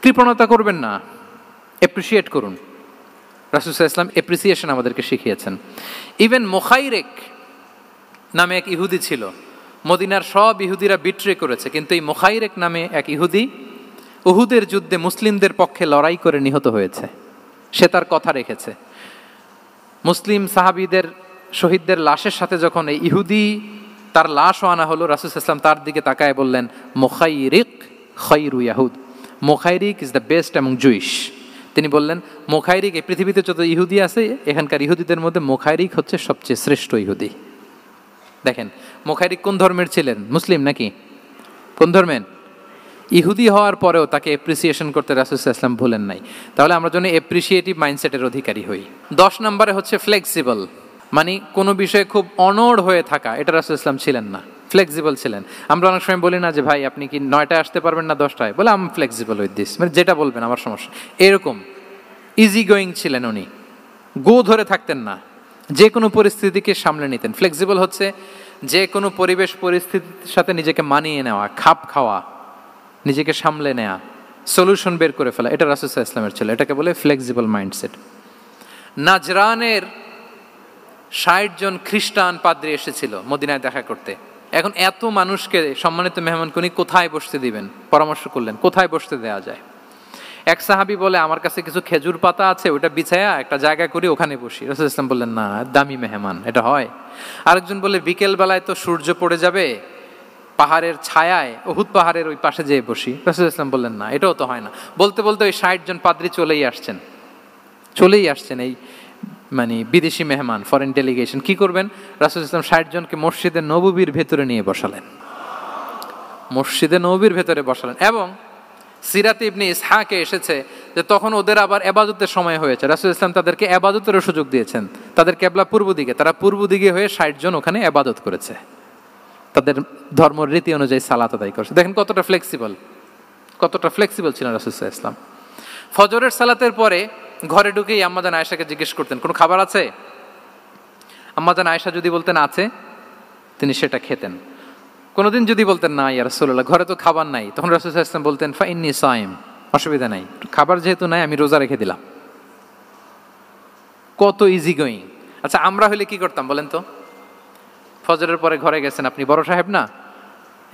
কৃপণতা করবেন না, অ্যাপ্রিসিয়েট করুন। রাসূল সাল্লাল্লাহু আলাইহি ওয়াসাল্লাম অ্যাপ্রিসিয়েশন আমাদেরকে শিখিয়েছেন। ইভেন মুখাইরেক নামে এক ইহুদি ছিল, মদিনার সব ইহুদিরা বিট্রে করেছে, কিন্তু এই মুখাইরেক নামে এক ইহুদি উহুদের যুদ্ধে মুসলিমদের পক্ষে লড়াই করে নিহত হয়েছে, সে তার কথা রেখেছে। মুসলিম সাহাবীদের শহীদদের লাশের সাথে যখন এই ইহুদি তার লাশও আনা হলো, রাসূল সাল্লাল্লাহু আলাইহি ওয়াসাল্লাম তার দিকে তাকায় বললেন, মুখাইরিক খায়রু ইয়াহুদ, মুখাইরিক is the best among Jewish. তিনি বললেন মুখাইরিক, এই পৃথিবীতে যত ইহুদি আছে এখানকার ইহুদিদের মধ্যে মুখাইরিক হচ্ছে সবচেয়ে শ্রেষ্ঠ ইহুদি। দেখেন মুখাইরিক কোন ধর্মের ছিলেন? মুসলিম নাকি কোন ধর্মের? ইহুদি হওয়ার পরেও তাকে এপ্রিসিয়েশন করতে রাসূল সাল্লাল্লাহু আলাইহি ওয়াসাল্লাম ভুলেন নাই। তাহলে আমরা যেন এপ্রিসিয়েটিভ মাইন্ডসেটের অধিকারী হই। 10 নম্বরে হচ্ছে ফ্লেক্সিবল, মানে কোনো বিষয়ে খুব অনড় হয়ে থাকা, এটা রাসূল সাল্লাল্লাহু আলাইহি ওয়াসাল্লাম ছিলেন না, ফ্লেক্সিবল ছিলেন। আমরা অনেক সময় বলি না যে ভাই আপনি কি 9টায় আসতে পারবেন না 10টায়, বলে আম ফ্লেক্সিবল উইথ দিস, মানে যেটা বলবেন আমার সমস্যা, এরকম ইজি গোয়িং ছিলেন উনি, গো ধরে থাকতেন না, যে কোনো পরিস্থিতিকে সামলে নিতেন। ফ্লেক্সিবল হচ্ছে যে কোনো পরিবেশ পরিস্থিতির সাথে নিজেকে মানিয়ে নেওয়া, খাপ খাওয়া, নিজেকে সামলে নেওয়া, সলিউশন বের করে ফেলা, এটা রাসূল সাল্লাল্লাহু আলাইহি ওয়াসাল্লামের ছিল, এটাকে বলে ফ্লেক্সিবল মাইন্ডসেট। নাজরানের 60 জন খ্রিস্টান পাদ্রী এসেছিল মদিনায় দেখা করতে। এখন এত মানুষকে সম্মানিত মেহমানকে উনি কোথায় বসতে দিবেন, পরামর্শ করলেন কোথায় বসতে দেওয়া যায়। এক সাহাবী বলে আমার কাছে কিছু খেজুর পাতা আছে, ওটা বিছায়া একটা জায়গা করি ওখানে বসি। রাসূল সাল্লাল্লাহু আলাইহি ওয়াসাল্লাম বললেন না, দামি মেহমান, এটা হয়। আরেকজন বলে বিকেল বেলায় তো সূর্য পড়ে যাবে, পাহাড়ের ছায়ায় উহুদ পাহাড়ের ওই পাশে যেয়ে বসি। রাসূল সাল্লাল্লাহু আলাইহি ওয়াসাল্লাম বললেন না, এটাও তো হয় না। বলতে বলতে ওই 60 জন পাদ্রী চলেই আসছেন এই মানে বিদেশি মেহমান, ফরেন ডেলিগেশন। কি করবেন? রাসূল সাল্লাল্লাহু আলাইহি ওয়াসাল্লাম 60 জনকে মসজিদে নববীর ভেতরে নিয়ে বসালেন, মসজিদে নববীর ভেতরে বসালেন। এবং সিরাতে ইবনে ইসহাকে এসেছে যে তখন ওদের আবার ইবাদতের সময় হয়েছে, রাসূল সাল্লাল্লাহু আলাইহি ওয়াসাল্লাম তাদেরকে ইবাদতেরও সুযোগ দিয়েছেন। তাদের কিবলা পূর্ব দিকে, তারা পূর্ব দিকে হয়ে 60 জন ওখানে ইবাদত করেছে, তাদের ধর্ম রীতি অনুযায়ী সালাত আদায় করেছে। দেখেন কতটা ফ্লেক্সিবল ছিলেন রাসূল সাল্লাল্লাহু আলাইহি ওয়াসাল্লাম। ফজরের সালাতের পরে ঘরে ঢুকেই আম্মাজান আয়েশাকে জিজ্ঞেস করতেন কোনো খাবার আছে? আম্মাজান আয়েশা যদি বলতেন আছে, তিনি সেটা খেতেন। কোনোদিন যদি বলতেন না ইয়া রাসূলুল্লাহ ঘরে তো খাবার নাই, তখন রাসূল সাল্লাল্লাহু আলাইহি ওয়াসাল্লাম বলতেন ফা ইন্নী সাইম, অসুবিধা নাই, খাবার যেহেতু নাই আমি রোজা রেখে দিলাম। কত ইজি গোয়িং। আচ্ছা আমরা হলে কি করতাম বলেন তো? ফজরের পরে ঘরে গেছেন আপনি, বড় সাহেব না,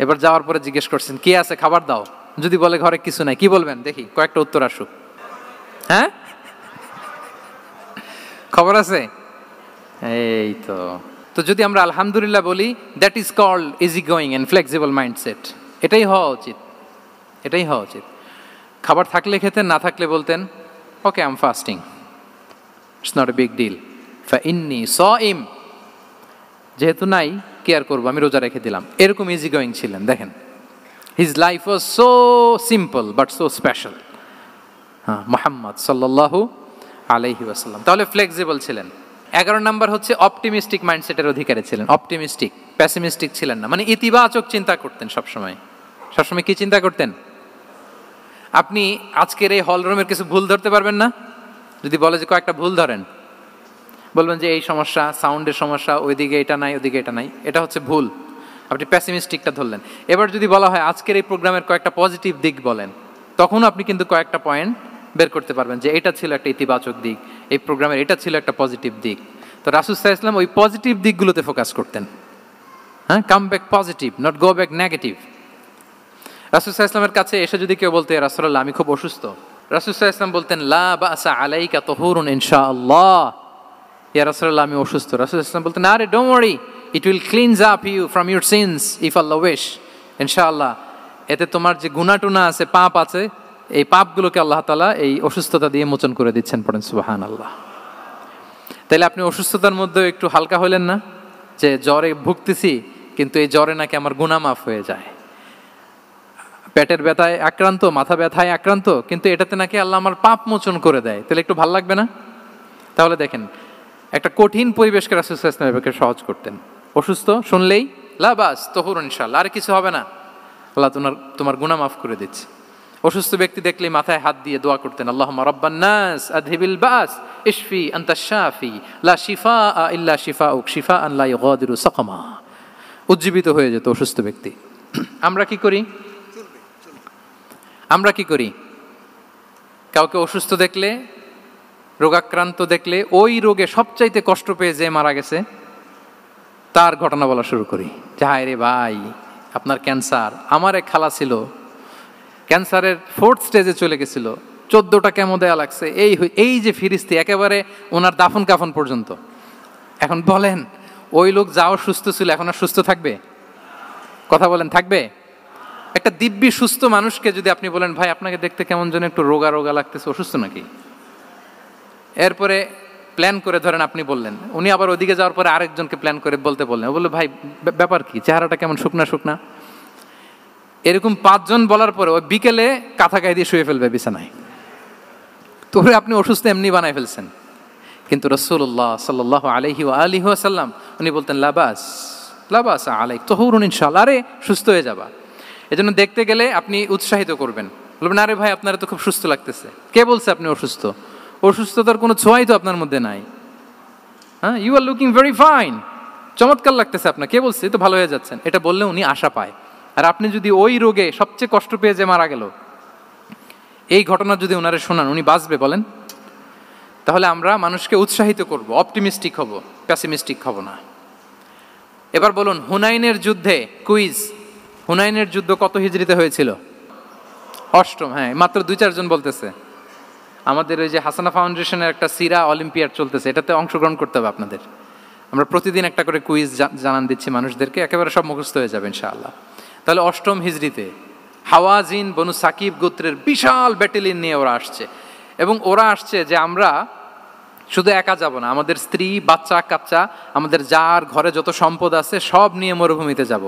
এবার যাওয়ার পরে জিজ্ঞেস করছেন কি আছে খাবার দাও, যদি বলে ঘরে কিছু নাই, কি বলবেন দেখি, কয়েকটা উত্তর আসুক। হ্যাঁ খবর আছে, এই তো। তো যদি আমরা আলহামদুলিল্লাহ বলি, that is called easy going and flexible mindset. এটাই হওয়া উচিত। খাবার থাকলে খেতেন, না থাকলে বলতেন okay I am fasting, it's not a big deal, ফা ইন্নী সাইম, যেহেতু নাই কি আর করবো, আমি রোজা রেখে দিলাম। এরকম ইজি গোয়িং ছিলেন। দেখেন his life was so simple but so special. হ্যাঁ, মুহাম্মদ সাল্লাল্লাহু আলাইহি ওয়াসাল্লাম তাহলে ফ্লেক্সিবল ছিলেন। 11 নাম্বার হচ্ছে অপটিমিস্টিক মাইন্ডসেটের অধিকারী ছিলেন। অপটিমিস্টিক, প্যাসিমিস্টিক ছিলেন না, মানে ইতিবাচক চিন্তা করতেন সবসময়। কি চিন্তা করতেন? আপনি আজকের এই হল রুমের কিছু ভুল ধরতে পারবেন না? যদি বলে যে কয়েকটা ভুল ধরেন, বলবেন যে এই সমস্যা, সাউন্ডের সমস্যা, ওইদিকে এটা নাই, ওইদিকে এটা নাই, এটা হচ্ছে ভুল। আপনি প্যাসিমিস্টিকটা ধরলেন। এবার যদি বলা হয় আজকের এই প্রোগ্রামের কয়েকটা পজিটিভ দিক বলেন, তখন আপনি কিন্তু কয়েকটা পয়েন্ট বের করতে পারবেন যে এটা ছিল একটা ইতিবাচক দিক, এই প্রোগ্রামের এটা ছিল একটা পজিটিভ দিক। তো রাসূল সাল্লাল্লাহু আলাইহি ওয়াসাল্লাম ওই পজিটিভ দিকগুলোতে ফোকাস করতেন। হ্যাঁ, come back positive, not go back negative. রাসূল সাল্লাল্লাহু আলাইহি ওয়াসাল্লামের কাছে এসে যদি কেউ বলতে ইয়া রাসূলুল্লাহ আমি খুব অসুস্থ, রাসূল সাল্লাল্লাহু আলাইহি ওয়াসাল্লাম বলতেন লা বাসা আলাইকা তুহুরুন ইনশাআল্লাহ। ইয়া রাসূলুল্লাহ আমি অসুস্থ, রাসূল সাল্লাল্লাহু আলাইহি ওয়াসাল্লাম বলতেন আরে don't worry, it will cleanse up you from your sins if আল্লাহ উইশ, ইনশাআল্লাহ এতে তোমার যে গুনাহ টুনা আছে, পাপ আছে, এই পাপগুলোকে আল্লাহ তাআলা এই অসুস্থতা দিয়ে মোচন করে দিচ্ছেন। পড়েন সুবহানাল্লাহ। তাইলে আপনি অসুস্থতার মধ্যে একটু হালকা হলেন না, যে জ্বরে ভুগতেছি কিন্তু এই জ্বরে নাকি আমার গুনাহ মাফ হয়ে যায়, পেটের ব্যথায় আক্রান্ত, মাথা ব্যথায় আক্রান্ত, কিন্তু এটাতে নাকি আল্লাহ আমার পাপ মোচন করে দেয়, তাহলে একটু ভালো লাগবে না? তাহলে দেখেন একটা কঠিন পরিবেশকে রাসূল সাল্লাল্লাহু আলাইহি ওয়াসাল্লাম সহজ করতেন। অসুস্থ শুনলেই লা বাস তুহুরুন ইনশাআল্লাহ, আর কিছু হবে না, আল্লাহ তোমার গুনাহ মাফ করে দিচ্ছে। অসুস্থ ব্যক্তি দেখলেই মাথায় হাত দিয়ে দোয়া করতেন আল্লাহুম্মা রাব্বান নাস আযহিবিল বাস ইশফি আনতাশ শাফি লা শিফাআ ইল্লা শিফাউক শিফাআন লা ইউগাদিরু সাকামা। উজ্জীবিত হয়ে যেত অসুস্থ ব্যক্তি। আমরা কি করি? কাউকে অসুস্থ দেখলে, রোগাক্রান্ত দেখলে, ওই রোগে সবচাইতে কষ্ট পেয়ে যে মারা গেছে তার ঘটনা বলা শুরু করি যে হায় রে ভাই আপনার ক্যান্সার, আমার এক খালা ছিল ক্যান্সারের 4th স্টেজে চলে গেছিল, 14টা কেমো দেয়া লাগছে, এই যে ফিরিস্তি একেবারে ওনার দাফন কাফন পর্যন্ত। এখন বলেন ওই লোক যাও সুস্থ ছিল, এখন আর সুস্থ থাকবে? কথা বলেন, থাকবে? একটা দিব্যি সুস্থ মানুষকে যদি আপনি বলেন ভাই আপনাকে দেখতে কেমন যেন একটু রোগা রোগা লাগতেছে, অসুস্থ নাকি? এরপরে প্ল্যান করে ধরেন আপনি বললেন, উনি আবার ওদিকে যাওয়ার পরে আরেকজনকে প্ল্যান করে বলতে বললেন, ও বললো ভাই ব্যাপার কি, চেহারাটা কেমন শুকনা শুকনা। এরকম 5 জন বলার পরে ওই বিকেলে কাঁথা গায়ে দিয়ে শুয়ে ফেলবে বিছানায়। তোরে আপনি অসুস্থ এমনি বানায় ফেলছেন। কিন্তু রাসূলুল্লাহ সাল্লাল্লাহু আলাইহি ওয়া আলিহি ওয়াসাল্লাম উনি বলতেন লাবাস লাবাস আলাইক তাহুরুন ইনশাআল্লাহ, আরে সুস্থ হয়ে যাবা। এজন্য দেখতে গেলে আপনি উৎসাহিত করবেন, বলবেন আরে ভাই আপনারা তো খুব সুস্থ লাগতেছে। কে বলছে আপনি অসুস্থ? অসুস্থতার কোনো ছোঁয়াই তো আপনার মধ্যে নাই। হ্যাঁ, you are looking very fine, চমৎকার লাগতেছে আপনার, কে বলছে? তো ভালো হয়ে যাচ্ছেন। এটা বললে উনি আশা পায়। আর আপনি যদি ওই রোগে সবচেয়ে কষ্ট পেয়ে যে মারা গেল, এই ঘটনা যদি ওনারে শোনান, উনি বাঁচবে বলেন? তাহলে আমরা মানুষকে উৎসাহিত করব, অপটিমিস্টিক হব, প্যাসিমিস্টিক হব না। এবার বলুন হুনাইনের যুদ্ধে, কুইজ, হুনাইনের যুদ্ধ কত হিজরিতে হয়েছিল? 8ম। হ্যাঁ, মাত্র 2-4 জন বলতেছে। আমাদের ওই যে হাসানা ফাউন্ডেশনের একটা সিরা অলিম্পিয়াড চলতেছে, এটাতে অংশগ্রহণ করতে হবে আপনাদের। আমরা প্রতিদিন একটা করে কুইজ জানান দিচ্ছি মানুষদেরকে, একেবারে সব মুখস্থ হয়ে যাবে ইনশাআল্লাহ। তাহলে 8ম হিজরিতে হাওয়াজিন বনু সাকিব গোত্রের বিশাল ব্যাটালিয়ন নিয়ে ওরা আসছে, এবং ওরা আসছে যে আমরা শুধু একা যাব না, আমাদের স্ত্রী বাচ্চা কাচ্চা, আমাদের যার ঘরে যত সম্পদ আছে সব নিয়ে মরুভূমিতে যাব।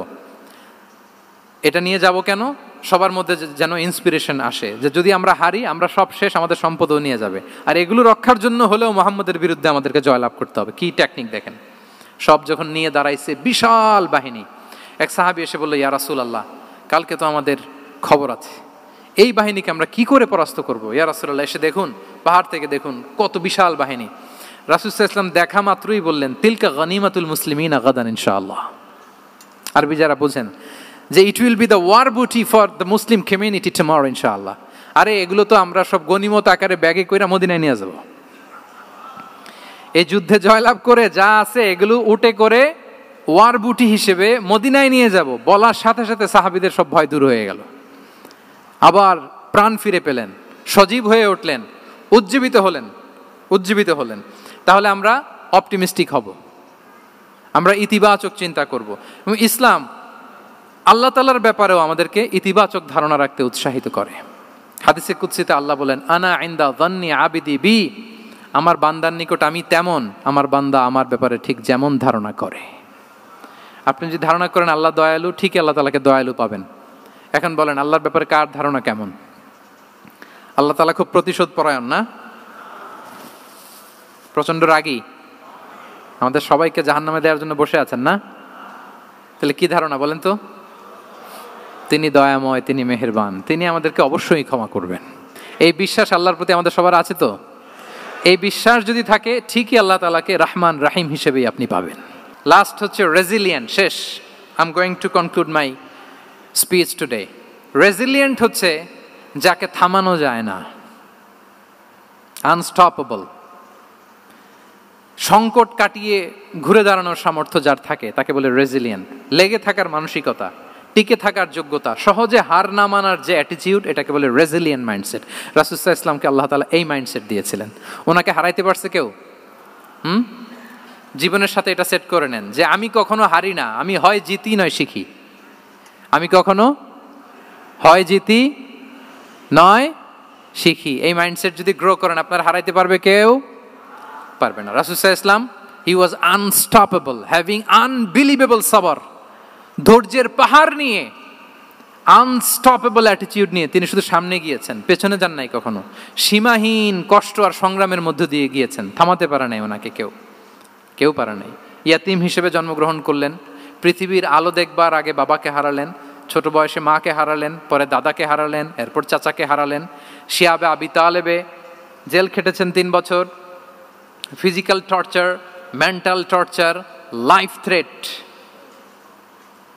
এটা নিয়ে যাব কেন? সবার মধ্যে যেন ইন্সপিরেশন আসে যে যদি আমরা হারি আমরা সব শেষ, আমাদের সম্পদও নিয়ে যাবে। আর এগুলো রক্ষার জন্য হলেও মুহাম্মদের বিরুদ্ধে আমাদেরকে জয়লাভ করতে হবে। কি টেকনিক দেখেন। সব যখন নিয়ে দাঁড়াইছে বিশাল বাহিনী, এক সাহাবী এসে বলল ইয়া রাসূলুল্লাহ, কালকে তো আমাদের খবর আছে, এই বাহিনীকে আমরা কি করে পরাস্ত করব? ইয়া রাসূলুল্লাহ এসে দেখুন, পাহাড় থেকে দেখুন কত বিশাল বাহিনী। রাসূল সাল্লাল্লাহু আলাইহি ওয়াসাল্লাম দেখা মাত্রই বললেন তিলকা গনিমাতুল মুসলিমিনা গাদান ইনশাআল্লাহ। আরবি যারা বুঝেন যে it will be the war booty for the Muslim community tomorrow ইনশাআল্লাহ। আরে এগুলো তো আমরা সব গনিমত আকারে ব্যাগে কইরা মদিনায় নিয়ে যাব। এই যুদ্ধে জয়লাভ করে যা আছে এগুলো উটে করে ওয়ার বুটি হিসেবে মদিনায় নিয়ে যাব। বলার সাথে সাথে সাহাবীদের সব ভয় দূর হয়ে গেল, আবার প্রাণ ফিরে পেলেন, সজীব হয়ে উঠলেন, উজ্জীবিত হলেন। তাহলে আমরা অপটিমিস্টিক হব, আমরা ইতিবাচক চিন্তা করব। এবং ইসলাম আল্লাহ তাআলার ব্যাপারেও আমাদেরকে ইতিবাচক ধারণা রাখতে উৎসাহিত করে। হাদিসে কুদসিতে আল্লাহ বলেন আনা ইনদা যান্নি আবিদি বি, আমার বান্দার নিকট আমি তেমন, আমার বান্দা আমার ব্যাপারে ঠিক যেমন ধারণা করে। আপনি যদি ধারণা করেন আল্লাহ দয়ালু, ঠিকই আল্লাহ তাআলাকে দয়ালু পাবেন। এখন বলেন আল্লাহর ব্যাপারে কার ধারণা কেমন? আল্লাহ তাআলা খুব প্রতিশোধ পরায়ণ না? প্রচন্ড রাগী, আমাদের সবাইকে জাহান্নামে দেওয়ার জন্য বসে আছেন না? তাহলে কি ধারণা বলেন তো? তিনি দয়াময়, তিনি মেহেরবান, তিনি আমাদেরকে অবশ্যই ক্ষমা করবেন। এই বিশ্বাস আল্লাহর প্রতি আমাদের সবার আছে তো? এই বিশ্বাস যদি থাকে ঠিকই আল্লাহ তাআলাকে রহমান রাহিম হিসেবেই আপনি পাবেন। লাস্ট হচ্ছে রেজিলিয়েন্ট। শেষ, I am going to conclude my speech today. Resilient হচ্ছে যাকে থামানো যায় না, আনস্টপেবল। সংকট কাটিয়ে ঘুরে দাঁড়ানোর সামর্থ্য যার থাকে তাকে বলে রেজিলিয়েন্ট। লেগে থাকার মানসিকতা, টিকে থাকার যোগ্যতা, সহজে হার না মানার যে অ্যাটিটিউড, এটাকে বলে রেজিলিয়েন্ট মাইন্ডসেট। রাসূল সাল্লাল্লাহু আলাইহি ওয়াসাল্লামকে আল্লাহ তাআলা এই মাইন্ডসেট দিয়েছিলেন। ওনাকে হারাইতে পারছে কেউ? জীবনের সাথে এটা সেট করে নেন যে আমি কখনো হারি না, আমি হয় জিতি নয় শিখি। আমি কখনো হয় জিতি নয় শিখি। এই মাইন্ডসেট যদি গ্রো করেন আপনার হারাইতে পারবে কেউ? পারবে না। রাসূল সাল্লাল্লাহু আলাইহি ওয়াসাল্লাম he was unstoppable, having unbelievable সাবর। ধৈর্যের পাহাড় নিয়ে, আনস্টপেবল অ্যাটিটিউড নিয়ে তিনি শুধু সামনে গিয়েছেন, পেছনে যান নাই কখনো। সীমাহীন কষ্ট আর সংগ্রামের মধ্য দিয়ে গিয়েছেন, থামাতে পারে নাই ওনাকে কেউ পারে নাই। ইয়াতিম হিসেবে জন্মগ্রহণ করলেন, পৃথিবীর আলো দেখবার আগে বাবাকে হারালেন, ছোট বয়সে মাকে হারালেন, পরে দাদাকে হারালেন, এরপর চাচাকে হারালেন। শিয়াবে আবি তালেবে জেল খেটেছেন 3 বছর। Physical torture, mental torture, life threat,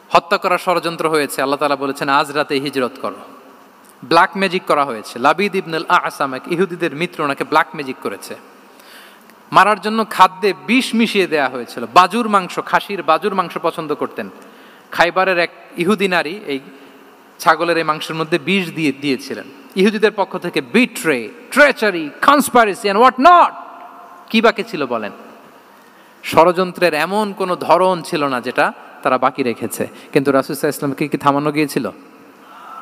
হত্যা করার ষড়যন্ত্র হয়েছে। আল্লাহ তাআলা বলেছেন আজ রাতে হিজরত করো। ব্ল্যাক ম্যাজিক করা হয়েছে। লাবিদ ইবনুল আসাম, এক ইহুদিদের মিত্র, ওনাকে ব্ল্যাক ম্যাজিক করেছে। মারার জন্য খাদ্যে বিষ মিশিয়ে দেয়া হয়েছিল। বাজুর মাংস, খাসির বাজুর মাংস পছন্দ করতেন। খাইবারের এক ইহুদি নারী এই ছাগলের এই মাংসের মধ্যে বিষ দিয়েছিলেন। ইহুদিদের পক্ষ থেকে betray, treachery, conspiracy and what not, কি বাকি ছিল বলেন? ষড়যন্ত্রের এমন কোনো ধরন ছিল না যেটা তারা বাকি রেখেছে। কিন্তু রাসূল সাল্লাল্লাহু আলাইহি ওয়াসাল্লামকে কি থামানো গিয়েছিল?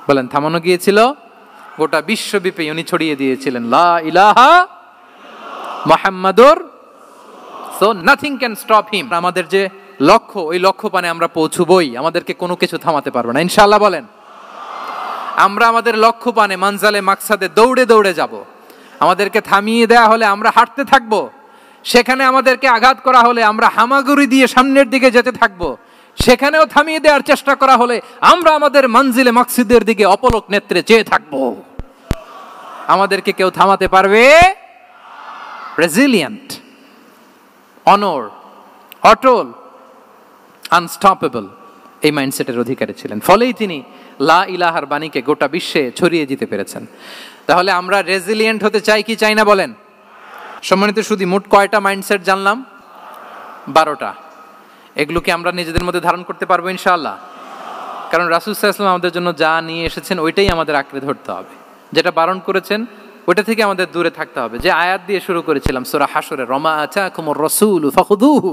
বলেন, থামানো গিয়েছিল? গোটা বিশ্বব্যাপী উনি ছড়িয়ে দিয়েছিলেন লা ইলাহা মুহাম্মাদুর, so nothing can stop him. আমাদের যে লক্ষ্য, ওই লক্ষ্য পানে আমরা পৌঁছবই, আমাদেরকে কোনো কিছু থামাতে পারবে না ইনশাআল্লাহ। বলেন, আমরা আমাদের লক্ষ্য পানে মানজালে মাকসাদে দৌড়ে দৌড়ে যাব। আমাদেরকে থামিয়ে দেয়া হলে আমরা হাঁটতে থাকবো, সেখানে আমাদেরকে আঘাত করা হলে আমরা হামাগুড়ি দিয়ে সামনের দিকে যেতে থাকবো, সেখানেও থামিয়ে দেওয়ার চেষ্টা করা হলে আমরা আমাদের মঞ্জিলে মাকসিদের দিকে অপলক নেত্রে চেয়ে থাকবো। আমাদেরকে কেউ থামাতে পারবে? রেজিলিয়েন্ট, অনর, অটল, আনস্টপেবল, এই মাইন্ডসেটের অধিকারী ছিলেন। ফলেই তিনি লা ইলাহার বাণীকে গোটা বিশ্বে ছড়িয়ে দিতে পেরেছেন। তাহলে আমরা রেজিলিয়েন্ট হতে চাই কি চাই না বলেন? সম্মানিত শুধু মোট কয়টা মাইন্ডসেট জানলাম? 12টা। এগুলোকে আমরা নিজেদের মধ্যে ধারণ করতে পারবো ইনশাআল্লাহ। কারণ রাসূল সাল্লাল্লাহু আলাইহি ওয়াসাল্লাম আমাদের জন্য যা নিয়ে এসেছেন ওইটাই আমাদের আঁকড়ে ধরতে হবে। যেটা বারণ করেছেন ওইটা থেকে আমাদের দূরে থাকতে হবে। যে আয়াত দিয়ে শুরু করেছিলাম সূরা হাশরে, রমা আতাকুমুর রাসূলু ফাখুযুহু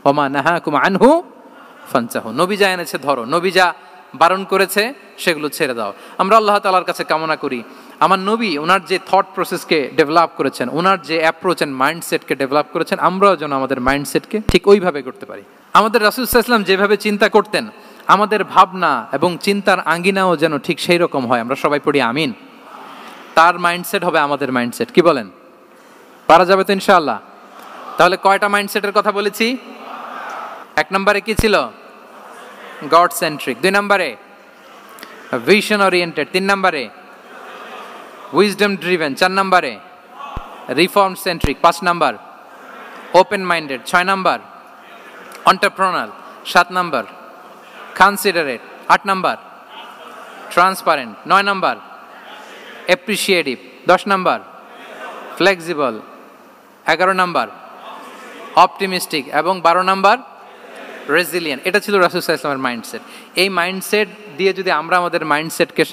ওয়া মা নাহাকুম আনহু ফানতাহু। নবী যা এনেছে ধরো, নবী যা বারণ করেছে সেগুলো ছেড়ে দাও। আমরা আল্লাহ তাআলার কাছে কামনা করি আমার নবী ওনার যে থট প্রসেসকে ডেভেলপ করেছেন, ওনার যে অ্যাপ্রোচ এন্ড মাইন্ডসেটকে ডেভেলপ করেছেন, আমরাও যেন আমাদের মাইন্ডসেটকে ঠিক ওইভাবে করতে পারি। আমাদের রাসূল সাল্লাল্লাহু আলাইহি ওয়াসাল্লাম যেভাবে চিন্তা করতেন, আমাদের ভাবনা এবং চিন্তার আঙ্গিনাও যেন ঠিক সেই রকম হয়। আমরা সবাই পড়ি আমিন। তার মাইন্ডসেট হবে আমাদের মাইন্ডসেট। কি বলেন? পারা যাবে তো ইনশাআল্লাহ? তাহলে কয়টা মাইন্ডসেটের কথা বলেছি? 1 নম্বরে কি ছিল? God centric. 2 নম্বরে ভিশন ওরিয়েন্টেড। 3 নম্বরে উইজডম ড্রিভেন। 4 নম্বরে রিফর্ম সেন্ট্রিক। 5 নম্বর ওপেন মাইন্ডেড। 6 নম্বর এন্টারপ্রেনার। 7 নম্বর কনসিডারেট। 8 নম্বর ট্রান্সপারেন্ট। 9 নম্বর অ্যাপ্রিশিয়েটিভ। 10 নম্বর ফ্লেক্সিবল। 11 নম্বর অপটিমিস্টিক এবং 12 নম্বর রেজিলিয়েন্ট। এটা ছিল রাসূল সাল্লাল্লাহু আলাইহি ওয়াসাল্লামের মাইন্ডসেট। এই মাইন্ডসেট দিয়ে যদি আমরা আমাদের মাইন্ডসেটকে